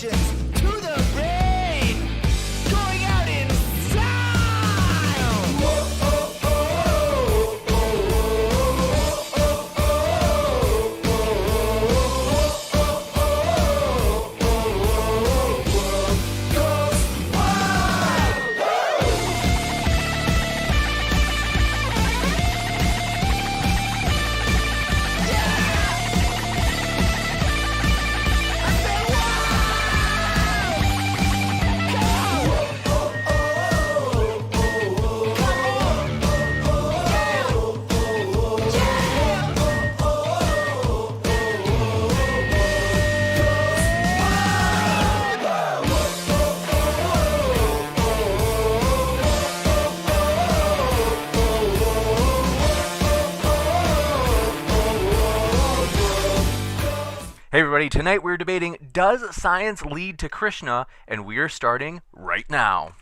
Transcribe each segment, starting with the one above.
questions to the brain, going out in style. Hey everybody, tonight we're debating, does science lead to Krishna? And we're starting right now.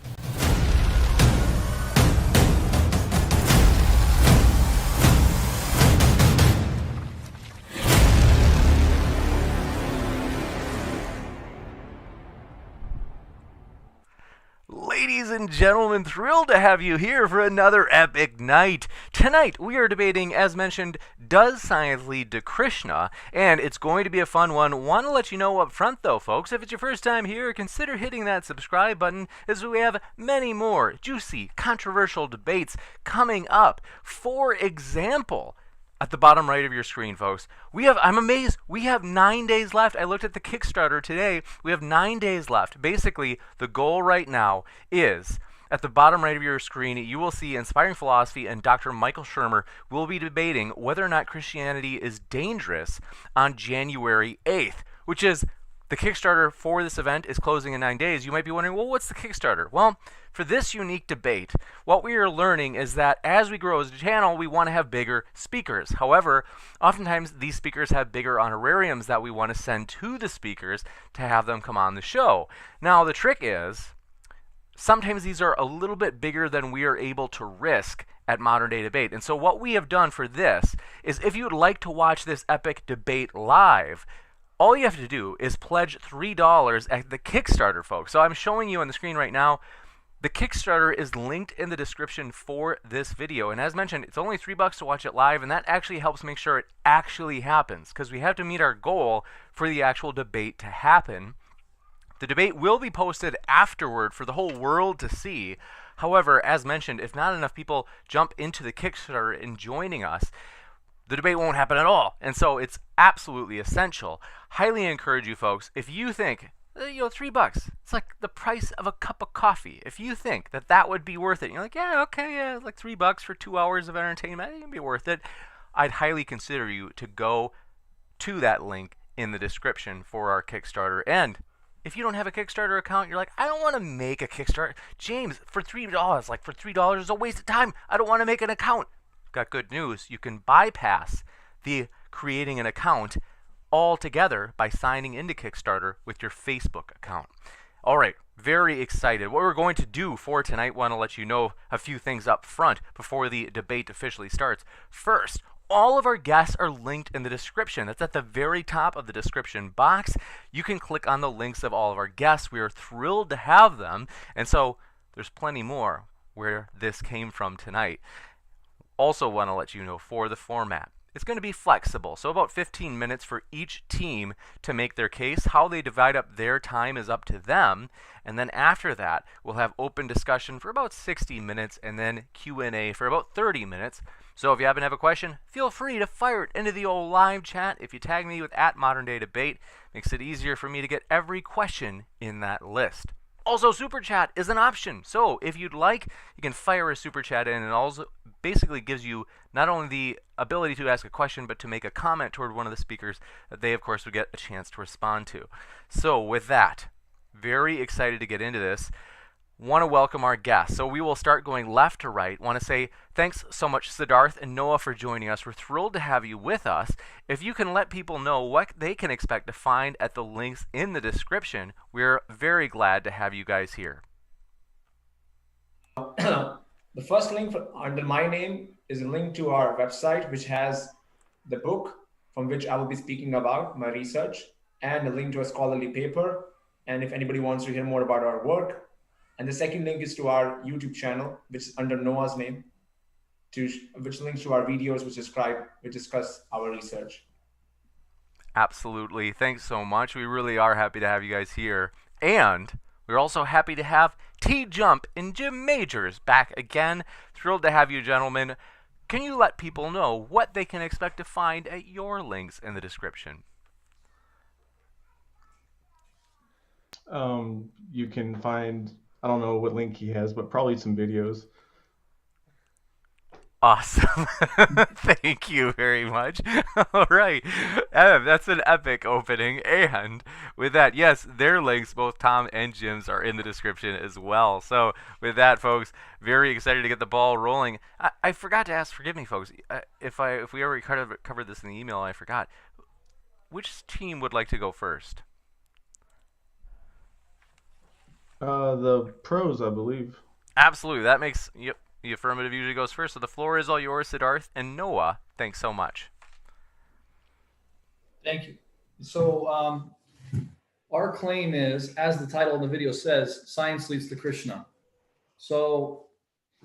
Ladies and gentlemen, thrilled to have you here for another epic night. Tonight, we are debating, as mentioned, does science lead to Krishna? And it's going to be a fun one. Want to let you know up front, though, folks, if it's your first time here, consider hitting that subscribe button, as we have many more juicy, controversial debates coming up. For example, at the bottom right of your screen, folks, I'm amazed, we have 9 days left. I looked at the Kickstarter today. We have 9 days left. Basically, the goal right now is, at the bottom right of your screen, you will see Inspiring Philosophy and Dr. Michael Shermer will be debating whether or not Christianity is dangerous on January 8th, which is the Kickstarter for this event is closing in 9 days. You might be wondering, well, what's the Kickstarter? Well, for this unique debate, what we are learning is that as we grow as a channel, we want to have bigger speakers. However, oftentimes these speakers have bigger honorariums that we want to send to the speakers to have them come on the show. Now, the trick is, sometimes these are a little bit bigger than we are able to risk at Modern Day Debate. And so what we have done for this is, if you would like to watch this epic debate live, all you have to do is pledge $3 at the Kickstarter, folks. So I'm showing you on the screen right now. The Kickstarter is linked in the description for this video. And as mentioned, it's only $3 to watch it live, and that actually helps make sure it actually happens, because we have to meet our goal for the actual debate to happen. The debate will be posted afterward for the whole world to see. However, as mentioned, if not enough people jump into the Kickstarter and joining us, the debate won't happen at all. And so it's absolutely essential. Highly encourage you folks, if you think, $3, it's like the price of a cup of coffee. If you think that that would be worth it, you're like, yeah, okay, yeah, like $3 for 2 hours of entertainment, it can be worth it. I'd highly consider you to go to that link in the description for our Kickstarter. And if you don't have a Kickstarter account, you're like, I don't want to make a Kickstarter. James, for $3, like for $3 is a waste of time. I don't want to make an account. Got good news. You can bypass the creating an account altogether by signing into Kickstarter with your Facebook account. All right, very excited. What we're going to do for tonight, want to let you know a few things up front before the debate officially starts. First, all of our guests are linked in the description. That's at the very top of the description box. You can click on the links of all of our guests. We are thrilled to have them. And so there's plenty more where this came from tonight. Also want to let you know for the format, it's going to be flexible, so about 15 minutes for each team to make their case. How they divide up their time is up to them, and then after that, we'll have open discussion for about 60 minutes and then Q&A for about 30 minutes. So if you happen to have a question, feel free to fire it into the old live chat. If you tag me with @ModernDayDebate, makes it easier for me to get every question in that list. Also, Super Chat is an option. So if you'd like, you can fire a Super Chat in, and also basically gives you not only the ability to ask a question, but to make a comment toward one of the speakers that they, of course, would get a chance to respond to. So with that, very excited to get into this. Want to welcome our guests. So we will start going left to right. Want to say thanks so much, Sidharth and Noah, for joining us. We're thrilled to have you with us. If you can let people know what they can expect to find at the links in the description, we're very glad to have you guys here. The first link under my name is a link to our website, which has the book from which I will be speaking about, my research, and a link to a scholarly paper And if anybody wants to hear more about our work, and the second link is to our YouTube channel, which is under Noah's name, which links to our videos, which discuss our research. Absolutely. Thanks so much. We really are happy to have you guys here. And we're also happy to have TJump and Jim Majors back again. Thrilled to have you, gentlemen. Can you let people know what they can expect to find at your links in the description? You can find, I don't know what link he has, but probably some videos. Awesome. Thank you very much. All right. That's an epic opening. And with that, yes, their links, both Tom and Jim's, are in the description as well. So with that, folks, very excited to get the ball rolling. I forgot to ask, forgive me, folks, if we already covered this in the email, I forgot. Which team would like to go first? The pros, I believe. Absolutely. That makes, yep. The affirmative usually goes first, so the floor is all yours, Sidharth and Noah. Thanks so much. Thank you. So our claim is, as the title of the video says, science leads to Krishna. So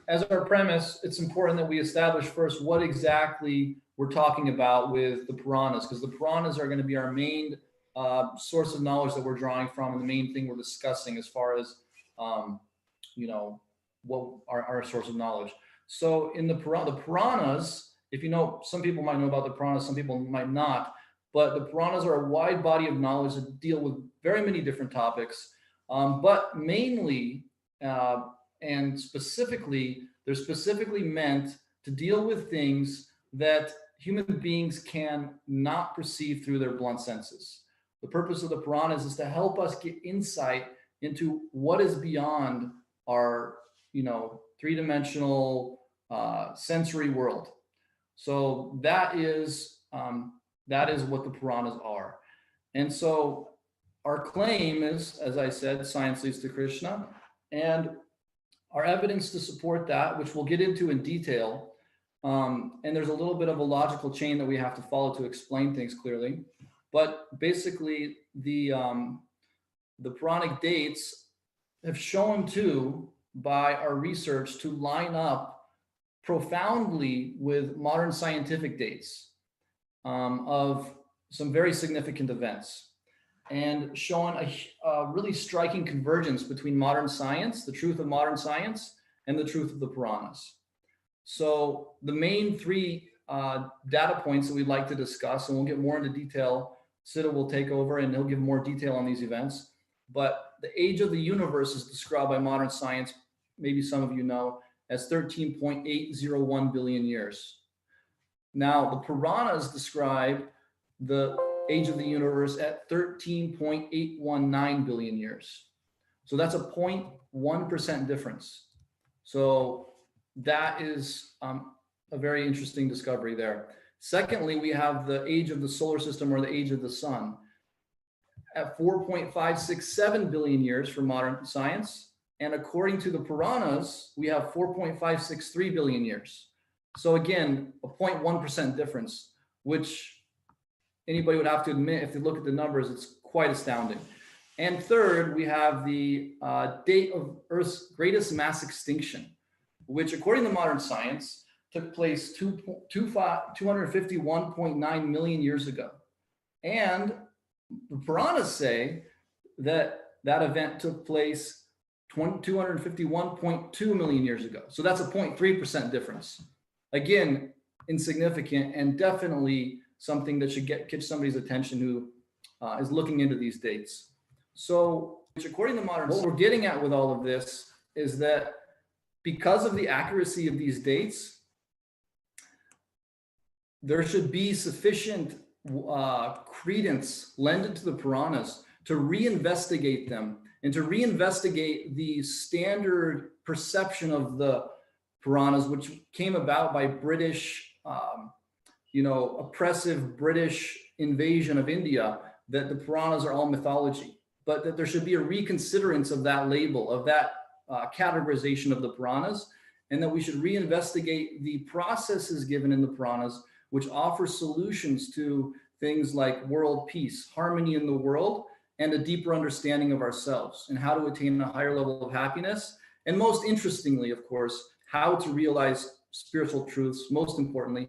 as our premise, it's important that we establish first what exactly we're talking about with the Puranas, because the Puranas are going to be our main source of knowledge that we're drawing from, and the main thing we're discussing as far as, what our source of knowledge. So in the Puranas, if you know, some people might know about the Puranas, some people might not, but the Puranas are a wide body of knowledge that deal with very many different topics, but mainly and specifically, they're specifically meant to deal with things that human beings can not perceive through their blunt senses. The purpose of the Puranas is to help us get insight into what is beyond our three-dimensional sensory world. So that is what the Puranas are. And so our claim is, as I said, science leads to Krishna, and our evidence to support that, which we'll get into in detail, and there's a little bit of a logical chain that we have to follow to explain things clearly. But basically, the Puranic dates have shown by our research to line up profoundly with modern scientific dates of some very significant events, and showing a really striking convergence between modern science, the truth of modern science, and the truth of the Puranas. So the main three data points that we'd like to discuss, and we'll get more into detail. Siddha will take over and he'll give more detail on these events. But the age of the universe is described by modern science, maybe some of you know, as 13.801 billion years. Now, the Puranas describe the age of the universe at 13.819 billion years. So that's a 0.1% difference. So that is a very interesting discovery there. Secondly, we have the age of the solar system, or the age of the sun, at 4.567 billion years for modern science. And according to the Puranas, we have 4.563 billion years. So again, a 0.1% difference, which anybody would have to admit, if they look at the numbers, it's quite astounding. And third, we have the date of Earth's greatest mass extinction, which according to modern science took place 251.9 million years ago. And the Puranas say that that event took place 251.2 million years ago. So that's a 0.3% difference. Again, insignificant, and definitely something that should catch somebody's attention who is looking into these dates. So, which according to modern, what we're getting at with all of this is that because of the accuracy of these dates, there should be sufficient credence lended to the Puranas to reinvestigate them and to reinvestigate the standard perception of the Puranas, which came about by British, oppressive British invasion of India, that the Puranas are all mythology, but that there should be a reconsiderance of that label, of that categorization of the Puranas, and that we should reinvestigate the processes given in the Puranas, which offer solutions to things like world peace, harmony in the world, and a deeper understanding of ourselves and how to attain a higher level of happiness. And most interestingly, of course, how to realize spiritual truths. Most importantly,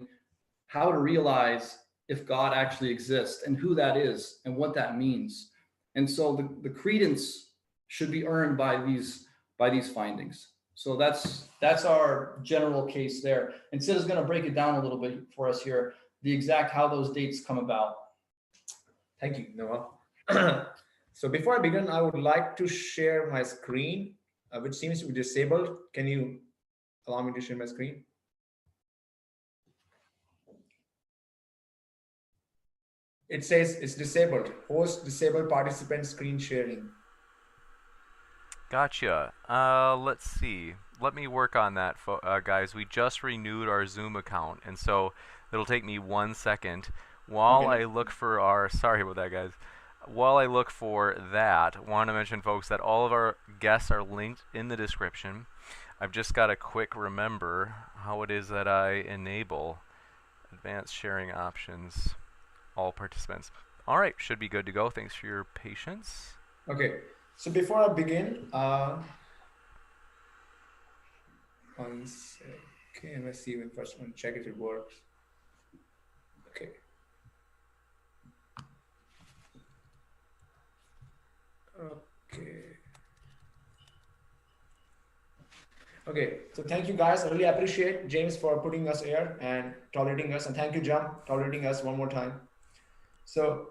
how to realize if God actually exists and who that is and what that means. And so the credence should be earned by these findings. So that's our general case there. And Sid is going to break it down a little bit for us here, the exact how those dates come about. Thank you, Noah. So before I begin, I would like to share my screen, which seems to be disabled. Can you allow me to share my screen? It says it's disabled. Host disabled participant screen sharing. Gotcha. Let's see. Let me work on that, guys. We just renewed our Zoom account, and so it'll take me 1 second while I look for our. Sorry about that, guys. While I look for that, I want to mention, folks, that all of our guests are linked in the description. I've just got to quick remember how it is that I enable advanced sharing options. All participants. All right, should be good to go. Thanks for your patience. Okay, so before I begin, 1 second. Let's see when first one check if it works. Okay. Okay, so thank you guys. I really appreciate James for putting us here and tolerating us, and thank you, Jump, tolerating us one more time. So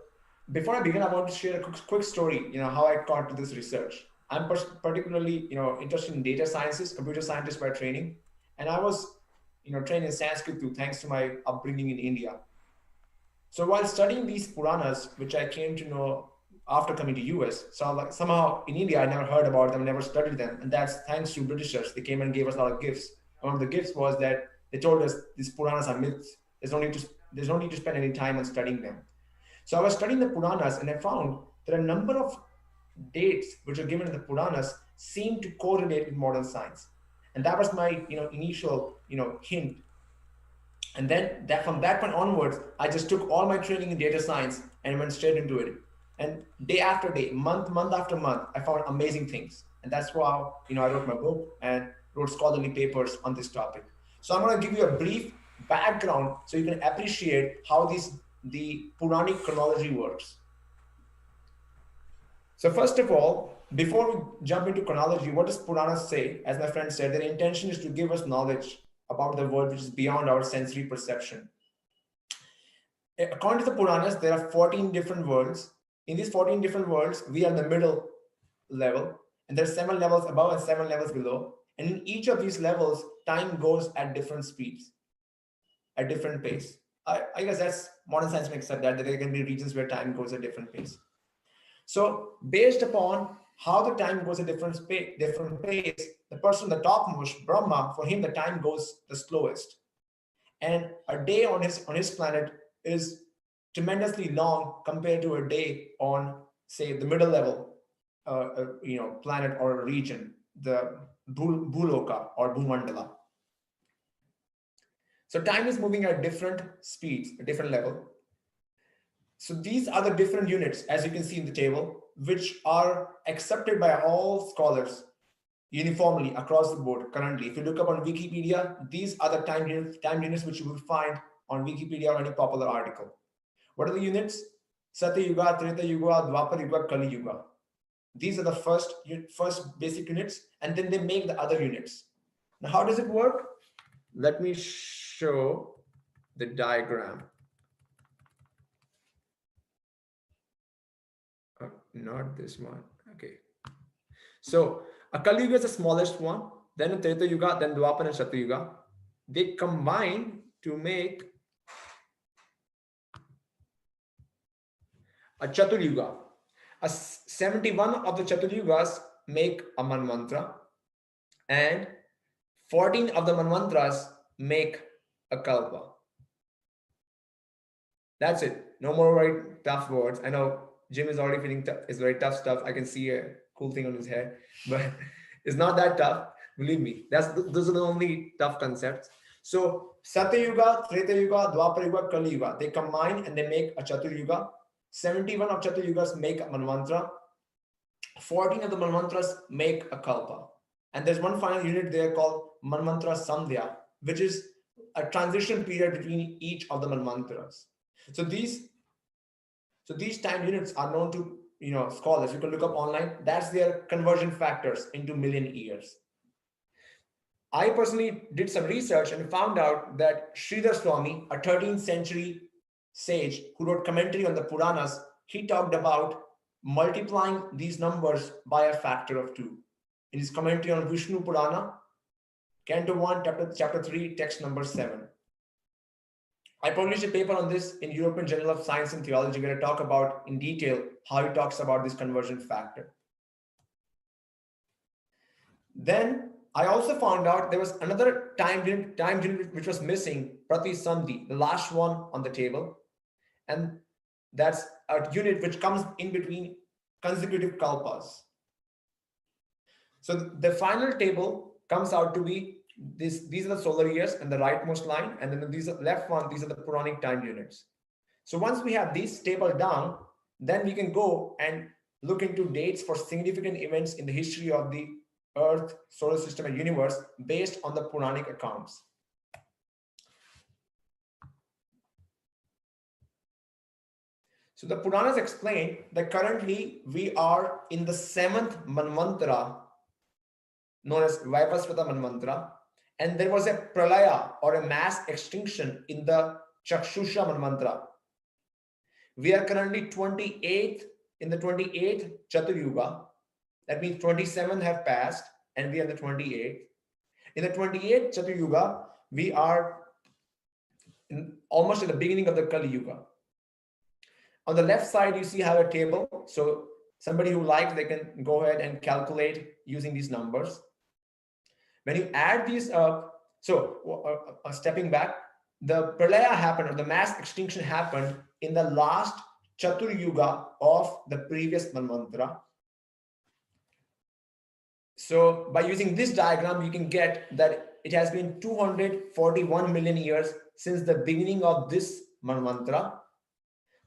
before I begin, I want to share a quick story, how I got to this research. I'm particularly, interested in data sciences, computer scientist by training. And I was, trained in Sanskrit too, thanks to my upbringing in India. So while studying these Puranas, which I came to know after coming to US, so like somehow in India, I never heard about them, never studied them. And that's thanks to Britishers. They came and gave us a lot of gifts. One of the gifts was that they told us these Puranas are myths. There's no need to spend any time on studying them. So I was studying the Puranas and I found that a number of dates which are given in the Puranas seem to correlate with modern science. And that was my initial hint. And then from that point onwards, I just took all my training in data science and went straight into it. And day after day, month after month, I found amazing things. And that's why I wrote my book and wrote scholarly papers on this topic. So I'm going to give you a brief background so you can appreciate how the Puranic chronology works. So first of all, before we jump into chronology, what does Puranas say? As my friend said, their intention is to give us knowledge about the world which is beyond our sensory perception. According to the Puranas, there are 14 different worlds. In these 14 different worlds, we are in the middle level, and there's 7 levels above and 7 levels below. And in each of these levels, time goes at different speeds, at different pace. I guess that's modern science makes that there can be regions where time goes at different pace. So based upon how the time goes at different pace, the person the topmost, Brahma, for him the time goes the slowest. And a day on his planet is tremendously long compared to a day on, say, the middle level planet or region, the Bhuloka or Bhumandala. So time is moving at different speeds, a different level. So these are the different units, as you can see in the table, which are accepted by all scholars uniformly across the board currently. If you look up on Wikipedia, these are the time units which you will find on Wikipedia or any popular article. What are the units? Satya Yuga, Treta Yuga, Dwapar Yuga, Kali Yuga. These are the first basic units, and then they make the other units. Now, how does it work? Let me show the diagram. Not this one. Okay. So a Kali Yuga is the smallest one, then a Treta Yuga, then Dwapar and Satya Yuga. They combine to make a Chatur Yuga. 71 of the Chatur Yugas make a Manvantra, and 14 of the Manvantras make a Kalpa. That's it. No more very tough words. I know Jim is already feeling tough. It's very tough stuff. I can see a cool thing on his head, but it's not that tough. Believe me. Those are the only tough concepts. So Satya Yuga, Treta Yuga, Dwapar Yuga, Kali Yuga, they combine and they make a Chatur Yuga. 71 of Chaturyugas make a Manvantara, 14 of the Manvantras make a Kalpa. And there's one final unit there called Manvantara Sandhya, which is a transition period between each of the Manvantras. So these time units are known to scholars. You can look up online. That's their conversion factors into million years. I personally did some research and found out that Sridhar Swami, a 13th century sage who wrote commentary on the Puranas, he talked about multiplying these numbers by a factor of 2. In his commentary on Vishnu Purana, Canto 1, chapter 3, text number 7. I published a paper on this in European Journal of Science and Theology where I talk about in detail how he talks about this conversion factor. Then I also found out there was another time unit which was missing, Prati Sandhi, the last one on the table. And that's a unit which comes in between consecutive kalpas. So the final table comes out to be these are the solar years and the rightmost line, and then these are left one, these are the Puranic time units. So once we have these table down, then we can go and look into dates for significant events in the history of the Earth, solar system, and universe based on the Puranic accounts. So the Puranas explain that currently we are in the 7th Manvantara, known as Vaivasvata Manvantara, and there was a pralaya or a mass extinction in the Chakshusha Manvantara. We are currently 28th in the 28th Chaturyuga. That means 27 have passed and we are the 28th. In the 28th Chaturyuga, we are almost at the beginning of the Kali Yuga. On the left side, you see have a table. So somebody who likes, they can go ahead and calculate using these numbers. When you add these up, stepping back, the pralaya happened, or the mass extinction happened in the last Chaturyuga of the previous Manvantara. So by using this diagram, you can get that it has been 241 million years since the beginning of this Manvantara.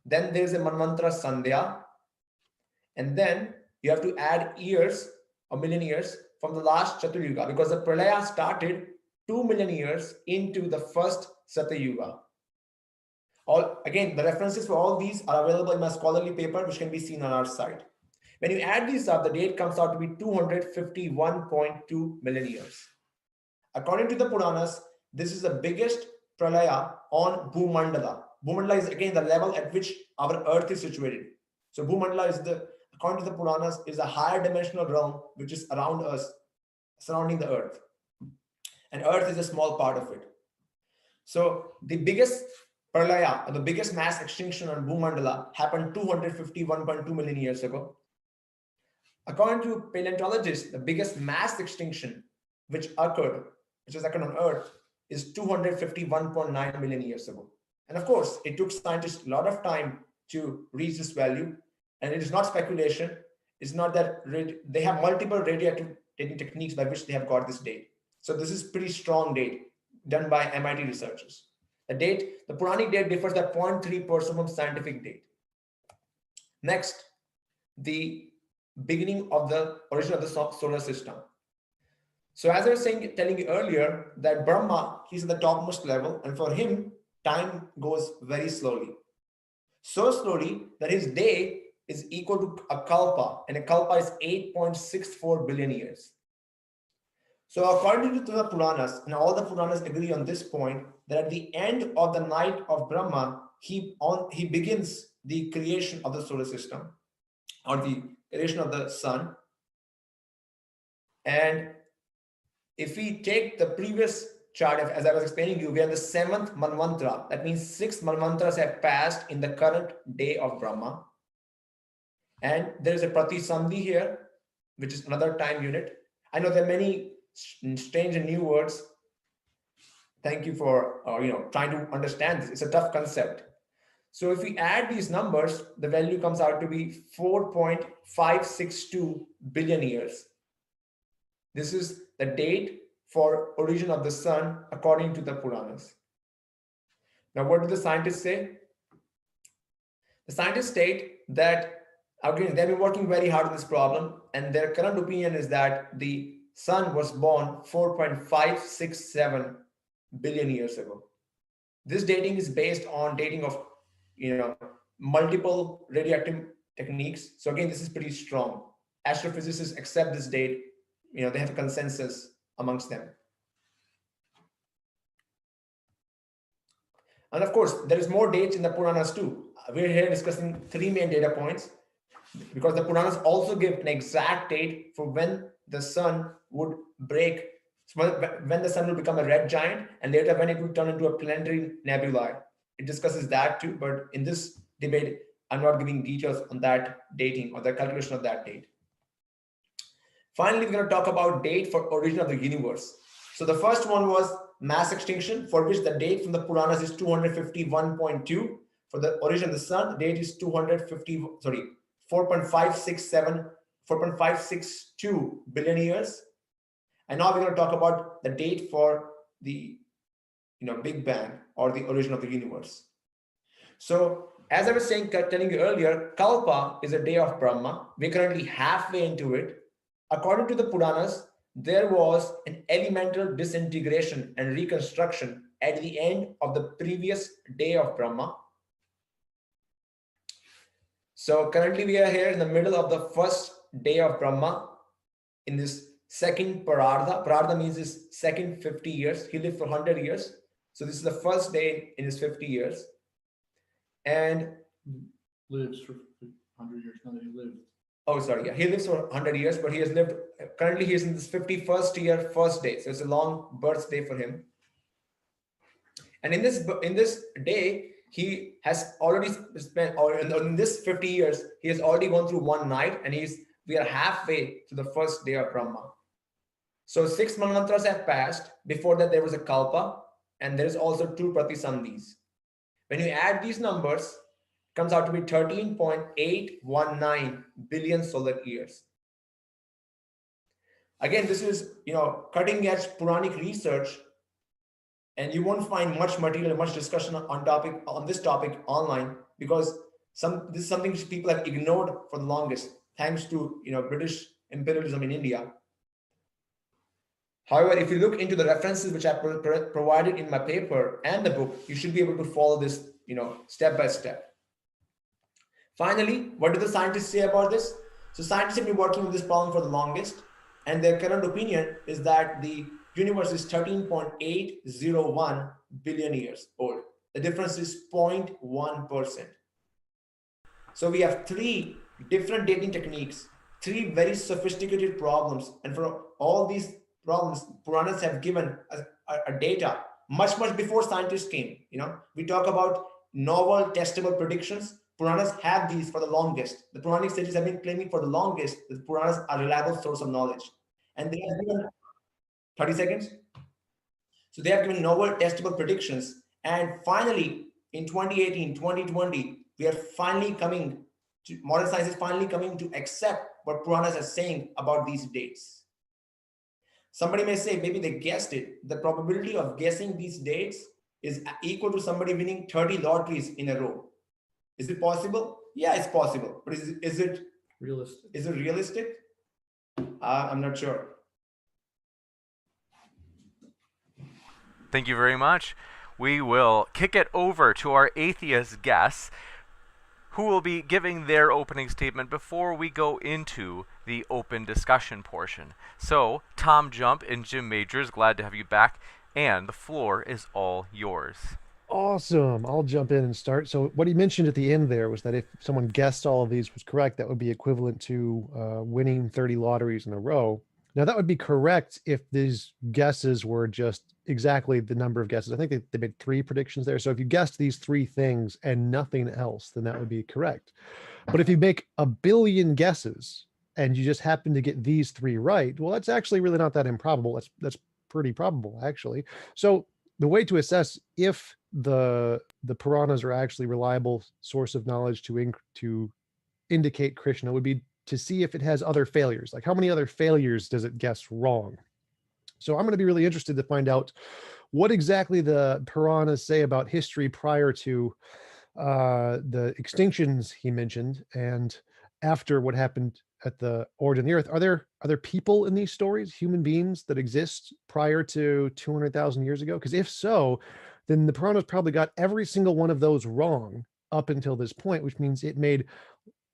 Then there's a Manvantara Sandhya. And then you have to add years, a million years, from the last Chaturyuga, because the Pralaya started 2 million years into the first Satyuga. Again, the references for all these are available in my scholarly paper, which can be seen on our site. When you add these up, the date comes out to be 251.2 million years. According to the Puranas, this is the biggest Pralaya on Bhumandala. Bhumandala is again the level at which our Earth is situated. So Bhumandala is according to the Puranas, is a higher dimensional realm which is around us, surrounding the Earth. And Earth is a small part of it. So the biggest Pralaya, or the biggest mass extinction on Bhumandala happened 251.2 million years ago. According to paleontologists, the biggest mass extinction which occurred on Earth, is 251.9 million years ago. And of course, it took scientists a lot of time to reach this value. And it is not speculation. It's not that they have multiple radioactive dating techniques by which they have got this date. So this is pretty strong date done by MIT researchers. The Puranic date differs by 0.3% from scientific date. Next, the beginning of the origin of the solar system. So as I was telling you earlier, that Brahma, he's at the topmost level, and for him, time goes very slowly. So slowly that his day is equal to a kalpa, and a kalpa is 8.64 billion years. So according to the Puranas, and all the Puranas agree on this point, that at the end of the night of Brahma, he begins the creation of the solar system, or the creation of the sun. And if we take the previous chart, as I was explaining to you, we are the 7th Manvantara. That means 6 Manvantaras have passed in the current day of Brahma. And there is a Prati Sandhi here, which is another time unit. I know there are many strange and new words. Thank you for trying to understand this. It's a tough concept. So if we add these numbers, the value comes out to be 4.562 billion years. This is the date for origin of the sun according to the Puranas. Now, what do the scientists say? The scientists state that, again, they've been working very hard on this problem, and their current opinion is that the sun was born 4.567 billion years ago. This dating is based on dating of, multiple radioactive techniques. So again, this is pretty strong. Astrophysicists accept this date. They have a consensus amongst them. And of course, there is more dates in the Puranas too. We're here discussing 3 main data points, because the Puranas also give an exact date for when the sun would break, when the sun will become a red giant, and later when it would turn into a planetary nebulae. It discusses that too, but in this debate, I'm not giving details on that dating or the calculation of that date. Finally, we're going to talk about date for origin of the universe. So the first one was mass extinction, for which the date from the Puranas is 251.2. For the origin of the sun, the date is 4.562 billion years. And now we're going to talk about the date for the Big Bang, or the origin of the universe. So as I was telling you earlier, Kalpa is a day of Brahma. We're currently halfway into it. According to the Puranas, there was an elemental disintegration and reconstruction at the end of the previous day of Brahma. So currently we are here in the middle of the first day of Brahma, in this second Parardha. Parardha means his second 50 years. He lived for 100 years. So this is the first day in his 50 years. And Lives for 100 years, not that he lived. oh, sorry, yeah, he lives for 100 years, but he has lived, currently he is in this 51st year, first day. So it's a long birthday for him. And in this day, he has already spent, or in this 50 years, he has already gone through one night, and we are halfway to the first day of Brahma. So 6 Manvantras have passed. Before that, there was a Kalpa, and there is also 2 Pratisandhis. When you add these numbers, it comes out to be 13.819 billion solar years. Again, this is cutting edge Puranic research, and you won't find much material, much discussion on this topic online, because this is something which people have ignored for the longest, thanks to British imperialism in India. However, if you look into the references which I provided in my paper and the book, you should be able to follow this step by step. Finally, what do the scientists say about this? So scientists have been working with this problem for the longest, and their current opinion is that the universe is 13.801 billion years old. The difference is 0.1%. So we have 3 different dating techniques, 3 very sophisticated problems, and for all these problems, Puranas have given a data much before scientists came. We talk about novel testable predictions. Puranas have these for the longest. The Puranic sages have been claiming for the longest that the Puranas are a reliable source of knowledge, and they have given 30 seconds. So they have given novel testable predictions, and finally in 2018, 2020, we are finally coming to, modern science is finally coming to accept what Puranas are saying about these dates. Somebody may say, maybe they guessed it. The probability of guessing these dates is equal to somebody winning 30 lotteries in a row. Is it possible? Yeah, it's possible. But is it Realistic. Is it realistic? I'm not sure. Thank you very much. We will kick it over to our atheist guests, who will be giving their opening statement before we go into the open discussion portion. So, TJump and Jim Majors, glad to have you back, and the floor is all yours. Awesome. I'll jump in and start. So what he mentioned at the end there was that if someone guessed all of these was correct, that would be equivalent to winning 30 lotteries in a row. Now, that would be correct if these guesses were just exactly the number of guesses. I think they made 3 predictions there. So if you guessed these 3 things and nothing else, then that would be correct. But if you make 1 billion guesses and you just happen to get these 3 right, well, that's actually really not that improbable. That's pretty probable, actually. So the way to assess if the Puranas are actually reliable source of knowledge to indicate Krishna would be to see if it has other failures. Like, how many other failures does it guess wrong? So I'm going to be really interested to find out what exactly the Puranas say about history prior to the extinctions he mentioned, and after what happened at the origin of the Earth, are there people in these stories, human beings that exist prior to 200,000 years ago? Because if so, then the Piranhas probably got every single one of those wrong up until this point, which means it made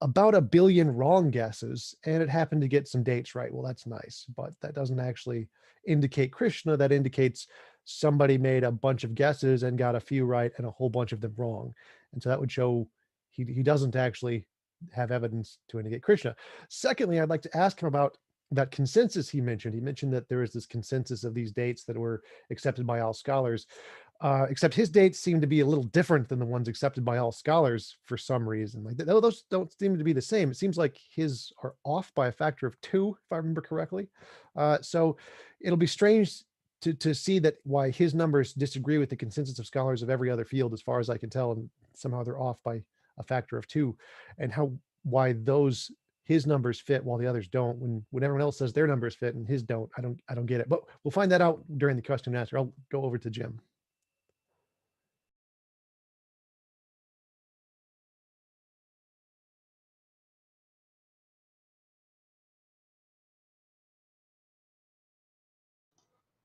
about 1 billion wrong guesses, and it happened to get some dates right. Well, that's nice, but that doesn't actually indicate Krishna. That indicates somebody made a bunch of guesses and got a few right and a whole bunch of them wrong. And so that would show he doesn't actually have evidence to indicate Krishna. Secondly, I'd like to ask him about that consensus he mentioned. He mentioned that there is this consensus of these dates that were accepted by all scholars. Except his dates seem to be a little different than the ones accepted by all scholars for some reason. Like those don't seem to be the same. It seems like his are off by a factor of 2, if I remember correctly. So it'll be strange to see that why his numbers disagree with the consensus of scholars of every other field, as far as I can tell, and somehow they're off by a factor of 2, and why his numbers fit while the others don't, when everyone else says their numbers fit and his don't. I don't get it. But we'll find that out during the question and answer. I'll go over to Jim.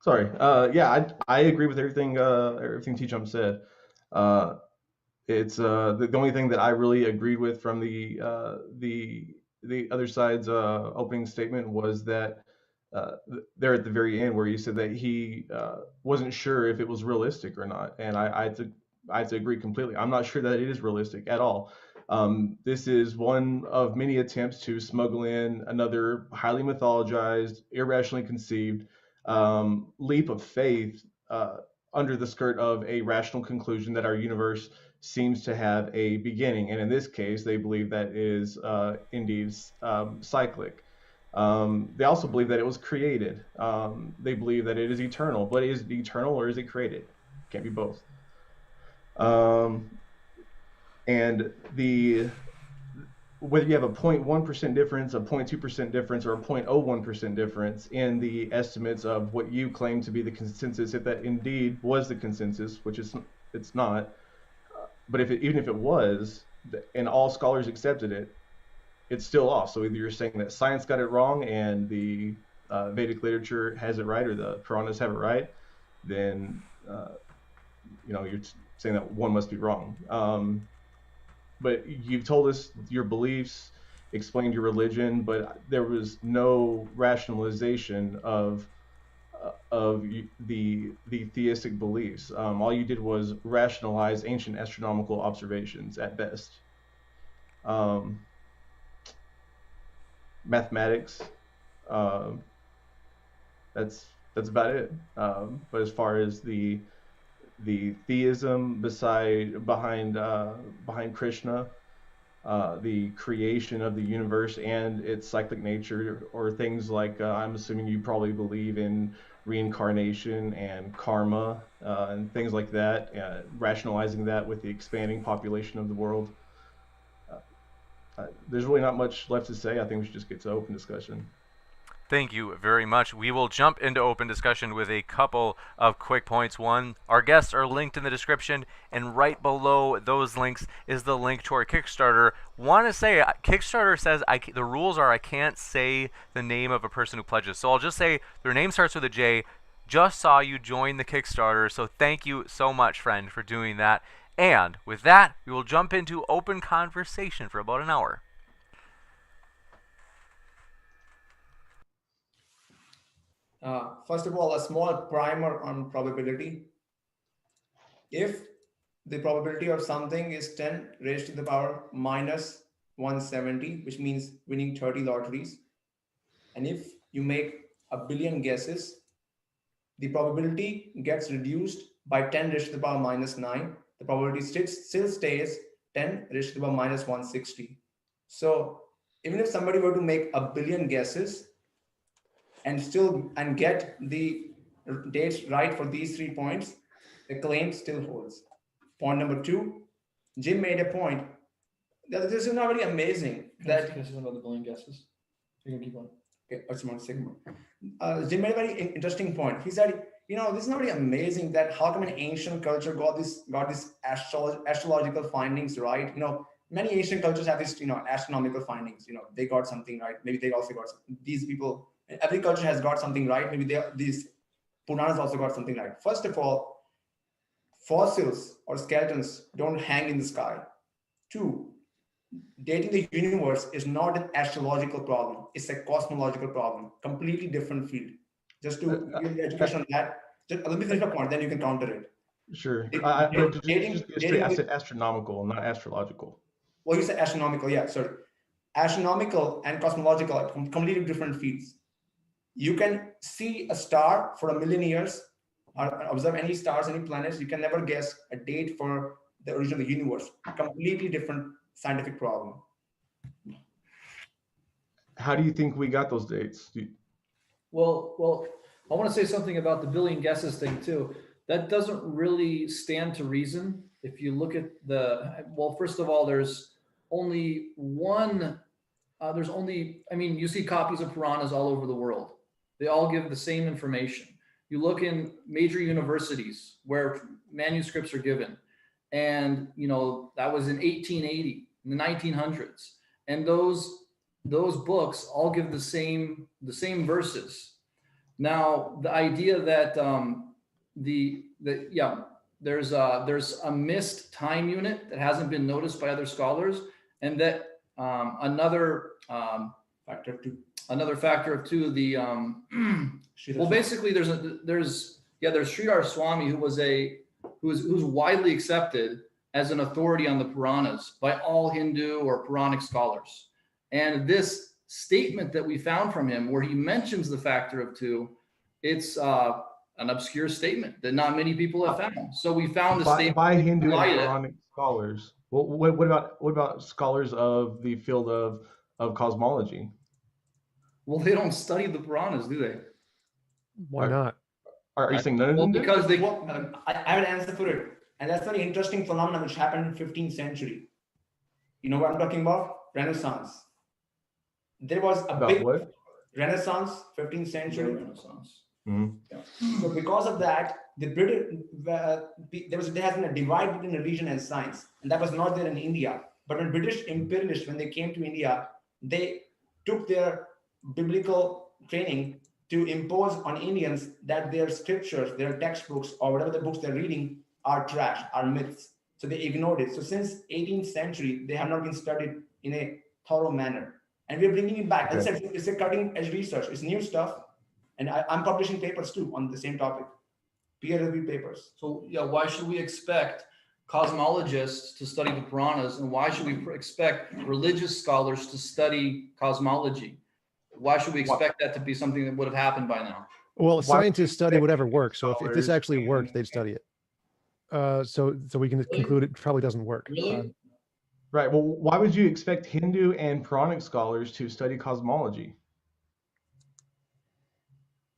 Sorry. Yeah, I agree with everything everything TJump said. It's the only thing that I really agreed with from the other side's opening statement was that there at the very end where you said that he wasn't sure if it was realistic or not, and I had to agree completely. I'm not sure that it is realistic at all. This is one of many attempts to smuggle in another highly mythologized, irrationally conceived leap of faith under the skirt of a rational conclusion that our universe seems to have a beginning. And in this case, they believe that is indeed cyclic. They also believe that it was created. They believe that it is eternal. But is it eternal or is it created? Can't be both. And whether you have a 0.1% difference, a 0.2% difference, or a 0.01% difference in the estimates of what you claim to be the consensus, if that indeed was the consensus, which it's not, but even if it was, and all scholars accepted it, it's still off. So either you're saying that science got it wrong and the Vedic literature has it right, or the Puranas have it right, then you're saying that one must be wrong. But you've told us your beliefs, explained your religion, but there was no rationalization of the theistic beliefs. All you did was rationalize ancient astronomical observations at best. Mathematics, that's about it. But as far as the theism behind Krishna, the creation of the universe and its cyclic nature, or things like I'm assuming you probably believe in reincarnation and karma and things like that, rationalizing that with the expanding population of the world. There's really not much left to say. I think we should just get to open discussion. Thank you very much. We will jump into open discussion with a couple of quick points. One, our guests are linked in the description, and right below those links is the link to our Kickstarter. Want to say, Kickstarter says the rules are I can't say the name of a person who pledges. So I'll just say their name starts with a J. Just saw you join the Kickstarter, so thank you so much, friend, for doing that. And with that, we will jump into open conversation for about an hour. First of all, a small primer on probability. If the probability of something is 10 raised to the power minus 170, which means winning 30 lotteries, and if you make 1 billion guesses, the probability gets reduced by 10 raised to the power minus 9. The probability still stays 10 raised to the power minus 160. So even if somebody were to make 1 billion guesses and get the dates right for these 3 points, the claim still holds. Point number 2, Jim made a point that this is not very amazing. That about the billion guesses. You can keep on. Okay, that's one second. Jim made a very interesting point. He said, this is not really amazing that how come an ancient culture got this astrological findings right. Many ancient cultures have this astronomical findings. They got something right. Maybe they also got these people. Every culture has got something right. Maybe these Puranas also got something right. First of all, fossils or skeletons don't hang in the sky. Two, dating the universe is not an astrological problem. It's a cosmological problem. Completely different field. Just to give you education on that. Let me finish my point, then you can counter it. Sure. Dating- Just be straight. I dating- said astronomical, not astrological. Well, you said astronomical. Yeah, sorry. Astronomical and cosmological are completely different fields. You can see a star for 1,000,000 years, or observe any stars, any planets. You can never guess a date for the origin of the universe. Completely different scientific problem. How do you think we got those dates? Well, I want to say something about the billion guesses thing too. That doesn't really stand to reason. If you look at first of all, there's only one, you see copies of Puranas all over the world. They all give the same information. You look in major universities where manuscripts are given, and that was in 1880, in the 1900s, and those books all give the same verses. Now, the idea that there's a missed time unit that hasn't been noticed by other scholars, and that another factor of two, basically there's Sridhar Swami, who's widely accepted as an authority on the Puranas by all Hindu or Puranic scholars. And this statement that we found from him, where he mentions the factor of two, it's an obscure statement that not many people have found. So we found the statement by Hindu and Puranic scholars. Well, what about scholars of the field of cosmology? Well, they don't study the Puranas, do they? Why not? Are you saying none of them do? Because they. I have an answer for it, and that's a very interesting phenomenon which happened in 15th century. You know what I'm talking about? Renaissance. There was a big Renaissance, 15th century. Renaissance. Mm-hmm. So because of that, the British there has been a divide between religion and science, and that was not there in India. But when British imperialists, when they came to India, they took their biblical training to impose on Indians that their scriptures, their textbooks, or whatever the books they're reading are trash, are myths. So they ignored it. So since 18th century, they have not been studied in a thorough manner. And we're bringing it back. As I said, it's a cutting edge research. It's new stuff. And I'm publishing papers too on the same topic, peer-reviewed papers. So why should we expect cosmologists to study the Puranas, and why should we expect religious scholars to study cosmology? Why should we expect that to be something that would have happened by now? Well, scientists study whatever works. So if this actually worked, they'd study it. So we can conclude it probably doesn't work. Really? Right. Well, why would you expect Hindu and Puranic scholars to study cosmology?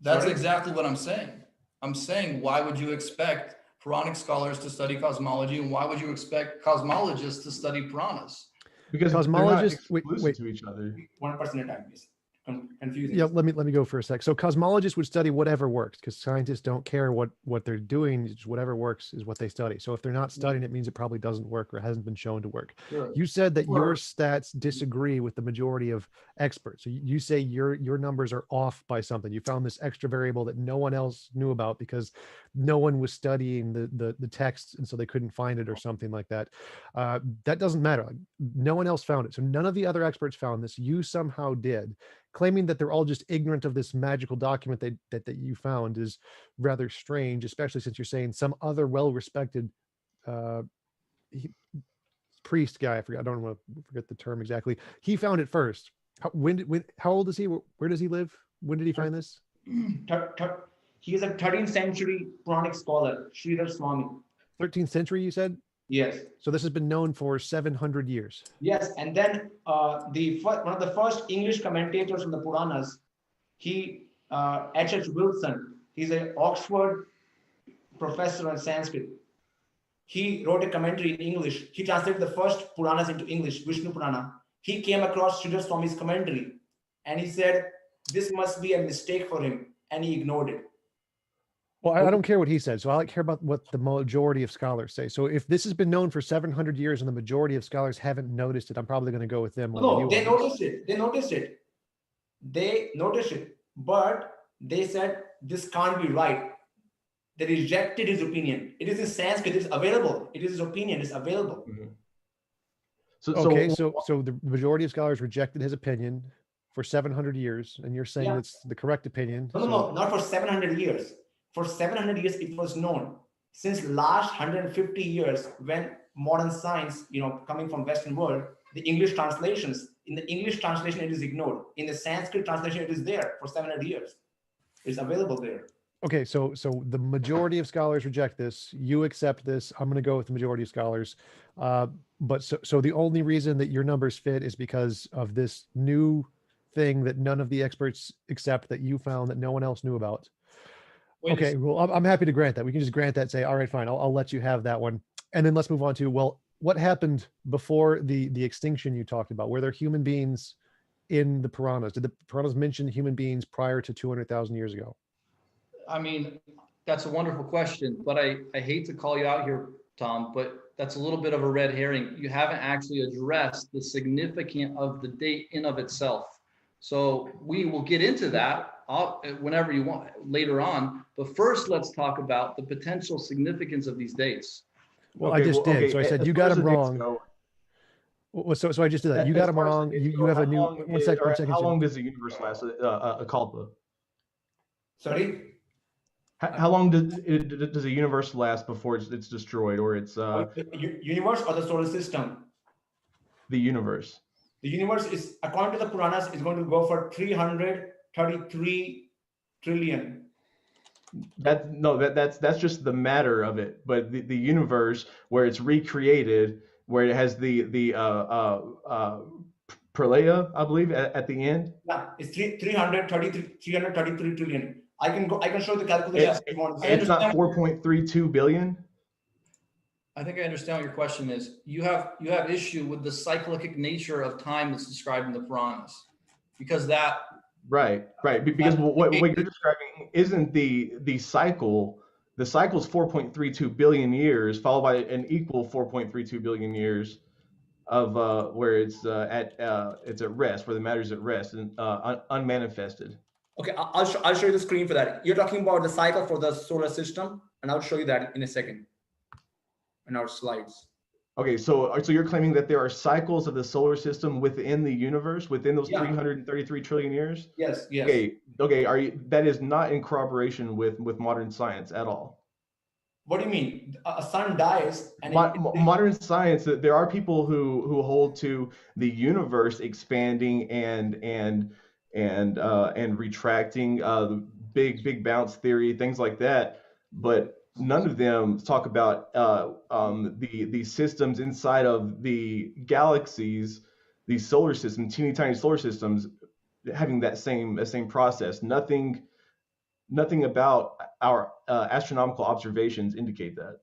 That's exactly what I'm saying. I'm saying, why would you expect Puranic scholars to study cosmology, and why would you expect cosmologists to study Puranas? Because cosmologists, they're not exclusive to each other. 1% at a time, please. Confusing. Yeah, let me go for a sec. So cosmologists would study whatever works, because scientists don't care what they're doing. Just whatever works is what they study. So if they're not studying, it means it probably doesn't work or hasn't been shown to work. Sure. You said that your stats disagree with the majority of experts. So you say your numbers are off by something. You found this extra variable that no one else knew about because no one was studying the text, and so they couldn't find it or something like that. That doesn't matter. No one else found it. So none of the other experts found this. You somehow did. Claiming that they're all just ignorant of this magical document that you found is rather strange, especially since you're saying some other well-respected priest guy, I don't want to forget the term exactly. He found it first. How old is he? Where does he live? When did he find this? He is a 13th century Puranic scholar, Sridhar Swami. 13th century, you said? Yes. So this has been known for 700 years. Yes, and then one of the first English commentators on the Puranas, H.H. Wilson, he's an Oxford professor in Sanskrit. He wrote a commentary in English. He translated the first Puranas into English, Vishnu Purana. He came across Sridhar Swami's commentary, and he said, this must be a mistake for him, and he ignored it. Well, I don't care what he said. So I care about what the majority of scholars say. So if this has been known for 700 years and the majority of scholars haven't noticed it, I'm probably going to go with them. over No, you they on this. noticed it. They noticed it. They noticed it, but they said this can't be right. They rejected his opinion. It is in Sanskrit. It's available. It is his opinion. It's available. Okay, so the majority of scholars rejected his opinion for 700 years, and you're saying Yeah. it's the correct opinion. No, not for 700 years. For 700 years, it was known. Since last 150 years, when modern science, coming from Western world, the English translations, in the English translation, it is ignored. In the Sanskrit translation, it is there for 700 years. It's available there. Okay, so the majority of scholars reject this. You accept this. I'm going to go with the majority of scholars. But so the only reason that your numbers fit is because of this new thing that none of the experts accept, that you found that no one else knew about. Okay, well, I'm happy to grant that. We can just grant that and say, all right, fine, I'll let you have that one. And then let's move on to, well, what happened before the extinction you talked about? Were there human beings in the Puranas? Did the Puranas mention human beings prior to 200,000 years ago? I mean, that's a wonderful question, but I hate to call you out here, Tom, but that's a little bit of a red herring. You haven't actually addressed the significance of the date in of itself. So we will get into that whenever you want later on. But first, let's talk about the potential significance of these dates. Well, I just did. So I said, you got them wrong. So I just did that. You got them wrong. You have a new, one second. How long does the universe last? A kalpa. Sorry? How long does the universe last before it's destroyed, or it's Universe or the solar system? The universe. The universe is, according to the Puranas, is going to go for 333 trillion. That's just the matter of it. But the universe, where it's recreated, where it has the pralaya, I believe, at the end. Yeah, it's 333 trillion. I can show the calculations if you want. It's not 4.32 billion. I think I understand what your question is. You have issue with the cyclic nature of time that's described in the Puranas, because that right because what you're describing isn't the cycle. The cycle is 4.32 billion years, followed by an equal 4.32 billion years of where it's at rest, where the matter's at rest and unmanifested. Okay, I'll show you the screen for that. You're talking about the cycle for the solar system, and I'll show you that in a second in our slides. Okay, so you're claiming that there are cycles of the solar system within the universe, within those 333 trillion years? Yes. Okay. That is not in corroboration with modern science at all. What do you mean? A sun dies, and modern science, there are people who hold to the universe expanding and retracting, the big bounce theory, things like that, but none of them talk about the systems inside of the galaxies, these solar systems, teeny tiny solar systems, having that same process. Nothing about our astronomical observations indicate that.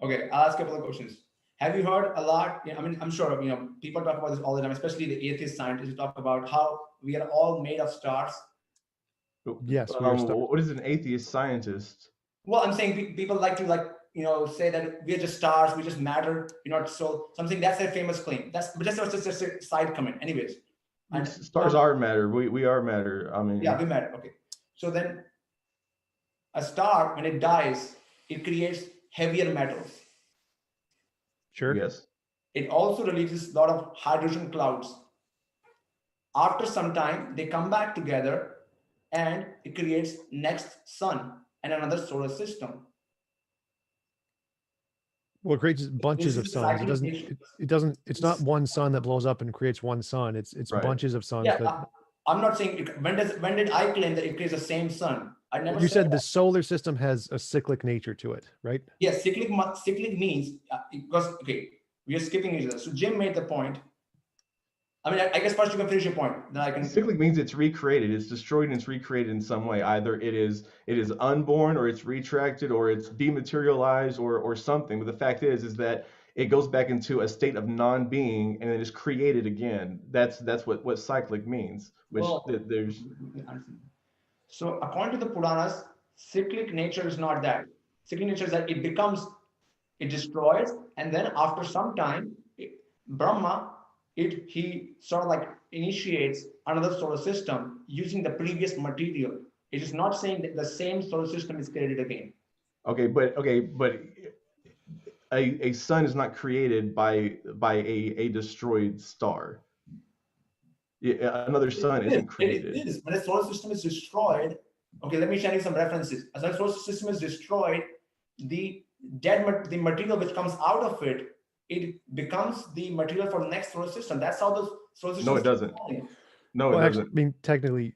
Okay, I'll ask a couple of questions. Have you heard a lot? I mean, I'm sure people talk about this all the time, especially the atheist scientists who talk about how we are all made of stars. Yes. What is an atheist scientist? Well, I'm saying people like to say that we're just stars, we just matter, we're not soul. Something that's their famous claim. That's just a side comment. Anyways, and stars are matter. We are matter. I mean, yeah, we matter. Okay, so then a star, when it dies, it creates heavier metals. Sure. Yes. It also releases a lot of hydrogen clouds. After some time, they come back together, and it creates next sun and another solar system. Well, it creates bunches of suns. It's not one sun that blows up and creates one sun. It's right. Bunches of suns. Yeah, I'm not saying when did I claim that it creates the same sun? I never. You said that. The solar system has a cyclic nature to it, right? Yes, cyclic means because we are skipping each other. So Jim made the point. I mean, I guess first you can finish your point. Then I can. Cyclic means it's recreated. It's destroyed and it's recreated in some way. Either it is unborn, or it's retracted, or it's dematerialized, or something. But the fact is that it goes back into a state of non-being and then is created again. That's what cyclic means. Which Well, there's So according to the Puranas, cyclic nature is not that. Cyclic nature is that it destroys, and then after some time, Brahma, he sort of like initiates another solar system using the previous material. It is not saying that the same solar system is created again. okay, but a sun is not created by a destroyed star. Yeah, another sun isn't created. It is. When a solar system is destroyed, okay, let me share you some references. As a solar system is destroyed, the the material which comes out of it, it becomes the material for the next solar system. That's how the solar system. No, it doesn't. No, Well, it actually, doesn't. I mean, technically,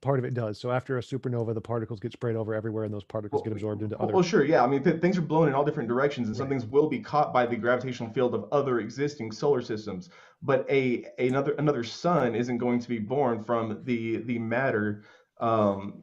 part of it does. So after a supernova, the particles get sprayed over everywhere, and those particles get absorbed into other. Well, sure, yeah. I mean, things are blown in all different directions, and some things will be caught by the gravitational field of other existing solar systems. But another sun isn't going to be born from the matter,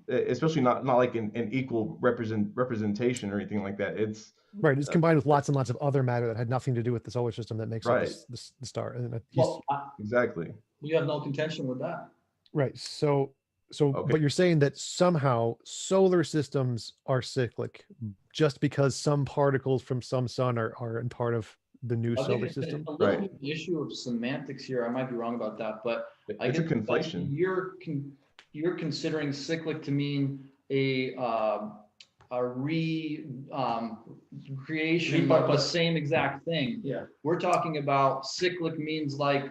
especially not like an equal representation or anything like that. It's Right, it's combined with lots and lots of other matter that had nothing to do with the solar system that makes up Right. the star. And well, exactly. we have no contention with that. right. So, Okay. but you're saying that somehow solar systems are cyclic just because some particles from some sun are in part of the new I think solar it's system. a little Right. bit of an issue of semantics here. I might be wrong about that, but I It's a get the sense conflation. you're considering cyclic to mean a creation of the Repurpose. same exact thing. Yeah. We're talking about cyclic means like,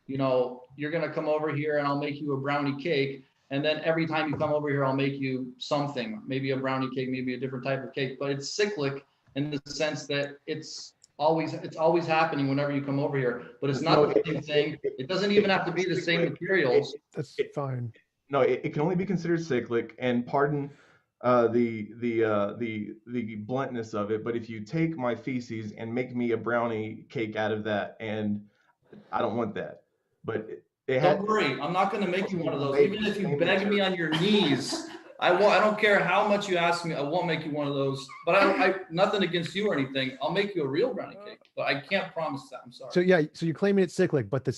you're gonna come over here and I'll make you a brownie cake. And then every time you come over here, I'll make you something, maybe a brownie cake, maybe a different type of cake, but it's cyclic in the sense that it's always happening whenever you come over here, but it's not No, the same thing. It doesn't even have to be the same materials. That's fine. No, it can only be considered cyclic, and pardon the bluntness of it, but if you take my feces and make me a brownie cake out of that, and I don't want that, but it Don't worry, I'm not gonna make you one of those. Even if you beg me on your knees, I don't care how much you ask me, I won't make you one of those. But I nothing against you or anything. I'll make you a real brownie cake, but I can't promise that. I'm sorry. So yeah, so you're claiming it's cyclic, but the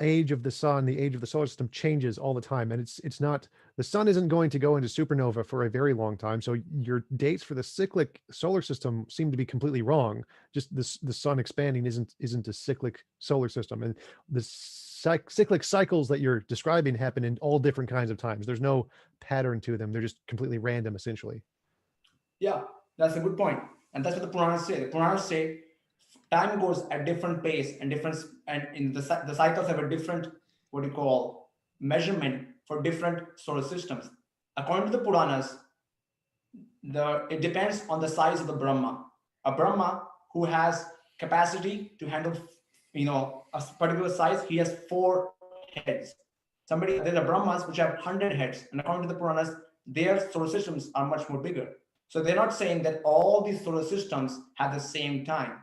age of the sun, the age of the solar system changes all the time, and it's not, the sun isn't going to go into supernova for a very long time. So your dates for the cyclic solar system seem to be completely wrong. Just the sun expanding isn't a cyclic solar system, and the cyclic cycles that you're describing happen in all different kinds of times. There's no pattern to them. They're just completely random, essentially. Yeah, that's a good point. And that's what the Puranas say. The Puranas say time goes at different pace and in the cycles have a different, what you call, measurement for different solar systems. According to the Puranas, it depends on the size of the Brahma. A Brahma who has capacity to handle, a particular size, he has 4 heads. There are Brahmas which have 100 heads, and according to the Puranas, their solar systems are much more bigger. So they're not saying that all these solar systems have the same time.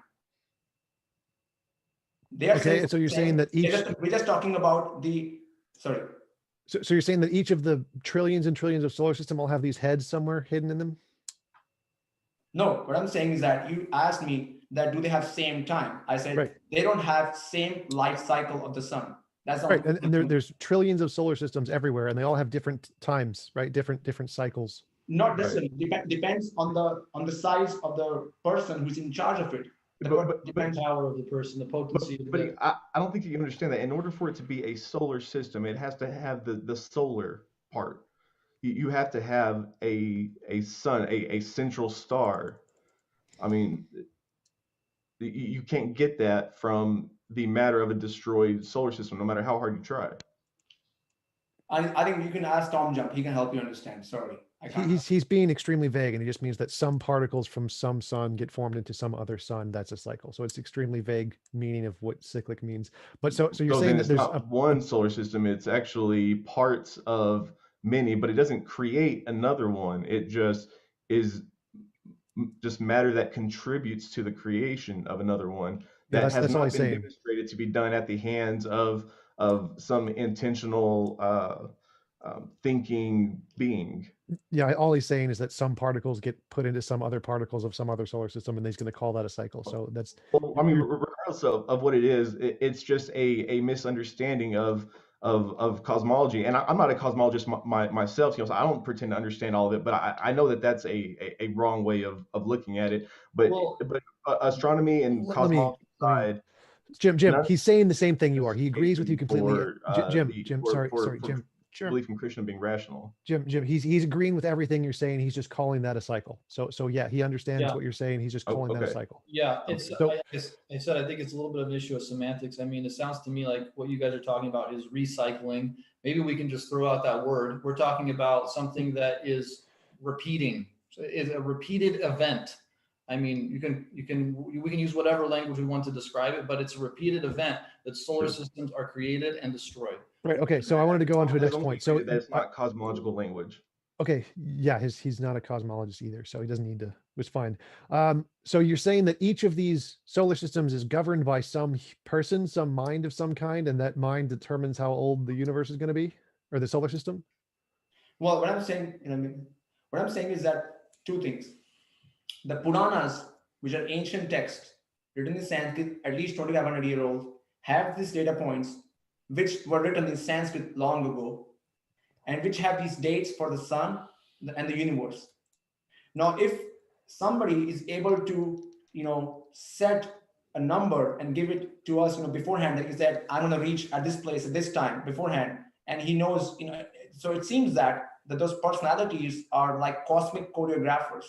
Okay, so you're saying that we're just talking about sorry. So you're saying that each of the trillions and trillions of solar system all have these heads somewhere hidden in them? No, what I'm saying is that you asked me that do they have same time? I said Right. They don't have same life cycle of the sun. That's all. Right, and there's trillions of solar systems everywhere, and they all have different times, right? Different cycles. Not necessarily. Depends on the size of the person who's in charge of it. But Depends on the power of the person, the potency of But the. I don't think you understand that. In order for it to be a solar system, it has to have the solar part. You have to have a sun, a central star. I mean, you can't get that from the matter of a destroyed solar system, no matter how hard you try. I think you can ask TJump. He can help you understand. Sorry, I can't. He's being extremely vague, and he just means that some particles from some sun get formed into some other sun. That's a cycle. So it's extremely vague meaning of what cyclic means. But so you're So saying then that it's there's not one solar system, it's actually parts of many, but it doesn't create another one. It just is just matter that contributes to the creation of another one that has that's all not he's been saying. demonstrated to be done at the hands of some intentional thinking being. Yeah, all he's saying is that some particles get put into some other particles of some other solar system, and he's going to call that a cycle. So that's Well, I mean, you're- regardless of what it is, it's just a misunderstanding of cosmology. And I'm not a cosmologist myself, so I don't pretend to understand all of it, but I know that that's a wrong way of looking at it. But Well, astronomy and let me cosmology side, Jim, none he's saying the same thing you are. He agrees with you completely. for Jim, sorry, Jim. Sure. belief in Krishna being rational. Jim, he's agreeing with everything you're saying. He's just calling that a cycle. So yeah, he understands Yeah. what you're saying. He's just Oh, calling that a okay. cycle. yeah, it's So- I said I think it's a little bit of an issue of semantics. I mean, it sounds to me like what you guys are talking about is recycling. Maybe we can just throw out that word. We're talking about something that is repeating. So is a repeated event. I mean, we can use whatever language we want to describe it, but it's a repeated event that solar Sure. systems are created and destroyed. Right. Okay. So I wanted to go on to a As next long as point. you So say that it's not cosmological language. okay, yeah, he's not a cosmologist either, so he doesn't need to. It's fine. So you're saying that each of these solar systems is governed by some person, some mind of some kind, and that mind determines how old the universe is going to be, or the solar system. Well, what I'm saying, what I'm saying is that two things. The Puranas, which are ancient texts written in Sanskrit, at least 2,500 years old, have these data points which were written in Sanskrit long ago, and which have these dates for the sun and the universe. Now, if somebody is able to, set a number and give it to us, beforehand, that is that I'm going to reach at this place at this time beforehand, and he knows, so it seems that those personalities are like cosmic choreographers.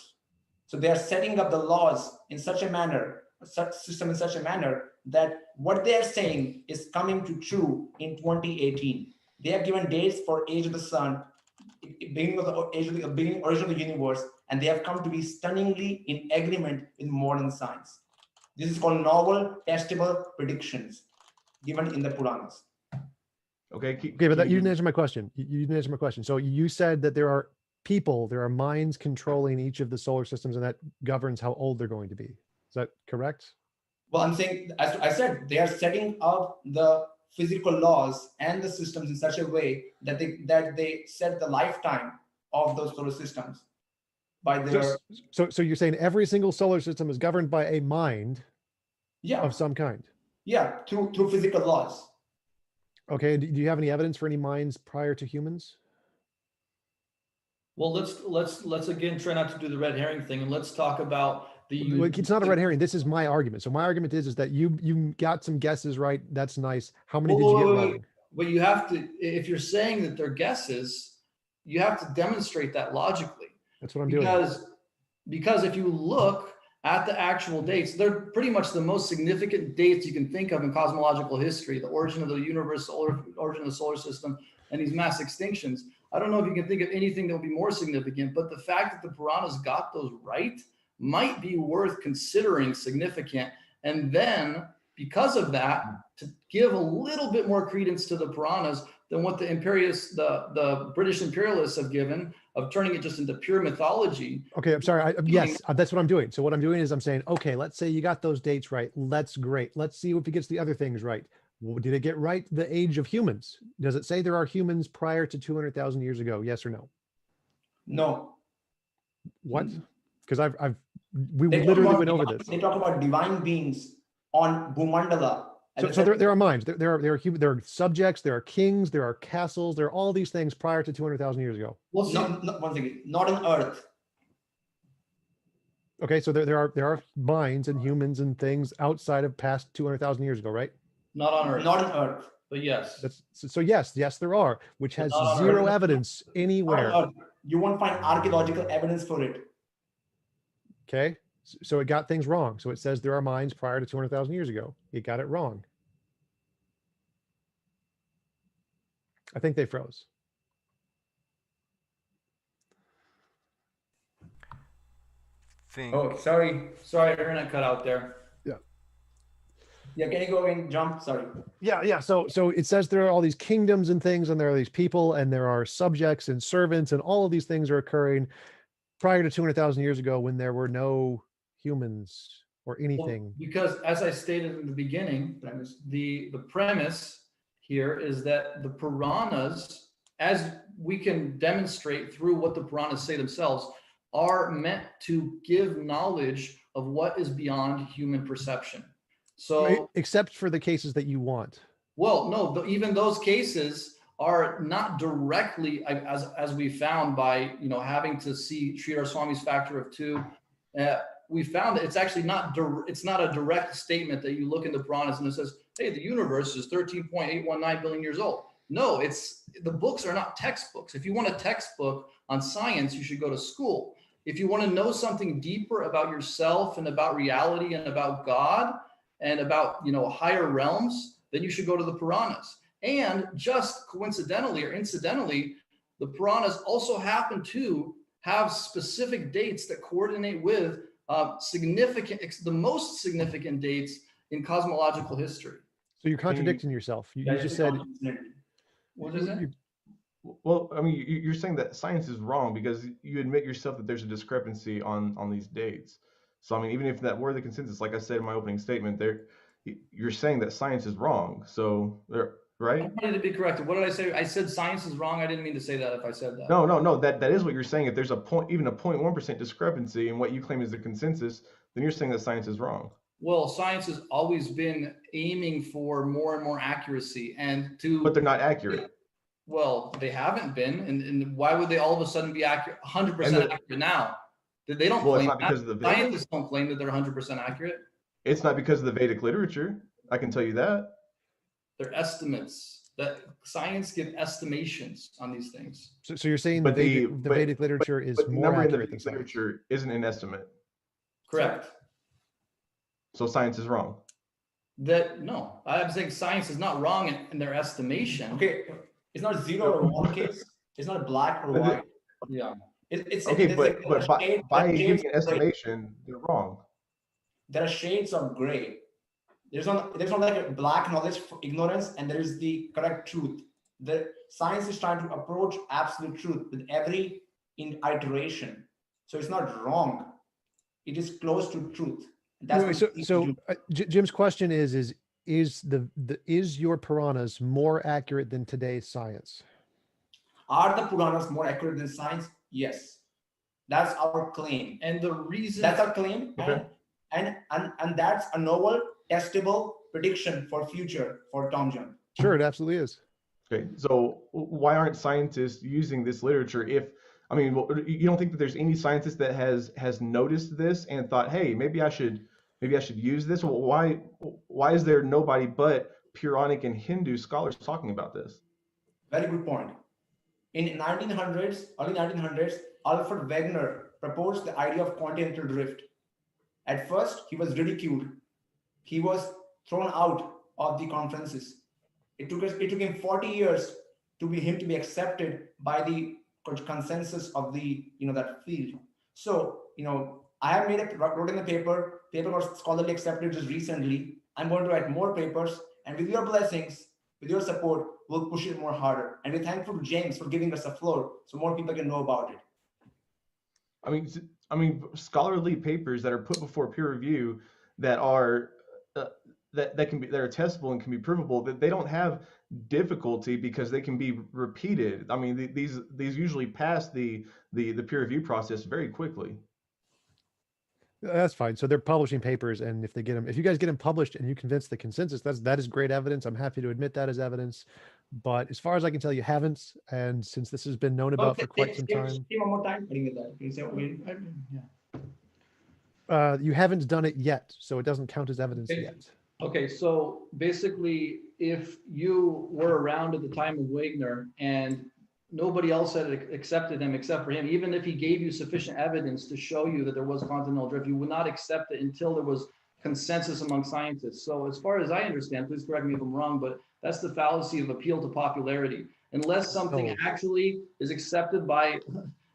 So they are setting up the laws in such a manner, such system in such a manner that what they are saying is coming to true in 2018. They have given dates for age of the sun, beginning of the age of the beginning, origin of the universe, and they have come to be stunningly in agreement with modern science. This is called novel, testable predictions given in the Puranas. Okay. Okay, but you didn't answer my question. You didn't answer my question. So you said that there are minds controlling each of the solar systems, and that governs how old they're going to be. Is that correct? Well, I'm saying, as I said, they are setting up the physical laws and the systems in such a way that they set the lifetime of those solar systems by their So you're saying every single solar system is governed by a mind of some kind. through physical laws. Okay, do you have any evidence for any minds prior to humans? Well, let's again try not to do the red herring thing, and let's talk about the. It's not a red herring. This is my argument. So my argument is that you got some guesses right. That's nice. How many did you get wrong? But you have to, if you're saying that they're guesses, you have to demonstrate that logically. That's what I'm doing. Because if you look at the actual dates, they're pretty much the most significant dates you can think of in cosmological history: the origin of the universe, the origin of the solar system, and these mass extinctions. I don't know if you can think of anything that would be more significant, but the fact that the Puranas got those right might be worth considering significant. And then, because of that, to give a little bit more credence to the Puranas than what the British imperialists have given, of turning it just into pure mythology. Okay, I'm sorry. Yes, that's what I'm doing. So what I'm doing is I'm saying, okay, let's say you got those dates right. That's great. Let's see if he gets the other things right. Well, did it get right the age of humans? Does it say there are humans prior to 200,000 years ago? Yes or no? No. What? Because we They talk literally about went over this. They talk about divine beings on Bhumandala. So there are minds. There are subjects. There are kings. There are castles. There are all these things prior to 200,000 years ago. Well, One thing, not on Earth. Okay, so there are minds and humans and things outside of past 200,000 years ago, right? not on Earth, Not on Earth. but yes. So yes, there are, which has Not on zero Earth. evidence anywhere. Not on Earth. You won't find archaeological evidence for it. Okay, so it got things wrong. So it says there are minds prior to 200,000 years ago. It got it wrong. I think they froze. Oh, sorry. Sorry, internet cut out there. Yeah, can you go and jump? Sorry. Yeah. So it says there are all these kingdoms and things, and there are these people, and there are subjects and servants, and all of these things are occurring prior to 200,000 years ago when there were no humans or anything. Well, because as I stated in the beginning, the premise here is that the Puranas as we can demonstrate through what the Puranas say themselves, are meant to give knowledge of what is beyond human perception. So, except for the cases that you want. well, no, even those cases are not directly, as we found by having to treat our Swami's factor of 2. We found that it's actually not it's not a direct statement that you look in the Puranas and it says, hey, the universe is 13.819 billion years old. No, the books are not textbooks. If you want a textbook on science, you should go to school. If you want to know something deeper about yourself and about reality and about God and about higher realms, then you should go to the Puranas. And just coincidentally or incidentally, the Puranas also happen to have specific dates that coordinate with the most significant dates in cosmological history. So you're contradicting yourself. You just said. What is it? Well, I mean, you're saying that science is wrong because you admit yourself that there's a discrepancy on these dates. So, I mean, even if that were the consensus, like I said in my opening statement, you're saying that science is wrong. So, right? I wanted to be corrected. What did I say? I said science is wrong. I didn't mean to say that if I said that. No. That is what you're saying. If there's even a 0.1% discrepancy in what you claim is the consensus, then you're saying that science is wrong. Well, science has always been aiming for more and more accuracy But they're not accurate. Well, they haven't been, and why would they all of a sudden be accurate, 100% accurate now? They don't claim it's not because of the Vedas. Scientists don't claim that they're 100% accurate. It's not because of the Vedic literature. I can tell you that. They're estimates. That science give estimations on these things. So you're saying the Vedic literature is more accurate than science. Literature isn't an estimate. Correct. So science is wrong. No, I'm saying science is not wrong in their estimation. Okay, it's not 0 or 1 case. It's not black or white. Yeah. It's okay, but by giving an estimation, they're wrong. There are shades of gray. There's not like a black knowledge for ignorance, and there is the correct truth. The science is trying to approach absolute truth with every iteration. So it's not wrong. It is close to truth. That's Jim's question is your Puranas more accurate than today's science? Are the Puranas more accurate than science? Yes. That's our claim. And the reason that's our claim. Okay. And that's a novel, testable prediction for future for TJump. Sure, it absolutely is. Okay, so why aren't scientists using this literature? You don't think that there's any scientist that has noticed this and thought, hey, maybe I should use this? Well, why is there nobody but Puranic and Hindu scholars talking about this? Very good point. In early 1900s, Alfred Wegener proposed the idea of continental drift. At first, he was ridiculed. He was thrown out of the conferences. It took him 40 years to be accepted by the consensus of the that field. So I have wrote in the paper was scholarly accepted just recently. I'm going to write more papers, and with your blessings, with your support, we'll push it more harder. And we're thankful to James for giving us a floor so more people can know about it. I mean, scholarly papers that are put before peer review that are that are testable and can be provable, that they don't have difficulty because they can be repeated. I mean, these usually pass the peer review process very quickly. That's fine. So they're publishing papers, and if you guys get them published and you convince the consensus, that is great evidence. I'm happy to admit that as evidence. But as far as I can tell, you haven't. And since this has been known about for quite some time, one more time. you haven't done it yet, so it doesn't count as evidence yet. Okay, so basically, if you were around at the time of Wegener and nobody else had accepted him except for him, even if he gave you sufficient evidence to show you that there was continental drift, you would not accept it until there was consensus among scientists. So as far as I understand, please correct me if I'm wrong, but that's the fallacy of appeal to popularity. Unless something actually is accepted by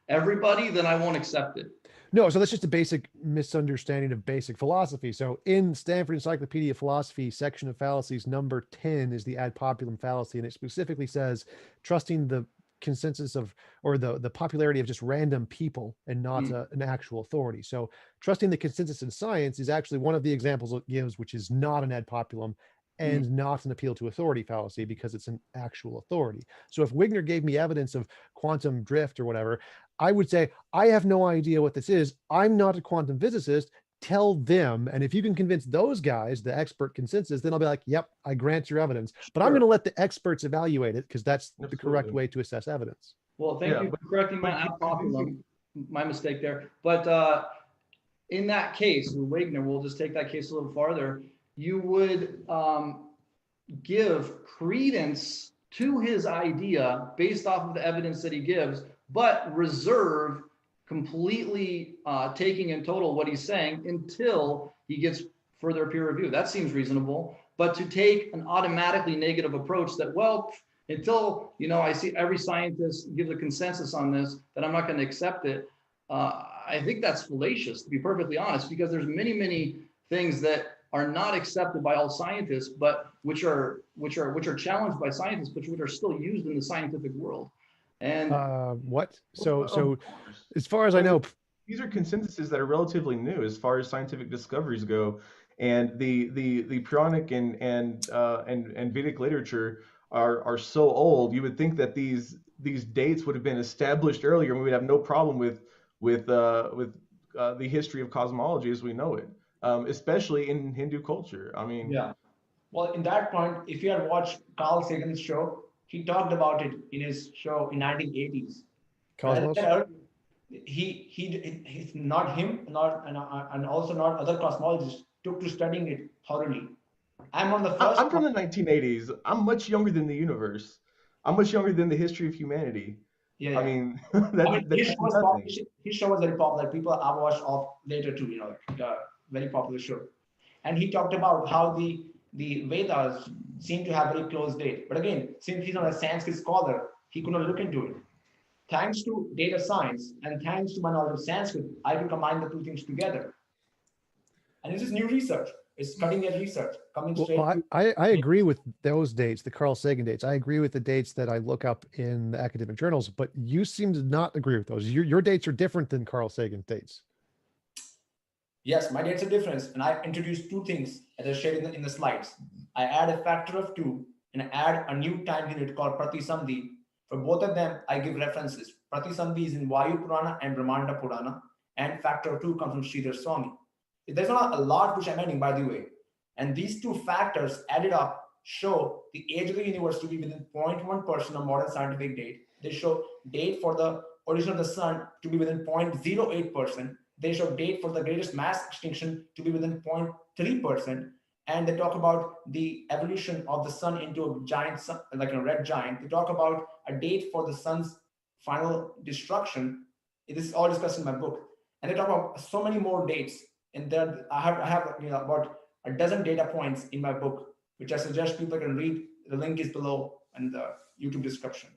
everybody, then I won't accept it. No, so that's just a basic misunderstanding of basic philosophy. So in Stanford Encyclopedia of Philosophy, section of fallacies, number 10 is the ad populum fallacy. And it specifically says, trusting the consensus or the popularity of just random people and not an actual authority. So trusting the consensus in science is actually one of the examples it gives, which is not an ad populum. and not an appeal to authority fallacy because it's an actual authority. So if Wigner gave me evidence of quantum drift or whatever, I would say, I have no idea what this is. I'm not a quantum physicist. Tell them. And if you can convince those guys, the expert consensus, then I'll be like, yep, I grant your evidence. But I'm going to let the experts evaluate it because that's the correct way to assess evidence. Well, thank you for correcting my ad populum, my mistake there. But in that case, with Wagner, we'll just take that case a little farther. You would give credence to his idea based off of the evidence that he gives, but reserve completely taking in total what he's saying until he gets further peer review. That seems reasonable. But to take an automatically negative approach that, well, until I see every scientist gives a consensus on this, that I'm not going to accept it. I think that's fallacious, to be perfectly honest, because there's many things that are not accepted by all scientists, but which are challenged by scientists, but which are still used in the scientific world. And what? So as far as I know, these are consensuses that are relatively new as far as scientific discoveries go, and the Puranic and Vedic literature are so old. You would think that these dates would have been established earlier, and we would have no problem with the history of cosmology as we know it, especially in Hindu culture. I mean, yeah. Well, in that point, if you had watched Carl Sagan's show, he talked about it in his show in 1980s. Cosmos. He's not him, and also not other cosmologists took to studying it thoroughly. I'm on the first. I'm from the 1980s. I'm much younger than the universe. I'm much younger than the history of humanity. Yeah. I mean, his show was very popular. People I watched off later too. Very popular show. And he talked about how the Vedas seem to have very close date. But again, since he's not a Sanskrit scholar, he could not look into it. Thanks to data science and thanks to my knowledge of Sanskrit, I can combine the two things together. And this is new research. It's cutting edge research coming straight. Well, I agree with those dates, the Carl Sagan dates. I agree with the dates that I look up in the academic journals, but you seem to not agree with those. Your dates are different than Carl Sagan dates. Yes, my dates are different. And I introduced two things as I shared in the slides. I add a factor of 2 and I add a new time unit called Pratisandhi. For both of them, I give references. Pratisandhi is in Vayu Purana and Brahmanda Purana, and factor of 2 comes from Sridhar Swami. There's not a lot which I'm adding, by the way. And these two factors added up show the age of the universe to be within 0.1% of modern scientific date. They show date for the origin of the sun to be within 0.08%. They show date for the greatest mass extinction to be within 0.3%. And they talk about the evolution of the sun into a giant sun, like a red giant. They talk about a date for the sun's final destruction. This is all discussed in my book. And they talk about so many more dates. And there I have about a dozen data points in my book, which I suggest people can read. The link is below in the YouTube description.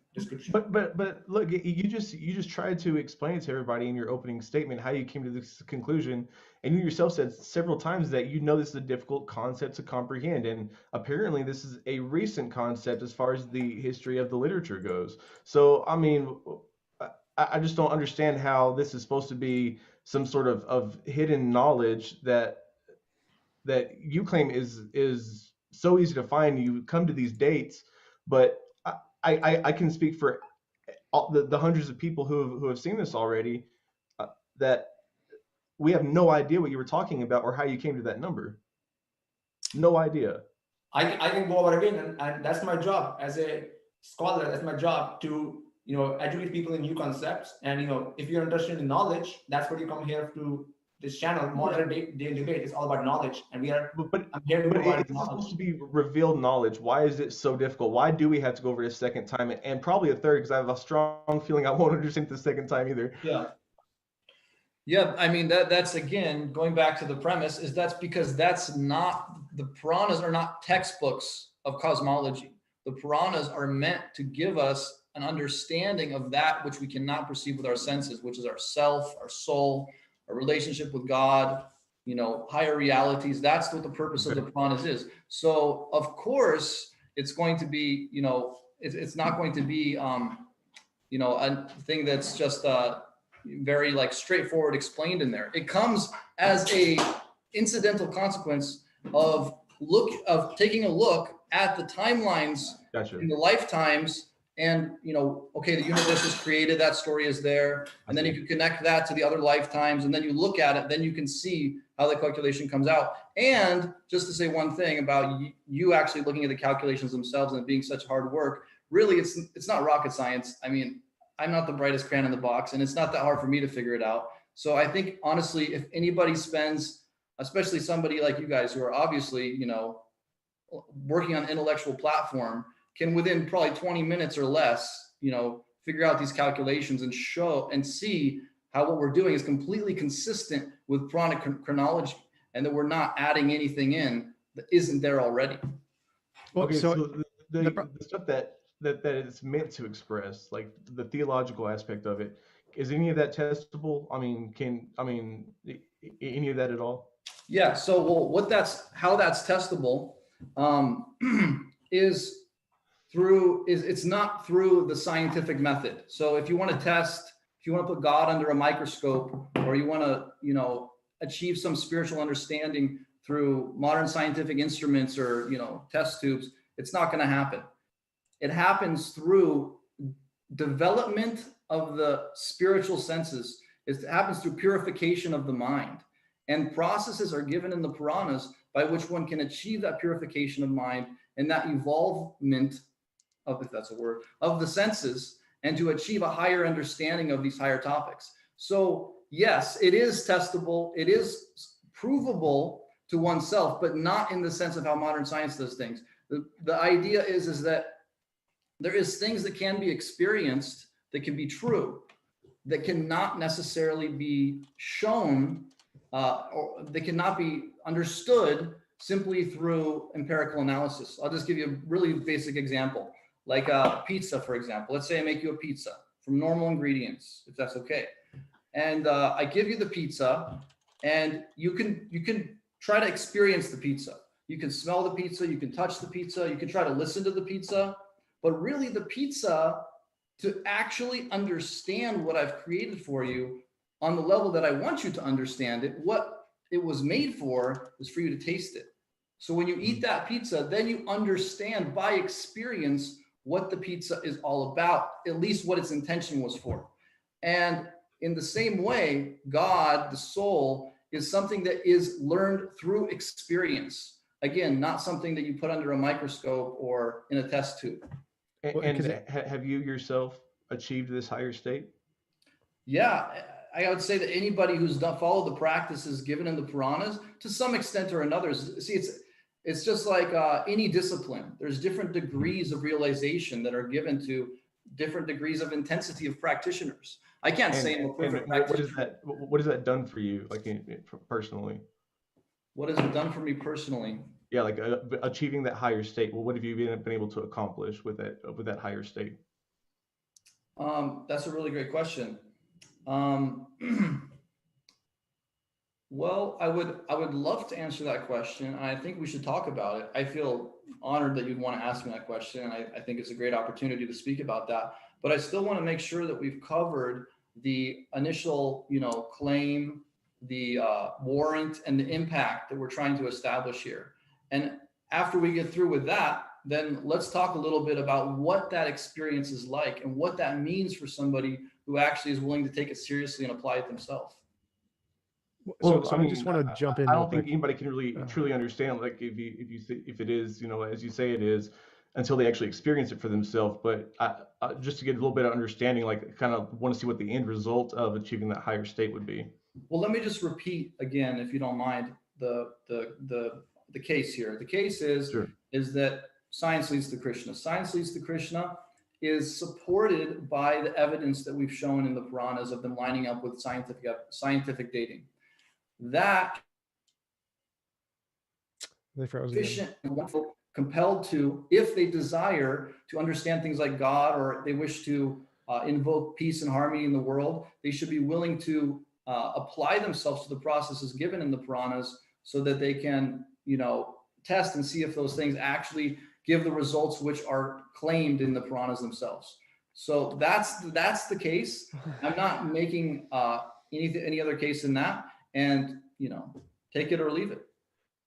But look, you just tried to explain to everybody in your opening statement how you came to this conclusion, and you yourself said several times that this is a difficult concept to comprehend, and apparently this is a recent concept as far as the history of the literature goes. So I mean, I just don't understand how this is supposed to be some sort of hidden knowledge that you claim is so easy to find. You come to these dates, but I can speak for all the hundreds of people who have seen this already, that we have no idea what you were talking about or how you came to that number. No idea. I can go over again, and that's my job as a scholar. That's my job to educate people in new concepts. And if you're interested in knowledge, that's what you come here to this channel. Modern Day Debate is all about knowledge, and I'm here to provide it's knowledge. supposed to be revealed knowledge. Why is it so difficult? Why do we have to go over it a second time, and probably a third? Because I have a strong feeling I won't understand it the second time either. Yeah, I mean that's again going back to the premise is that's because that's not the Puranas are not textbooks of cosmology. The Puranas are meant to give us an understanding of that which we cannot perceive with our senses, which is our self, our soul, our relationship with God, higher realities. That's what the purpose of the Puranas is. So of course it's going to be, it's not going to be, a thing that's just very straightforward explained in there. It comes as a incidental consequence of taking a look at the timelines Gotcha. in the lifetimes, and okay, the universe was created, that story is there, and then if you connect that to the other lifetimes and then you look at it, then you can see how the calculation comes out. And just to say one thing about you actually looking at the calculations themselves and it being such hard work, really it's not rocket science. I mean, I'm not the brightest crayon in the box, and it's not that hard for me to figure it out. So I think honestly, if anybody spends, especially somebody like you guys who are obviously working on intellectual platform, can within probably 20 minutes or less, figure out these calculations and show and see how what we're doing is completely consistent with Puranic chronology, and that we're not adding anything in that isn't there already. Well, Okay, so so the stuff that it's meant to express, like the theological aspect of it, is any of that testable? I mean, any of that at all? Yeah. So, how that's testable is it's not through the scientific method. So if you want to put God under a microscope, or you want to, achieve some spiritual understanding through modern scientific instruments or, test tubes, it's not going to happen. It happens through development of the spiritual senses. It happens through purification of the mind. And processes are given in the Puranas by which one can achieve that purification of mind and that evolvement of, if that's a word, of the senses, and to achieve a higher understanding of these higher topics. So yes, it is testable. It is provable to oneself, but not in the sense of how modern science does things. The idea is that there is things that can be experienced that can be true, that cannot necessarily be shown, or they cannot be understood simply through empirical analysis. I'll just give you a really basic example, like pizza, for example. Let's say I make you a pizza from normal ingredients, if that's okay. And I give you the pizza, and you can try to experience the pizza. You can smell the pizza, you can touch the pizza, you can try to listen to the pizza, but really the pizza, to actually understand what I've created for you on the level that I want you to understand it, what it was made for is for you to taste it. So when you eat that pizza, then you understand by experience what the pizza is all about, at least what its intention was for. And in the same way, God, the soul, is something that is learned through experience. Again, not something that you put under a microscope or in a test tube. And have you yourself achieved this higher state? Yeah, I would say that anybody who's followed the practices given in the Puranas, to some extent or another, see, it's just like any discipline. There's different degrees of realization that are given to different degrees of intensity of practitioners. I can't say I'm a perfect practitioner. What has that done for you, like personally? What has it done for me personally? Yeah, like achieving that higher state. Well, what have you been able to accomplish with that higher state? That's a really great question. Well, I would love to answer that question. I think we should talk about it. I feel honored that you'd want to ask me that question. And I think it's a great opportunity to speak about that. But I still want to make sure that we've covered the initial, claim, the warrant, and the impact that we're trying to establish here. And after we get through with that, then let's talk a little bit about what that experience is like and what that means for somebody who actually is willing to take it seriously and apply it themselves. So I just want to jump in. I don't think anybody can really truly understand, like if it is, as you say it is, until they actually experience it for themselves. But just to get a little bit of understanding, like kind of want to see what the end result of achieving that higher state would be. Well, let me just repeat again, if you don't mind, the case here. The case is Sure. is that science leads to Krishna. Science leads to Krishna is supported by the evidence that we've shown in the Puranas of them lining up with scientific dating. That efficient and wonderful, compelled to, if they desire to understand things like God, or they wish to invoke peace and harmony in the world, they should be willing to apply themselves to the processes given in the Puranas so that they can, test and see if those things actually give the results which are claimed in the Puranas themselves. So that's the case. I'm not making any other case than that. And, take it or leave it.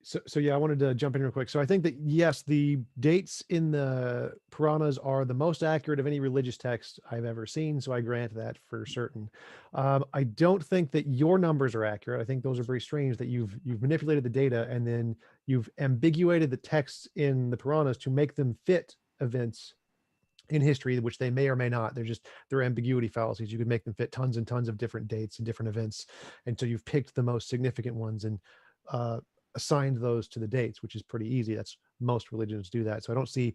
So yeah, I wanted to jump in real quick. So I think that yes, the dates in the Puranas are the most accurate of any religious text I've ever seen. So I grant that for certain. I don't think that your numbers are accurate. I think those are very strange that you've manipulated the data and then you've ambiguated the texts in the Puranas to make them fit events in history, which they may or may not. They're ambiguity fallacies. You could make them fit tons and tons of different dates and different events. And so you've picked the most significant ones and assigned those to the dates, which is pretty easy. That's most religions do that. So I don't see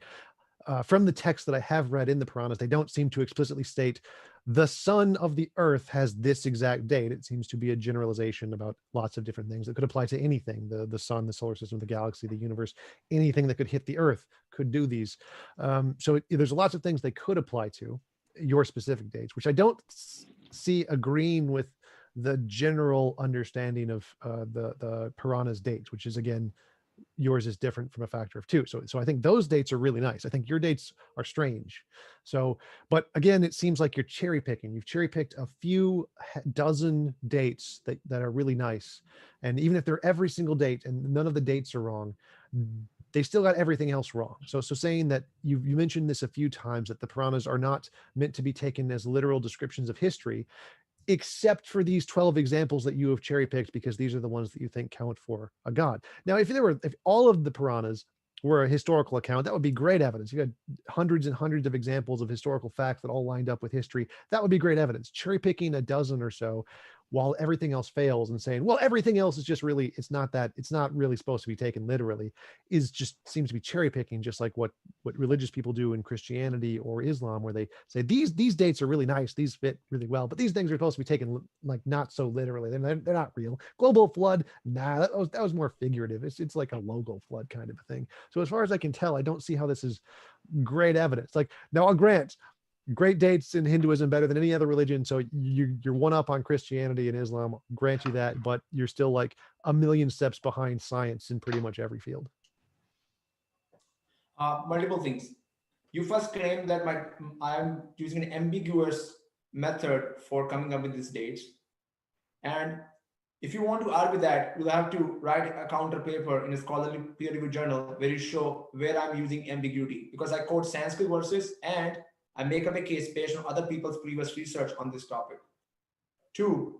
from the text that I have read in the Puranas, they don't seem to explicitly state the sun of the earth has this exact date. It seems to be a generalization about lots of different things that could apply to anything, the sun, the solar system, the galaxy, the universe, anything that could hit the earth could do these. There's lots of things they could apply to your specific dates, which I don't see agreeing with the general understanding of the Puranas dates, which is again, yours is different from a factor of two. So I think those dates are really nice. I think your dates are strange. So, but again, it seems like you're cherry picking. You've cherry picked a few dozen dates that are really nice. And even if they're every single date and none of the dates are wrong, they still got everything else wrong. So saying that you mentioned this a few times, that the Puranas are not meant to be taken as literal descriptions of history, except for these 12 examples that you have cherry picked because these are the ones that you think count for a god. Now, if all of the Puranas were a historical account, that would be great evidence. You had hundreds and hundreds of examples of historical facts that all lined up with history. That would be great evidence. Cherry picking a dozen or so while everything else fails and saying, well, everything else is just really, it's not really supposed to be taken literally, seems to be cherry picking, just like what religious people do in Christianity or Islam, where they say these dates are really nice, these fit really well, but these things are supposed to be taken like not so literally. They're not real. Global flood, nah, that was more figurative. It's like a logo flood kind of a thing. So as far as I can tell, I don't see how this is great evidence. Like, now I'll grant great dates in Hinduism better than any other religion. So you're one up on Christianity and Islam. I'll grant you that, but you're still like a million steps behind science in pretty much every field. Multiple things. You first claim that I'm using an ambiguous method for coming up with these dates. And if you want to argue that, you'll have to write a counter paper in a scholarly peer-reviewed journal where you show where I'm using ambiguity, because I quote Sanskrit verses and I make up a case based on other people's previous research on this topic. 2,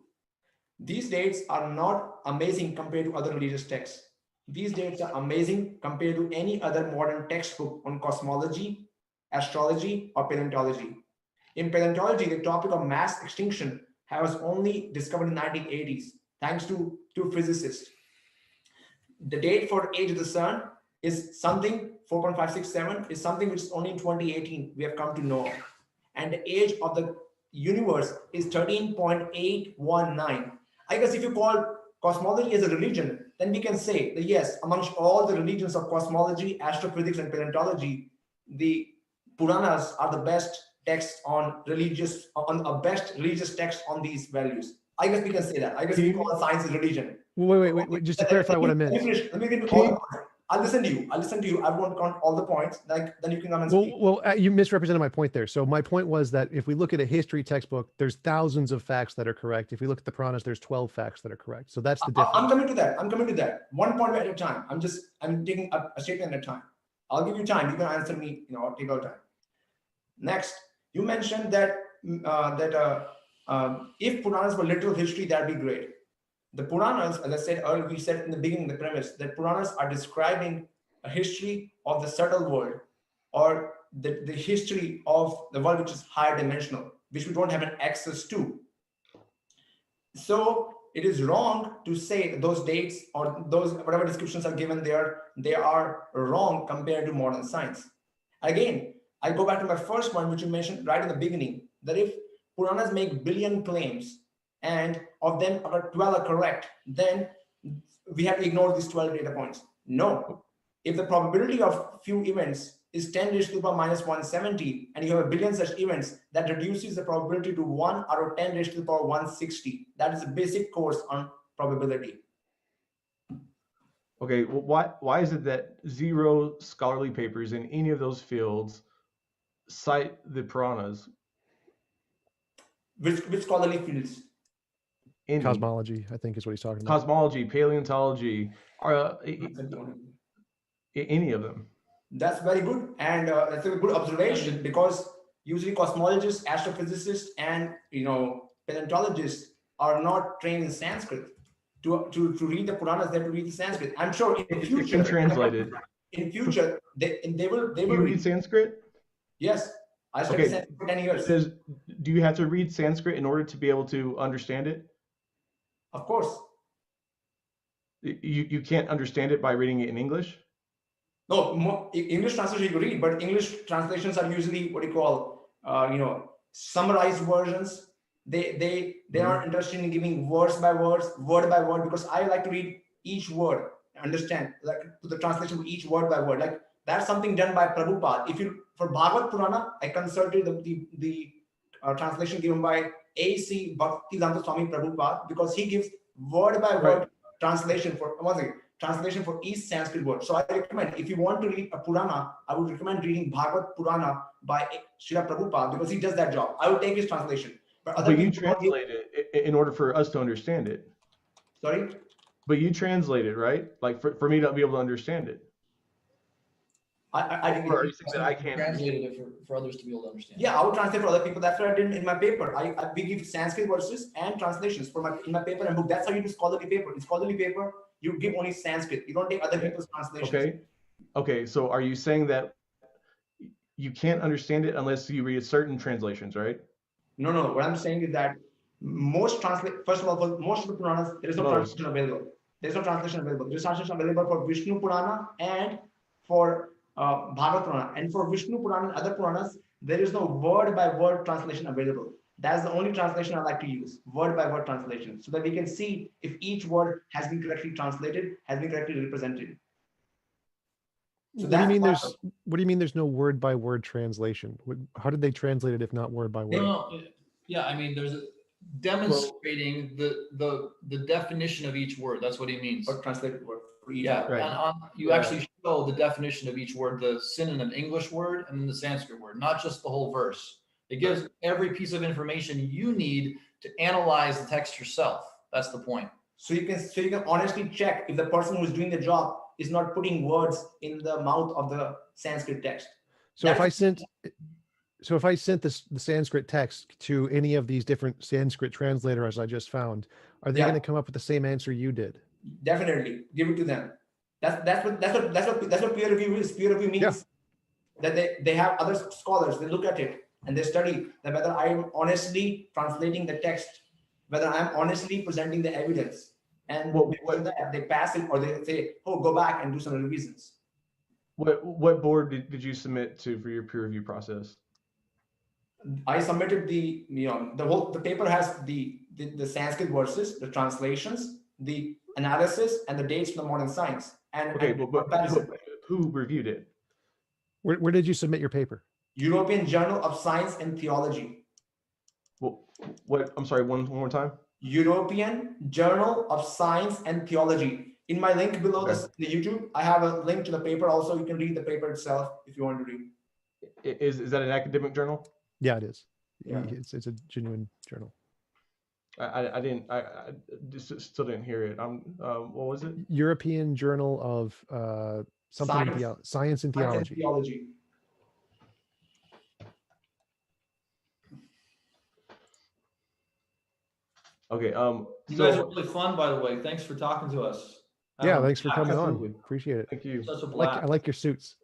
these dates are not amazing compared to other religious texts. These dates are amazing compared to any other modern textbook on cosmology, astrology, or paleontology. In paleontology, the topic of mass extinction was only discovered in the 1980s, thanks to two physicists. The date for age of the sun is something 4.567 is something which is only in 2018 we have come to know. And the age of the universe is 13.819. I guess if you call cosmology as a religion, then we can say that yes, amongst all the religions of cosmology, astrophysics, and paleontology, the Puranas are the best texts on best religious text on these values. I guess we can say that. I guess we call science as religion. Wait, just to clarify what I meant. Let me get all the points. I'll listen to you. I won't count all the points. Then you can come and speak. You misrepresented my point there. So my point was that if we look at a history textbook, there's thousands of facts that are correct. If we look at the Puranas, there's 12 facts that are correct. So that's the difference. I'm coming to that. 1 point at a time. I'm taking a statement at a time. I'll give you time. You can answer me. Take our time. Next, you mentioned that if Puranas were literal history, that'd be great. The Puranas, as I said earlier, we said in the beginning, the premise that Puranas are describing a history of the subtle world, or the history of the world which is higher dimensional, which we don't have an access to. So it is wrong to say that those dates or those whatever descriptions are given there, they are wrong compared to modern science. Again, I go back to my first point, which you mentioned right in the beginning, that if Puranas make billion claims, and of them about 12 are correct, then we have to ignore these 12 data points. No. If the probability of few events is 10 raised to the power minus 170, and you have a billion such events, that reduces the probability to 1 out of 10 raised to the power 160. That is a basic course on probability. Okay, well, why is it that 0 scholarly papers in any of those fields cite the Puranas? Which scholarly fields? any Cosmology, I think, is what he's talking about. cosmology, paleontology, any of them. That's very good, and that's a good observation because usually cosmologists, astrophysicists, and paleontologists are not trained in Sanskrit. To read the Puranas, they have to read the Sanskrit. I'm sure in It's future, been translated. in future, they will You read Sanskrit? Yes, I studied Okay. Sanskrit for 10 years. Do you have to read Sanskrit in order to be able to understand it? Of course. You can't understand it by reading it in English? No, English translation you can read, but English translations are usually what you call, summarized versions. They are interested in giving words by words, word by word, because I like to read each word, understand, like to the translation of each word by word. Like that's something done by Prabhupada. For Bhagavad Purana, I consulted the translation given by A.C. Bhaktivedanta Swami Prabhupada, because he gives word by word translation for each Sanskrit word. So I recommend, if you want to read a Purana, I would recommend reading Bhagavad Purana by Srila Prabhupada, because he does that job. I would take his translation. But you translate it in order for us to understand it. Sorry? But you translate it, right? Like for me to be able to understand it. I think Or are you saying that I can't translated it for others to be able to understand. Yeah, I would translate for other people. That's what I did in my paper. We give Sanskrit verses and translations in my paper and book. That's how you do scholarly paper. In scholarly paper, you give only Sanskrit. You don't take other people's translations. Okay. So are you saying that you can't understand it unless you read certain translations, right? No. What I'm saying is that first of all, for most of the Puranas, there is no translation available. There's no translation available. There's translation available for Vishnu Purana and for Bhagavad Purana. And for Vishnu Purana and other Puranas, there is no word by word translation available. That's the only translation I like to use, word by word translation, so that we can see if each word has been correctly translated, has been correctly represented. So what do you mean there's no word by word translation? How did they translate it if not word by word? No, yeah, I mean, there's demonstrating the definition of each word. That's what he means. Or translated word for each Yeah, word. and you actually show the definition of each word, the synonym English word and then the Sanskrit word, not just the whole verse. It gives every piece of information you need to analyze the text yourself. That's the point. So you can honestly check if the person who's doing the job is not putting words in the mouth of the Sanskrit text. So if I sent the Sanskrit text to any of these different Sanskrit translators I just found, are they going to come up with the same answer you did? Definitely, give it to them. That's what peer review is. Peer review means that they have other scholars. They look at it and they study that whether I am honestly translating the text, whether I'm honestly presenting the evidence, and that they pass it, or they say, "Oh, go back and do some revisions." What board did you submit to for your peer review process? I submitted the paper has the Sanskrit verses, the translations, the analysis, and the dates from the modern science. And but who reviewed it? Where did you submit your paper? European Journal of Science and Theology. Well, what? I'm sorry. One more time. European Journal of Science and Theology. In my link below the YouTube, I have a link to the paper. Also, you can read the paper itself if you want to read. Is that an academic journal? Yeah, it is. Yeah. It's a genuine journal. I just still didn't hear it. What was it? European Journal of Science and Theology. Okay. You guys are really fun, by the way. Thanks for talking to us. Yeah, thanks for coming absolutely. on. Appreciate it. Thank you. Such a blast. I like your suits.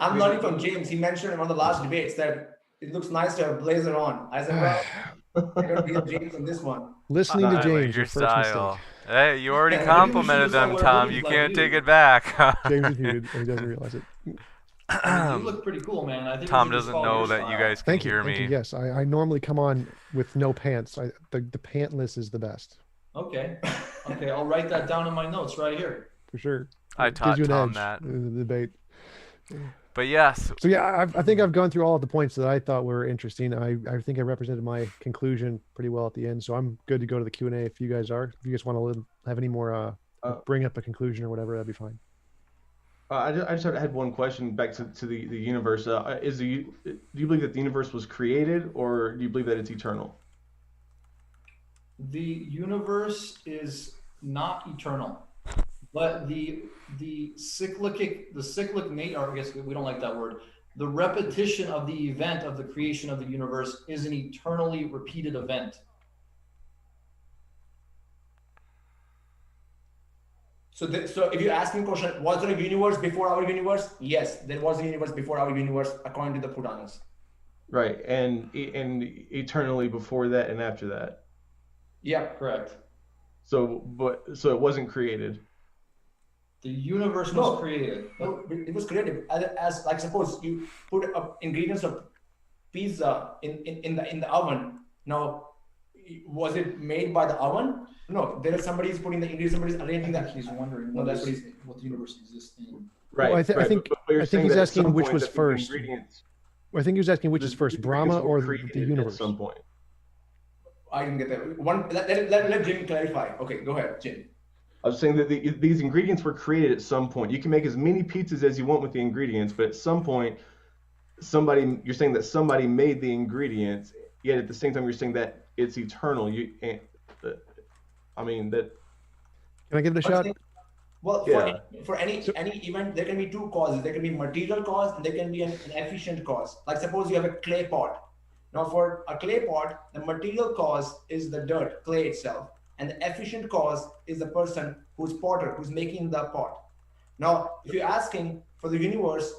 I'm learning from James. He mentioned in one of the last debates that it looks nice to have a blazer on. I said, well, I don't hear James on this one. Listening to James, your your first style. mistake. Hey, you already Yeah, complimented maybe we them, should just Tom. wear You hoodies can't like take you. it back. James is muted and he doesn't realize it. I mean, you look pretty cool, man. I think Tom we should just doesn't follow know your that you style. guys can Thank you. hear Thank me. you. Yes, I normally come on with no pants. The pantless is the best. Okay. I'll write that down in my notes right here. For sure. I It gives taught you an Tom edge that. in the debate. But yes, So yeah, I think I've gone through all of the points that I thought were interesting. I think I represented my conclusion pretty well at the end. So I'm good to go to the Q&A if you guys are. If you guys want to have any more, bring up a conclusion or whatever, that'd be fine. I just had one question back to the universe. Do you believe that the universe was created, or do you believe that it's eternal? The universe is not eternal, but the cyclic nature, or I guess we don't like that word. The repetition of the event of the creation of the universe is an eternally repeated event. So if you ask me a question, was there a universe before our universe? Yes, there was a universe before our universe, according to the Puranas. Right, and eternally before that and after that. Yeah. Correct. So it wasn't created. The universe No. was created. No, it was created as like, suppose you put ingredients of pizza in the oven. Now, was it made by the oven? No, there is somebody's putting the ingredients, somebody's arranging that. He's wondering No, that's what the universe exists in. Right. Well, I right. think- but you're I think saying he's that at asking some which point was that the first. ingredients- I think he was asking which is first, ingredients Brahma were or the created universe. at some point. I didn't get that. Let Jim clarify. Okay, go ahead, Jim. I was saying that these ingredients were created at some point. You can make as many pizzas as you want with the ingredients, but at some point, you're saying that somebody made the ingredients. Yet at the same time, you're saying that it's eternal. I mean that. Can I give it a shot? Well, Yeah. for any event, there can be two causes. There can be material cause and there can be an efficient cause. Like suppose you have a clay pot. Now for a clay pot, the material cause is the dirt, clay itself. And the efficient cause is the person who's potter, who's making the pot. Now, if you're asking for the universe,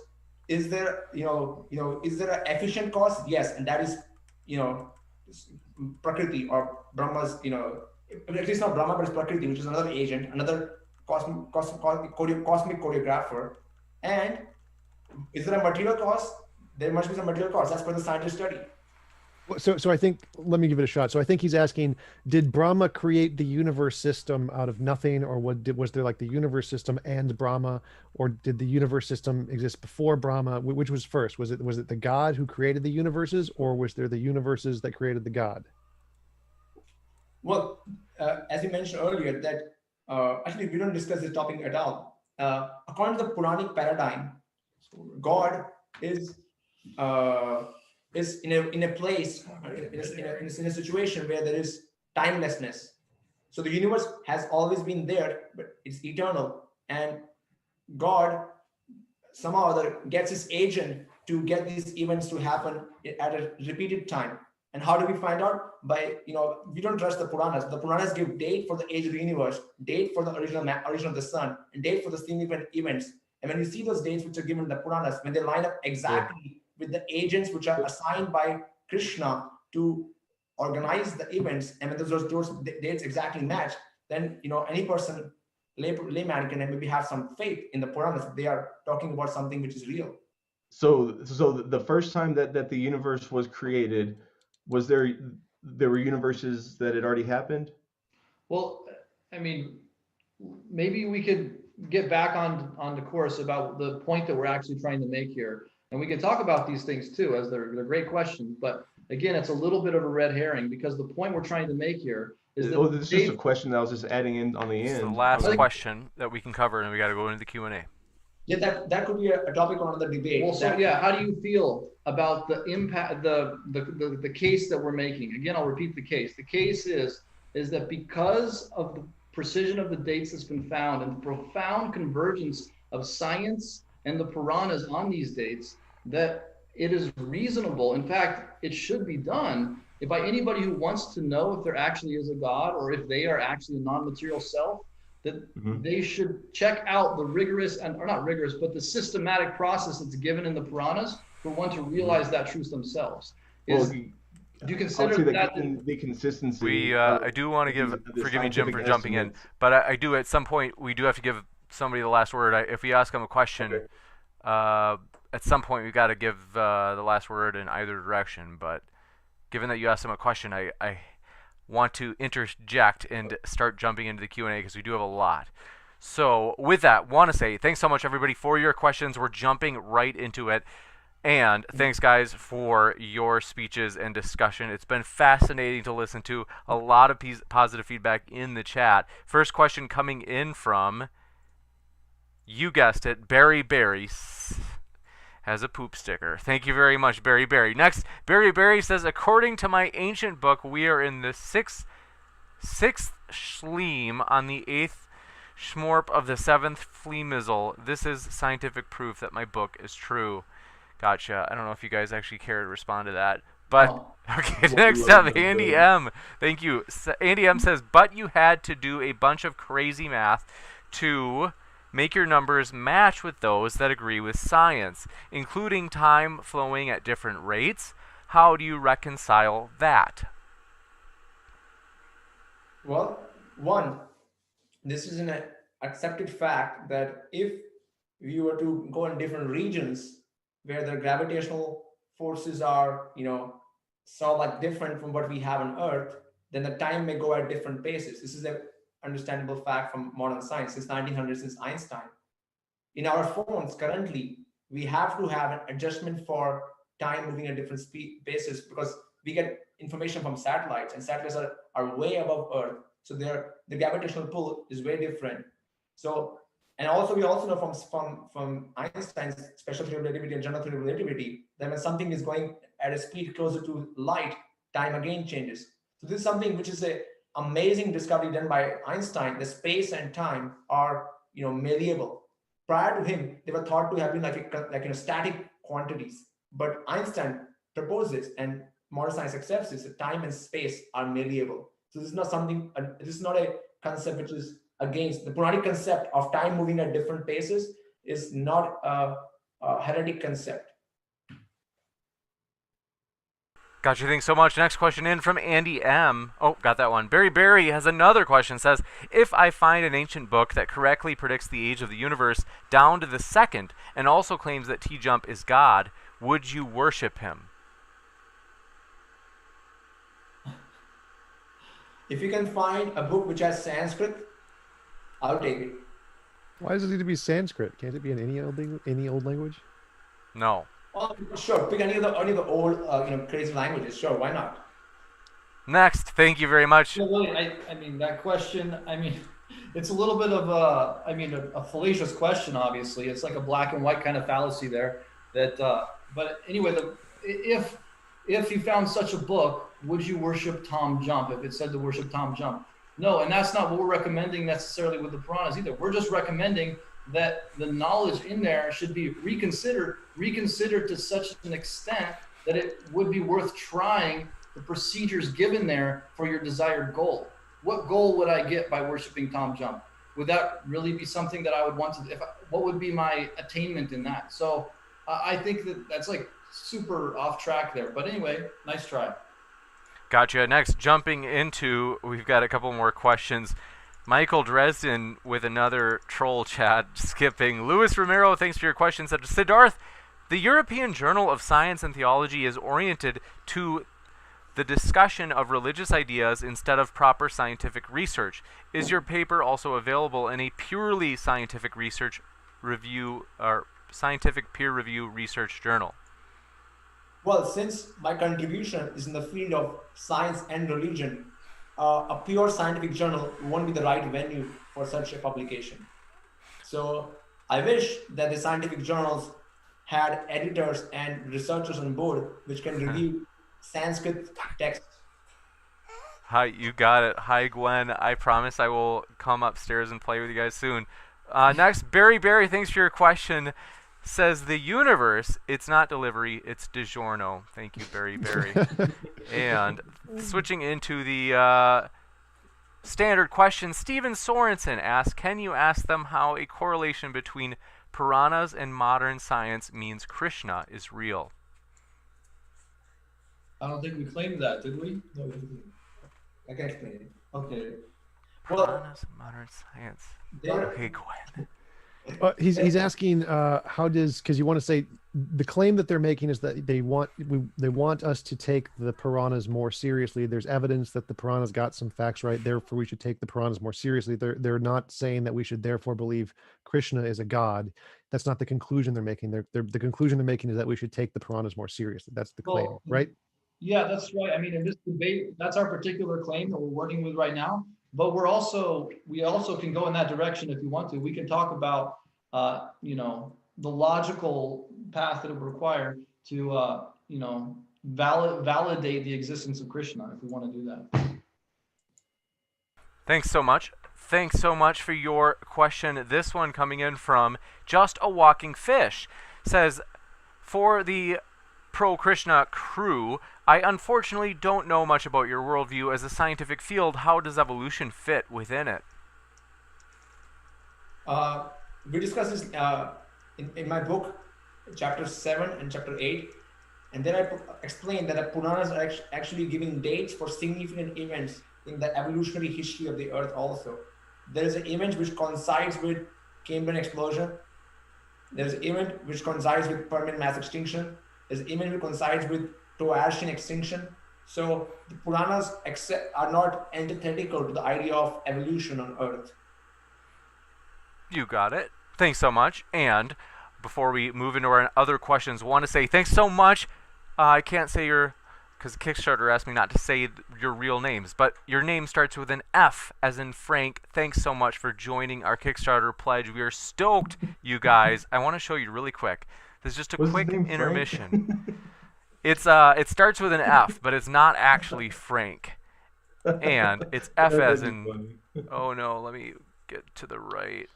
is there, is there an efficient cause? Yes, and that is, Prakriti or Brahma's, at least not Brahma, but it's Prakriti, which is another agent, another cosmic choreographer. And is there a material cause? There must be some material cause. That's what the scientists study. So I think, let me give it a shot. So I think he's asking, did Brahma create the universe system out of nothing, or was there like the universe system and Brahma, or did the universe system exist before Brahma? Which was first? Was it the God who created the universes, or was there the universes that created the God? Well, as you mentioned earlier, that actually we don't discuss this topic at all. According to the Puranic paradigm, God is in a place, in a situation where there is timelessness. So the universe has always been there, but it's eternal. And God somehow or other gets his agent to get these events to happen at a repeated time. And how do we find out? By, we don't trust the Puranas. The Puranas give date for the age of the universe, date for the origin of the sun, and date for the significant events. And when you see those dates which are given in the Puranas, when they line up exactly with the agents which are assigned by Krishna to organize the events, and when those dates exactly match, then any person, layman, can maybe have some faith in the Puranas. They are talking about something which is real. So the first time that the universe was created, was there were universes that had already happened? Well, I mean, maybe we could get back on the course about the point that we're actually trying to make here. And we can talk about these things too, as they're great questions. But again, it's a little bit of a red herring, because the point we're trying to make here is that this is just a question that I was just adding in on the It's end. the last question that we can cover, and we got to go into the Q&A. Yeah, that could be a topic on another debate. Well, so yeah, how do you feel about the impact, the case that we're making? Again, I'll repeat the case. The case is that because of the precision of the dates that's been found and the profound convergence of science and the Puranas on these dates, that it is reasonable. In fact, it should be done if by anybody who wants to know if there actually is a God, or if they are actually a non-material self, that they should check out the rigorous, or not rigorous, but the systematic process that's given in the Puranas for one to realize that truth themselves. Do you consider that the consistency? I do want to give, forgive me, Jim, for jumping in, but I do at some point, we do have to give somebody the last word. If we ask them a question, at some point we've got to give the last word in either direction. But given that you asked them a question, I want to interject and start jumping into the Q&A, because we do have a lot. So with that, want to say thanks so much, everybody, for your questions. We're jumping right into it. And thanks, guys, for your speeches and discussion. It's been fascinating to listen to. A lot of positive feedback in the chat. First question coming in from, you guessed it, Barry has a poop sticker. Thank you very much, Barry. Next, Barry says, according to my ancient book, we are in the sixth schleem on the eighth schmorp of the seventh fleamizzle. This is scientific proof that my book is true. Gotcha. I don't know if you guys actually care to respond to that. But, Oh. okay, next up, Andy M. Thank you. Andy M says, but you had to do a bunch of crazy math to make your numbers match with those that agree with science, including time flowing at different rates. How do you reconcile that? Well, one, this is an accepted fact that if you were to go in different regions where the gravitational forces are, sort of like different from what we have on Earth, then the time may go at different paces. This is an understandable fact from modern science since 1900, since Einstein. In our phones currently, we have to have an adjustment for time moving at different paces because we get information from satellites, and satellites are way above Earth. So the gravitational pull is way different. So, and also we also know from Einstein's special theory of relativity and general theory of relativity that when something is going at a speed closer to light, time again changes. So this is something which is a amazing discovery done by Einstein. The space and time are malleable. Prior to him, they were thought to have been static quantities. But Einstein proposed this, and modern science accepts this. That time and space are malleable. So this is not something. This is not a concept which is against the Puranic concept of time moving at different paces. Is not a heretic concept. Gotcha, thanks so much. Next question in from Andy M. Oh, got that one. Barry has another question. Says, if I find an ancient book that correctly predicts the age of the universe down to the second and also claims that TJump is God, would you worship him? If you can find a book which has Sanskrit, I'll take it. Why does it need to be Sanskrit? Can't it be in any old language? No. Oh, sure. Pick any of the old, crazy languages. Sure, why not? Next, thank you very much. I mean, that question, it's a little bit of a fallacious question, obviously. It's like a black and white kind of fallacy there. But anyway, if you found such a book, would you worship TJump if it said to worship TJump? No, and that's not what we're recommending necessarily with the Puranas either. We're just recommending that the knowledge in there should be reconsidered to such an extent that it would be worth trying the procedures given there for your desired goal. What goal would I get by worshiping TJump? Would that really be something that I would want to, what would be my attainment in that? So I think that's like super off track there. But anyway, nice try. Gotcha. Next, jumping into, we've got a couple more questions. Michael Dresden with another troll chat skipping. Luis Romero, thanks for your question. Said, Sidharth, the European Journal of Science and Theology is oriented to the discussion of religious ideas instead of proper scientific research. Is your paper also available in a purely scientific research review or scientific peer review research journal? Well, since my contribution is in the field of science and religion, a pure scientific journal won't be the right venue for such a publication. So I wish that the scientific journals had editors and researchers on board which can review Sanskrit texts. Hi, you got it. Hi, Gwen. I promise I will come upstairs and play with you guys soon. Next, Barry, thanks for your question. Says the universe, it's not delivery, it's DiGiorno. Thank you, Barry. And switching into the standard question, Steven Sorensen asks, can you ask them how a correlation between Puranas and modern science means Krishna is real? I don't think we claimed that, did we? No, we didn't. I can explain it. Okay. Puranas and modern science. Okay, Gwen. He's asking how does, because you want to say the claim that they're making is that they want us to take the Puranas more seriously. There's evidence that the Puranas got some facts right, therefore we should take the Puranas more seriously. They're not saying that we should therefore believe Krishna is a god. That's not the conclusion they're making. The conclusion they're making is that we should take the Puranas more seriously. That's the claim, right? Yeah, that's right. I mean, in this debate, that's our particular claim that we're working with right now. But we also can go in that direction if you want to. We can talk about, the logical path that it would require to, validate the existence of Krishna if we want to do that. Thanks so much. Thanks so much for your question. This one coming in from Just a Walking Fish says, for the Pro Krishna crew, I unfortunately don't know much about your worldview as a scientific field. How does evolution fit within it? We discussed this in my book, chapter 7 and chapter 8. And then I explained that the Puranas are actually giving dates for significant events in the evolutionary history of the Earth also. There is an event which coincides with Cambrian explosion. There is an event which coincides with permanent mass extinction. There's an event which coincides with Troasian extinction. So the Puranas are not antithetical to the idea of evolution on Earth. You got it. Thanks so much. And before we move into our other questions, I want to say thanks so much. I can't say your, because Kickstarter asked me not to say your real names, but your name starts with an F, as in Frank. Thanks so much for joining our Kickstarter pledge. We are stoked, you guys. I want to show you really quick. This is just a Was his quick name Frank? intermission. It's it starts with an F, but it's not actually Frank. And it's F as in, oh no, let me get to the right.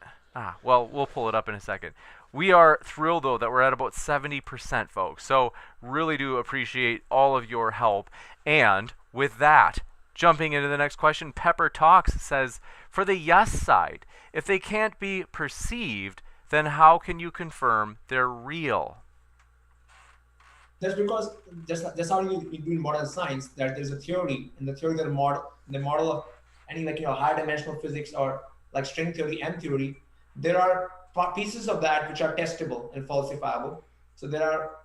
Well, we'll pull it up in a second. We are thrilled, though, that we're at about 70%, folks. So really do appreciate all of your help. And with that, jumping into the next question, Pepper Talks says, for the yes side, if they can't be perceived, then how can you confirm they're real? That's because that's how we do in modern science, that there's a theory, and the theory that the model of any higher dimensional physics or like string theory, M theory, there are pieces of that which are testable and falsifiable. So there are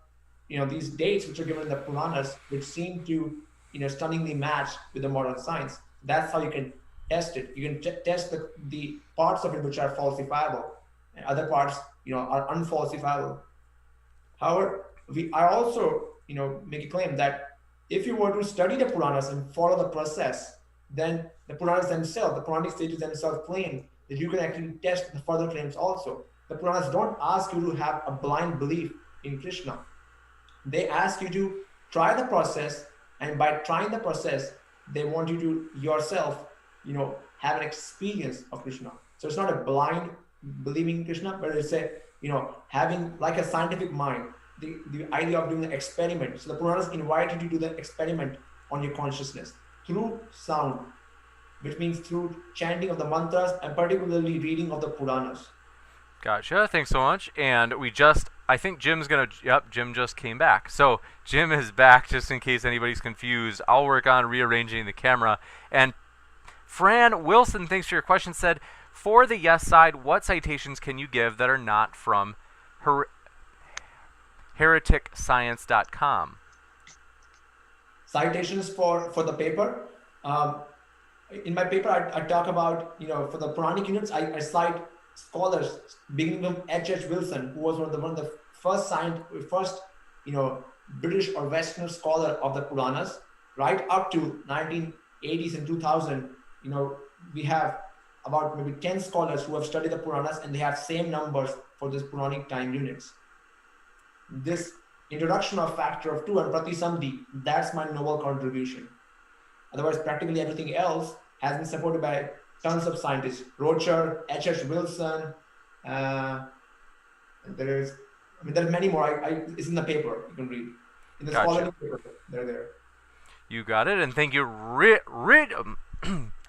these dates which are given in the Puranas which seem to stunningly match with the modern science. That's how you can test it. You can test the parts of it which are falsifiable, and other parts are unfalsifiable. However, I also make a claim that if you were to study the Puranas and follow the process, then the Puranas themselves, the Puranic sages themselves claim that you can actually test the further claims also. The Puranas don't ask you to have a blind belief in Krishna. They ask you to try the process, and by trying the process, they want you to yourself, have an experience of Krishna. So it's not a blind believing in Krishna, but it's having like a scientific mind, the idea of doing an experiment. So the Puranas invite you to do the experiment on your consciousness through sound, which means through chanting of the mantras and particularly reading of the Puranas. Gotcha. Thanks so much. And I think Jim's going to, yep, Jim just came back. So Jim is back, just in case anybody's confused. I'll work on rearranging the camera. And Fran Wilson, thanks for your question, said, for the yes side, what citations can you give that are not from hereticscience.com? Citations for the paper. In my paper, I talk about, for the Puranic units, I cite scholars, beginning from H.H. Wilson, who was one of the first British or Western scholar of the Puranas, right up to 1980s and 2000. We have about maybe 10 scholars who have studied the Puranas, and they have same numbers for this Puranic time units. This introduction of factor of 2 and Pratisandhi, that's my noble contribution. Otherwise, practically everything else has been supported by tons of scientists. Rocher, H.H. Wilson, there's many more. It's in the paper, you can read. In the scholarly paper, they're there. You got it, and thank you,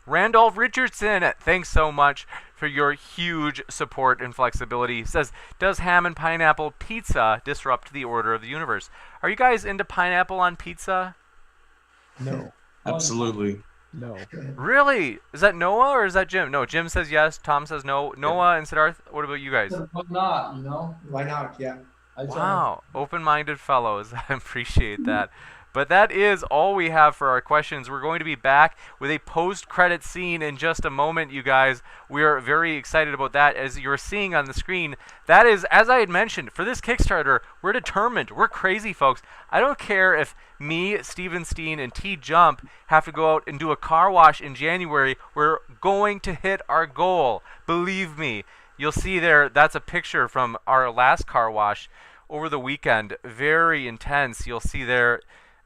Randolph Richardson. Thanks so much for your huge support and flexibility. He says, does ham and pineapple pizza disrupt the order of the universe? Are you guys into pineapple on pizza? No. Absolutely. No. Really? Is that Noah or is that Jim? No, Jim says yes. Tom says no. Noah and Sidharth, what about you guys? Why not, Why not? Yeah. Wow. Open-minded fellows. I appreciate that. But that is all we have for our questions. We're going to be back with a post-credit scene in just a moment, you guys. We are very excited about that. As you're seeing on the screen, that is, as I had mentioned, for this Kickstarter, we're determined. We're crazy, folks. I don't care if me, Steven Steen, and TJump have to go out and do a car wash in January. We're going to hit our goal. Believe me. You'll see there, that's a picture from our last car wash over the weekend. Very intense. You'll see there.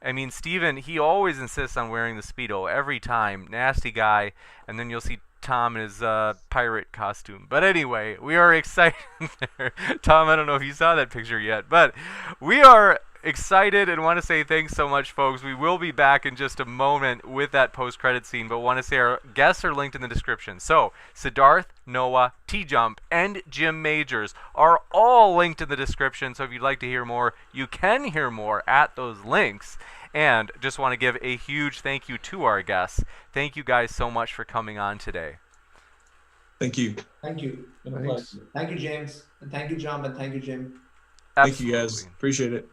I mean, Steven, he always insists on wearing the Speedo every time. Nasty guy. And then you'll see Tom in his pirate costume. But anyway, we are excited there. Tom, I don't know if you saw that picture yet, but we are excited and want to say thanks so much, folks. We will be back in just a moment with that post-credit scene, but want to say our guests are linked in the description. So Sidharth, Noah, TJump, and Jim Majors are all linked in the description. So if you'd like to hear more, you can hear more at those links. And just want to give a huge thank you to our guests. Thank you guys so much for coming on today. Thank you. Thank you. Been a Thanks. pleasure. Thank you, James. And thank you, Jump. And thank you, Jim. Thank you, guys. Absolutely. Appreciate it.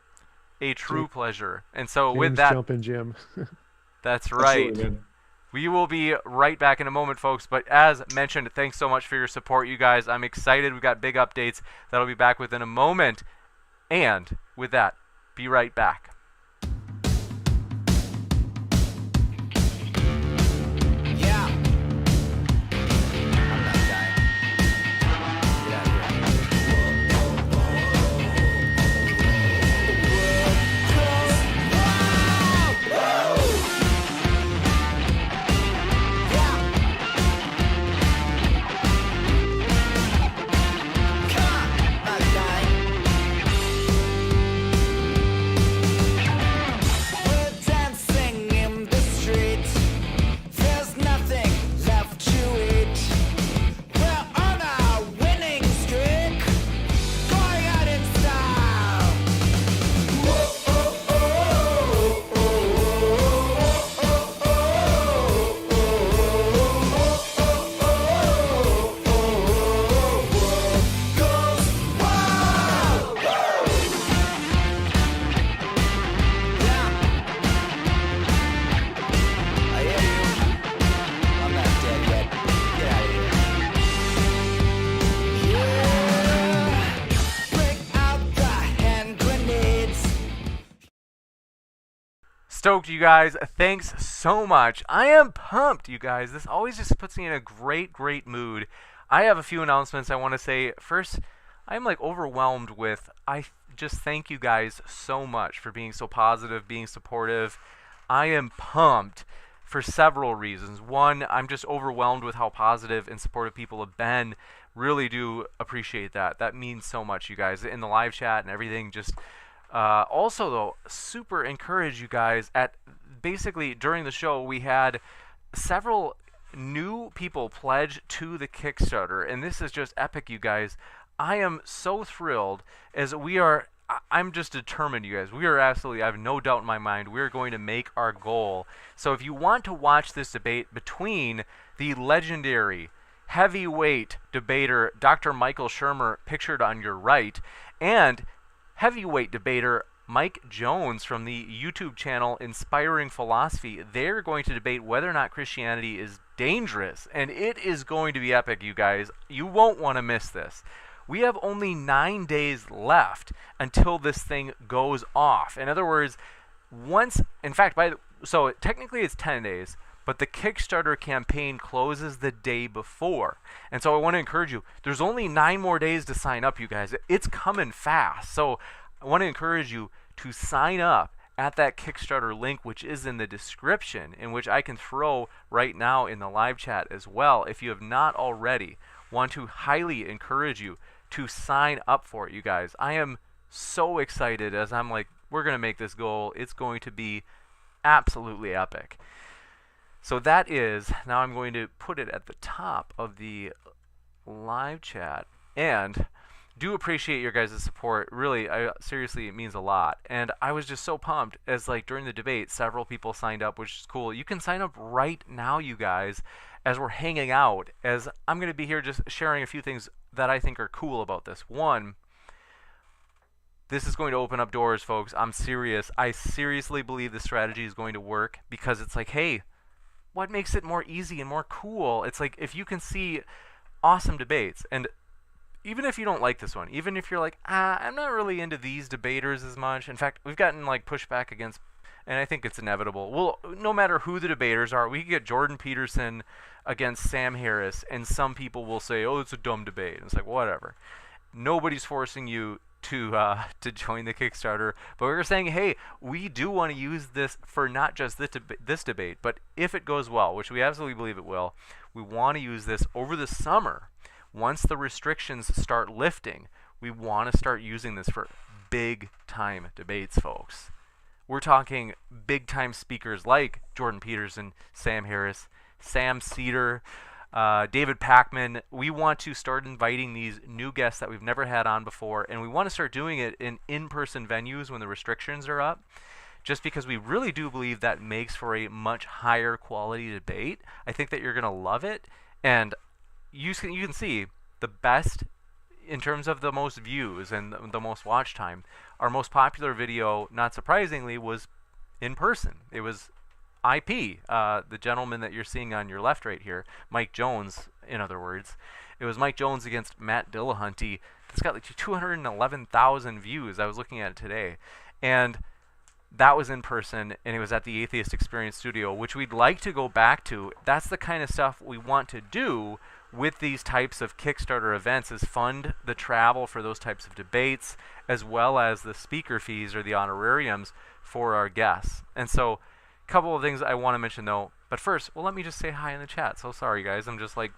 A true pleasure. And so James with that, jumping Jim. that's right. Absolutely, man. We will be right back in a moment, folks. But as mentioned, thanks so much for your support, you guys. I'm excited. We've got big updates that'll be back within a moment. And with that, be right back. Yeah. I'm not dying. Get out of here. We're dancing in the street. There's nothing left to eat. We're on a winning streak, going out in style. I hear you. I'm not dead yet. Get out of here. Yeah. Break out the hand grenades. Stoked, you guys. Thanks so much. I am pumped, you guys. This always just puts me in a great, great mood. I have a few announcements I want to say. First, I'm like overwhelmed with, I just thank you guys so much for being so positive, being supportive. I am pumped for several reasons. One, I'm just overwhelmed with how positive and supportive people have been. Really do appreciate that. That means so much, you guys, in the live chat and everything. Just also, though, super encourage you guys. At basically during the show, we had several new people pledge to the Kickstarter, and this is just epic, you guys. I am so thrilled as we are. I'm just determined, you guys. We are absolutely, I have no doubt in my mind, we're going to make our goal. So if you want to watch this debate between the legendary heavyweight debater Dr. Michael Shermer, pictured on your right, and heavyweight debater Mike Jones from the YouTube channel Inspiring Philosophy, they're going to debate whether or not Christianity is dangerous. And it is going to be epic, you guys. You won't want to miss this. We have only 9 days left until this thing goes off. In other words, in fact, so technically it's 10 days, but the Kickstarter campaign closes the day before. And so I want to encourage you, there's only 9 more days to sign up, you guys. It's coming fast. So I want to encourage you to sign up at that Kickstarter link, which is in the description, in which I can throw right now in the live chat as well. If you have not already, want to highly encourage you to sign up for it, you guys. I am so excited as I'm like, we're going to make this goal. It's going to be absolutely epic. So that is, now I'm going to put it at the top of the live chat. And do appreciate your guys' support. Really, seriously, it means a lot. And I was just so pumped as like during the debate, several people signed up, which is cool. You can sign up right now, you guys, as we're hanging out, as I'm going to be here just sharing a few things that I think are cool about this. One, this is going to open up doors, folks. I'm serious. I seriously believe this strategy is going to work because it's like, hey, what makes it more easy and more cool? It's like if you can see awesome debates, and even if you don't like this one, even if you're like, I'm not really into these debaters as much. In fact, we've gotten like pushback against, and I think it's inevitable. Well, no matter who the debaters are, we could get Jordan Peterson against Sam Harris, and some people will say, oh, it's a dumb debate. And it's like, whatever. Nobody's forcing you to join the Kickstarter, but we were saying, hey, we do want to use this for not just this debate, but if it goes well, which we absolutely believe it will, we want to use this over the summer. Once the restrictions start lifting, we want to start using this for big time debates, folks. We're talking big time speakers like Jordan Peterson, Sam Harris, Sam Cedar, David Packman. We want to start inviting these new guests that we've never had on before, and we want to start doing it in in-person venues when the restrictions are up, just because we really do believe that makes for a much higher quality debate. I think that you're going to love it, and you can see the best in terms of the most views and the most watch time. Our most popular video, not surprisingly, was in person. It was IP, the gentleman that you're seeing on your left right here, Mike Jones, in other words. It was Mike Jones against Matt Dillahunty. It's got like 211,000 views. I was looking at it today. And that was in person, and it was at the Atheist Experience Studio, which we'd like to go back to. That's the kind of stuff we want to do with these types of Kickstarter events, is fund the travel for those types of debates, as well as the speaker fees or the honorariums for our guests. And so, a couple of things I want to mention though, but first, well, let me just say hi in the chat. So sorry guys, I'm just like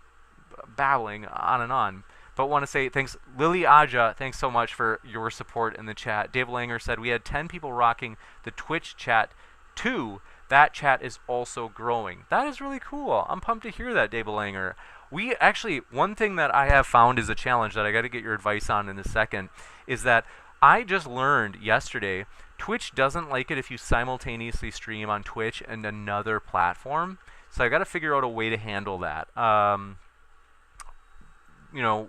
babbling on and on. But want to say thanks, Lily Aja, thanks so much for your support in the chat. Dave Langer said we had 10 people rocking the Twitch chat too. That chat is also growing. That is really cool. I'm pumped to hear that, Dave Langer. We actually, one thing that I have found is a challenge that I got to get your advice on in a second, is that I just learned yesterday Twitch doesn't like it if you simultaneously stream on Twitch and another platform. So I got to figure out a way to handle that. You know,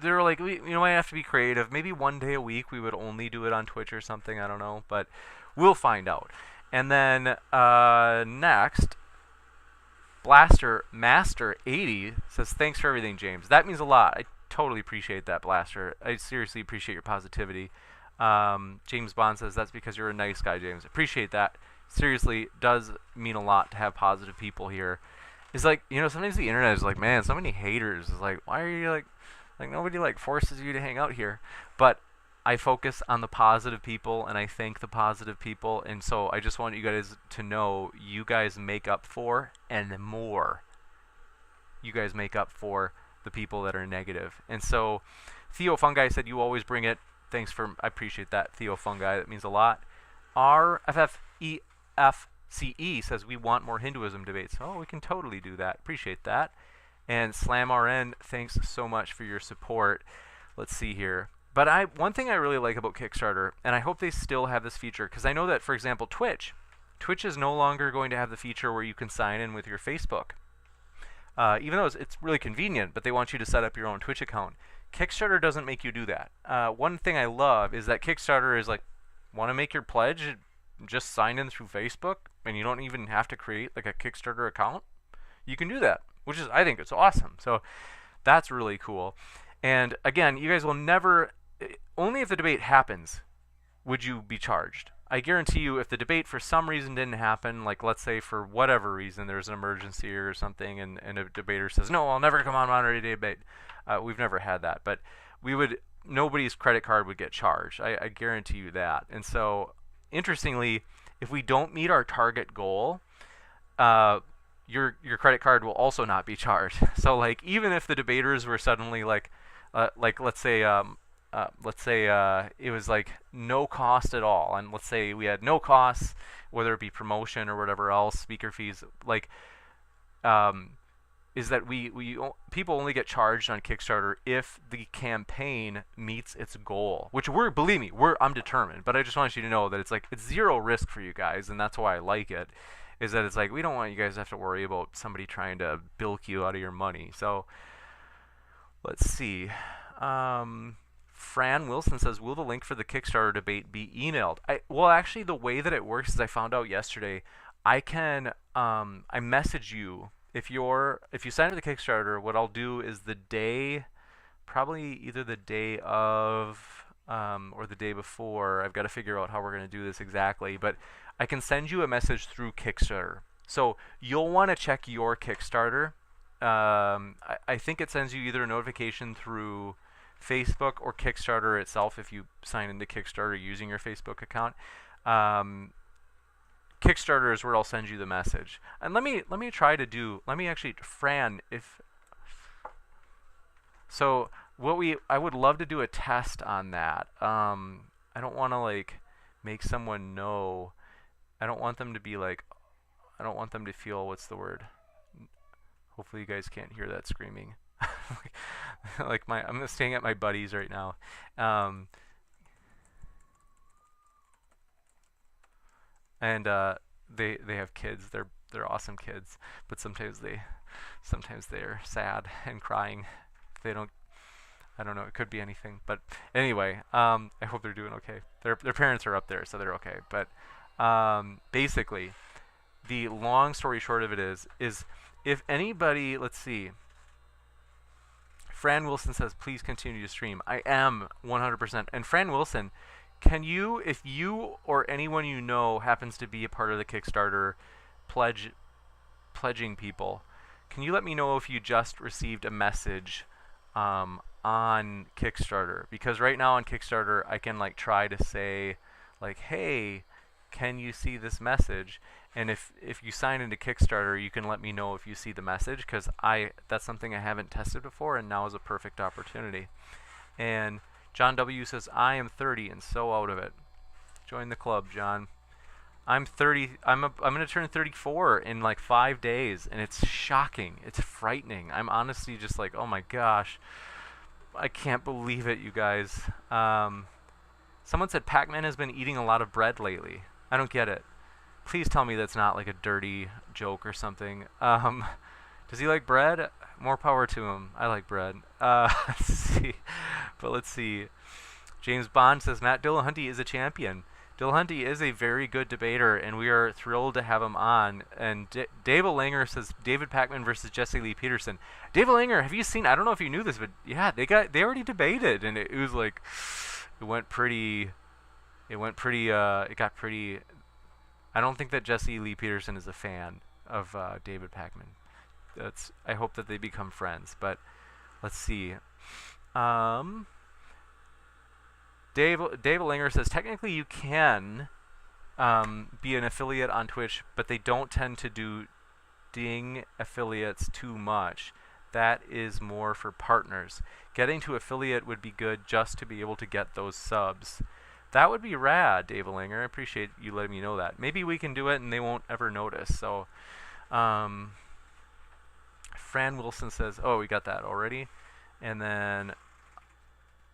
they're like, we might have to be creative. Maybe one day a week we would only do it on Twitch or something. I don't know, but we'll find out. And then next, Blaster Master 80 says, thanks for everything, James. That means a lot. I totally appreciate that, Blaster. I seriously appreciate your positivity. James Bond says, that's because you're a nice guy, James. Appreciate that. Seriously, does mean a lot to have positive people here. It's like, you know, sometimes the internet is like, man, so many haters. It's like, why are you like nobody like forces you to hang out here. But I focus on the positive people, and I thank the positive people, and so I just want you guys to know you guys make up for, and more, you guys make up for the people that are negative. And so Theo Fungi said, you always bring it. Thanks for, I appreciate that, Theo Fungi. That means a lot. RFFEFCE says, we want more Hinduism debates. Oh, we can totally do that. Appreciate that. And SlamRN, thanks so much for your support. Let's see here. But one thing I really like about Kickstarter, and I hope they still have this feature, because I know that, for example, Twitch is no longer going to have the feature where you can sign in with your Facebook. Even though it's really convenient, but they want you to set up your own Twitch account. Kickstarter doesn't make you do that. One thing I love is that Kickstarter is like, want to make your pledge, just sign in through Facebook, and you don't even have to create like a Kickstarter account. You can do that, which is, I think it's awesome. So that's really cool. And again, you guys will never, only if the debate happens would you be charged. I guarantee you, if the debate for some reason didn't happen, like let's say for whatever reason there's an emergency or something, and a debater says, no, I'll never come on moderated debate. We've never had that, but nobody's credit card would get charged. I guarantee you that. And so, interestingly, if we don't meet our target goal, your credit card will also not be charged. So like, even if the debaters were suddenly like let's say it was like no cost at all, and let's say we had no costs, whether it be promotion or whatever else, speaker fees, like is that people only get charged on Kickstarter if the campaign meets its goal, which believe me, I'm determined, but I just want you to know that it's zero risk for you guys, and that's why I like it, is that it's like, we don't want you guys to have to worry about somebody trying to bilk you out of your money. So let's see. Fran Wilson says, will the link for the Kickstarter debate be emailed? Well, actually, the way that it works is, I found out yesterday, I can I message you. If you sign up to the Kickstarter, what I'll do is the day, probably either the day of or the day before, I've got to figure out how we're going to do this exactly, but I can send you a message through Kickstarter. So you'll want to check your Kickstarter. I think it sends you either a notification through Facebook or Kickstarter itself if you sign into Kickstarter using your Facebook account. Kickstarter is where I'll send you the message. And let me actually, Fran, if so, I would love to do a test on that. I don't want to like make someone know. I don't want them to be like, I don't want them to feel, what's the word? Hopefully you guys can't hear that screaming. Like I'm staying at my buddy's right now. And they have kids. They're awesome kids, but sometimes they're sad and crying. They don't. I don't know. It could be anything. But anyway, I hope they're doing okay. Their parents are up there, so they're okay. But basically, the long story short of it is if anybody, let's see. Fran Wilson says, please continue to stream. I am 100%. And Fran Wilson, can you, if you or anyone you know happens to be a part of the Kickstarter pledging people, can you let me know if you just received a message on Kickstarter? Because right now on Kickstarter, I can like try to say like, hey, can you see this message? And if you sign into Kickstarter, you can let me know if you see the message, because that's something I haven't tested before, and now is a perfect opportunity. And John W. says, I am 30 and so out of it. Join the club, John. I'm 30. I'm going to turn 34 in like 5 days, and it's shocking. It's frightening. I'm honestly just like, oh my gosh. I can't believe it, you guys. Someone said Pac-Man has been eating a lot of bread lately. I don't get it. Please tell me that's not like a dirty joke or something. Does he like bread? More power to him. I like bread. Let's see. But let's see. James Bond says Matt Dillahunty is a champion. Dillahunty is a very good debater, and we are thrilled to have him on. And David Langer says David Pacman versus Jesse Lee Peterson. David Langer, have you seen? I don't know if you knew this, but yeah, they already debated, and it was like it got pretty. I don't think that Jesse Lee Peterson is a fan of David Pacman. I hope that they become friends, but let's see. Dave Langer says technically you can be an affiliate on Twitch, but they don't tend to ding affiliates too much. That is more for partners. Getting to affiliate would be good just to be able to get those subs. That would be rad, Dave Langer. I appreciate you letting me know that. Maybe we can do it and they won't ever notice. So, Fran Wilson says, oh, we got that already. And then,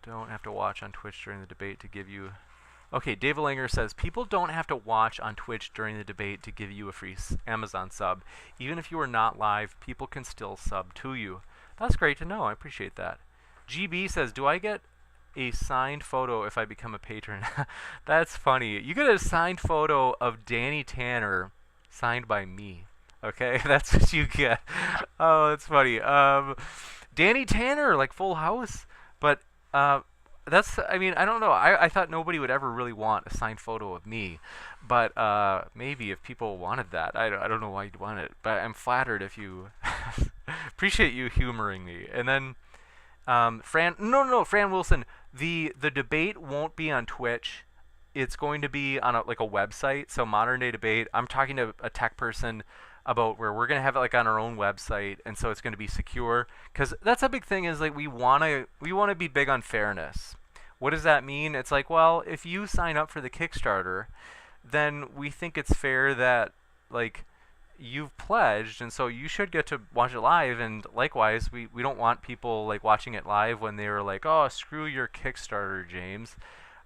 don't have to watch on Twitch during the debate to give you... Okay, Dave Langer says, people don't have to watch on Twitch during the debate to give you a free Amazon sub. Even if you are not live, people can still sub to you. That's great to know. I appreciate that. GB says, do I get a signed photo if I become a patron? That's funny. You get a signed photo of Danny Tanner signed by me. Okay, that's what you get. Oh, that's funny. Danny Tanner, like Full House, but that's, I mean, I don't know. I thought nobody would ever really want a signed photo of me, but maybe if people wanted that. I don't know why you'd want it, but I'm flattered if you appreciate you humoring me. And then Fran Wilson, the debate won't be on Twitch. It's going to be on like a website. So Modern Day Debate, I'm talking to a tech person about where we're going to have it like on our own website, and so it's going to be secure, because that's a big thing, is like we want to be big on fairness. What does that mean? It's like, well, if you sign up for the Kickstarter, then we think it's fair that like you've pledged, and so you should get to watch it live. And likewise, we don't want people like watching it live when they were like, oh, screw your Kickstarter, James.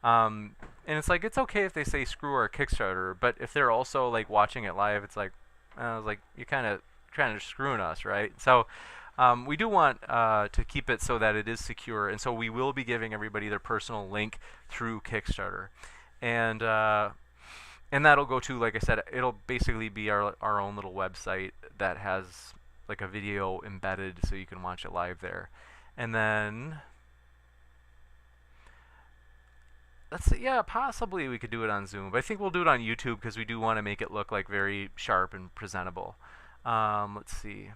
And it's like, it's okay if they say screw our Kickstarter, but if they're also like watching it live, it's like, I was like, you're kind of trying to screwing us, right? So we do want to keep it so that it is secure, and so we will be giving everybody their personal link through Kickstarter, and that'll go to, like I said, it'll basically be our own little website that has like a video embedded, so you can watch it live there. And then yeah, possibly we could do it on Zoom, but I think we'll do it on YouTube because we do want to make it look like very sharp and presentable. Let's see.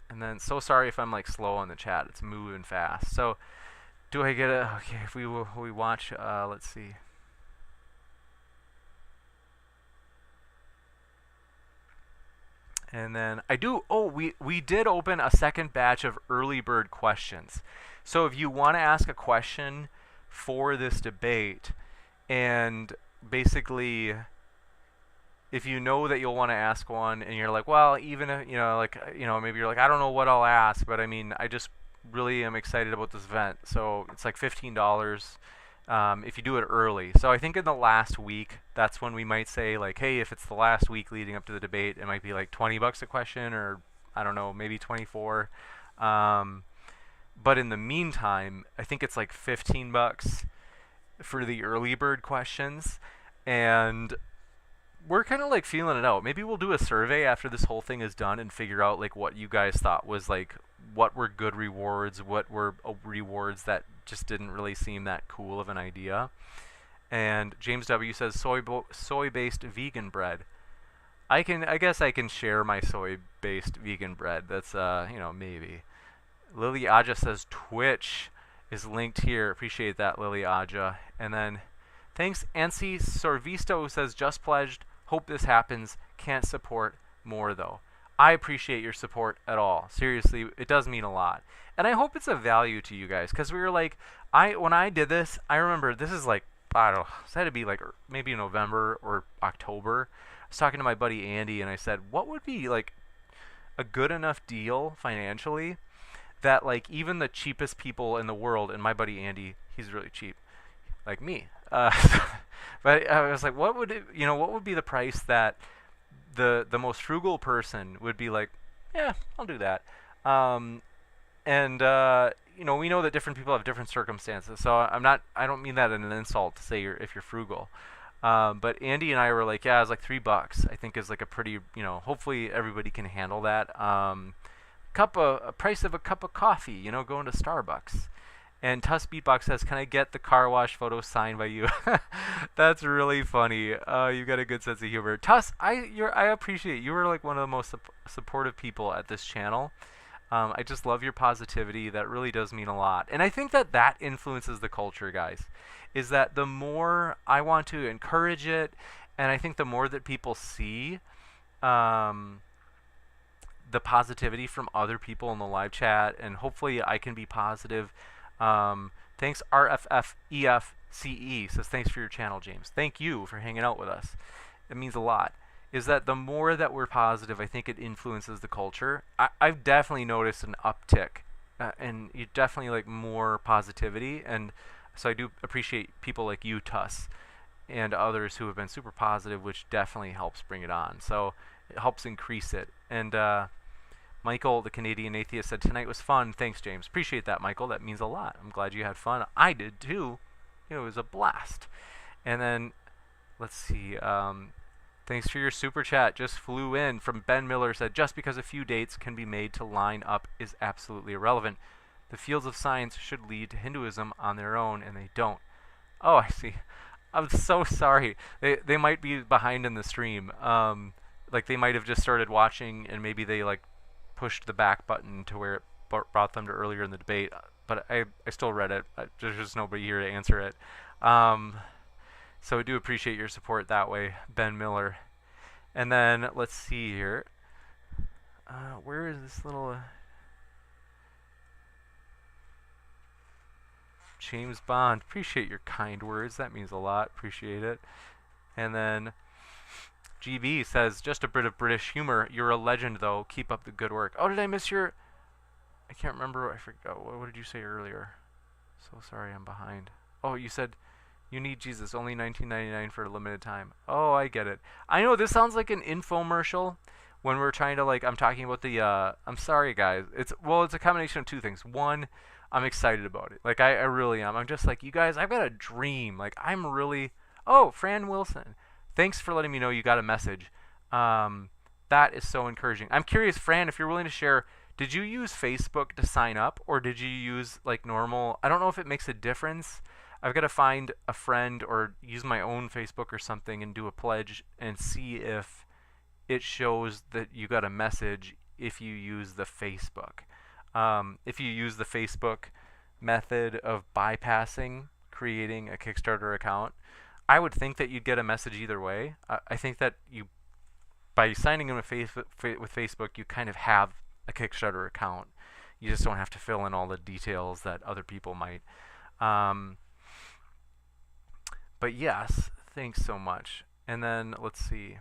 And then, so sorry if I'm like slow on the chat. It's moving fast. So, do I get a, okay, if we watch, let's see. And then I do, oh, we did open a second batch of early bird questions. So if you want to ask a question for this debate, and basically, if you know that you'll want to ask one, and you're like, well, even if, maybe you're like, I don't know what I'll ask, but I mean, I just really am excited about this event. So it's like $15 if you do it early. So I think in the last week, that's when we might say like, hey, if it's the last week leading up to the debate, it might be like $20 a question, or I don't know, maybe 24. But in the meantime, I think it's like $15 for the early bird questions, and we're kind of like feeling it out. Maybe we'll do a survey after this whole thing is done and figure out like what you guys thought was like, what were good rewards, what were rewards that just didn't really seem that cool of an idea. And James W says soy-based vegan bread. I guess I can share my soy-based vegan bread. That's maybe. Lily Aja says Twitch is linked here. Appreciate that, Lily Aja. And then thanks Ansi Sorvisto, who says just pledged. Hope this happens. Can't support more though. I appreciate your support at all. Seriously, it does mean a lot. And I hope it's of value to you guys, because we were like, when I did this, I remember this is like, I don't know, this had to be like maybe November or October. I was talking to my buddy Andy, and I said, what would be like a good enough deal financially that like even the cheapest people in the world, and my buddy Andy, he's really cheap, like me. But I was like, what would be the price that the most frugal person would be like, yeah, I'll do that. We know that different people have different circumstances, so I don't mean that in an insult to say if you're frugal. But Andy and I were like, yeah, it's like $3. I think is like a pretty, hopefully everybody can handle that. A price of a cup of coffee, going to Starbucks. And Tuss Beatbox says, can I get the car wash photo signed by you? That's really funny. You got a good sense of humor. Tuss, I appreciate it. You were like one of the most supportive people at this channel. I just love your positivity. That really does mean a lot. And I think that influences the culture, guys. Is that the more I want to encourage it, and I think the more that people see the positivity from other people in the live chat, and hopefully I can be positive. Thanks RFFEFCE says, thanks for your channel, James. Thank you for hanging out with us. It means a lot. Is that the more that we're positive, I think it influences the culture. I've definitely noticed an uptick, and you definitely like more positivity. And so I do appreciate people like you, Tuss, and others who have been super positive, which definitely helps bring it on. So it helps increase it. And Michael, the Canadian atheist, said, tonight was fun. Thanks, James. Appreciate that, Michael. That means a lot. I'm glad you had fun. I did, too. It was a blast. And then, let's see. Thanks for your super chat. Just flew in from Ben Miller, said, just because a few dates can be made to line up is absolutely irrelevant. The fields of science should lead to Hinduism on their own, and they don't. Oh, I see. I'm so sorry. They might be behind in the stream. Like, they might have just started watching, and maybe they, like, pushed the back button to where it brought them to earlier in the debate, but I still read it. There's just nobody here to answer it. So I do appreciate your support that way, Ben Miller. And then let's see here. Where is this little James Bond? Appreciate your kind words. That means a lot. Appreciate it. And then GB says, just a bit of British humor. You're a legend, though. Keep up the good work. Oh, did I miss your... I can't remember. I forgot. What did you say earlier? So sorry, I'm behind. Oh, you said you need Jesus. Only $19.99 for a limited time. Oh, I get it. I know this sounds like an infomercial when we're trying to, like, I'm talking about the... I'm sorry, guys. It's a combination of two things. One, I'm excited about it. Like, I really am. I'm just like, you guys, I've got a dream. Like, I'm really... Oh, Fran Wilson. Thanks for letting me know you got a message. That is so encouraging. I'm curious, Fran, if you're willing to share, did you use Facebook to sign up, or did you use like normal? I don't know if it makes a difference. I've got to find a friend or use my own Facebook or something and do a pledge and see if it shows that you got a message if you use the Facebook. If you use the Facebook method of bypassing creating a Kickstarter account, I would think that you'd get a message either way. I think that you, by signing in with Facebook, you kind of have a Kickstarter account. You just don't have to fill in all the details that other people might. But yes, thanks so much. And then let's see.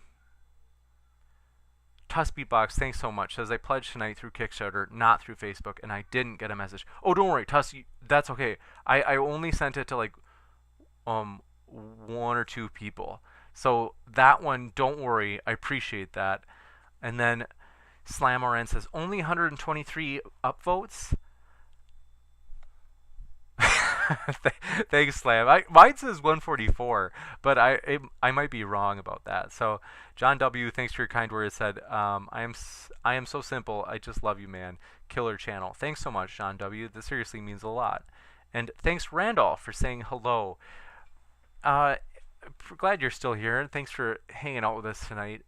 Tuss Beatbox, thanks so much. Says I pledged tonight through Kickstarter, not through Facebook, and I didn't get a message. Oh, don't worry, Tuss, that's okay. I only sent it to like 1 or 2 people. So that one, don't worry, I appreciate that. And then Slamoran says only 123 upvotes. Thanks, Slam. Mine says 144, but I might be wrong about that. So, John W., thanks for your kind words. Said, I am so simple. I just love you, man. Killer channel. Thanks so much, John W. This seriously means a lot. And thanks, Randolph, for saying hello. Glad you're still here. Thanks for hanging out with us tonight.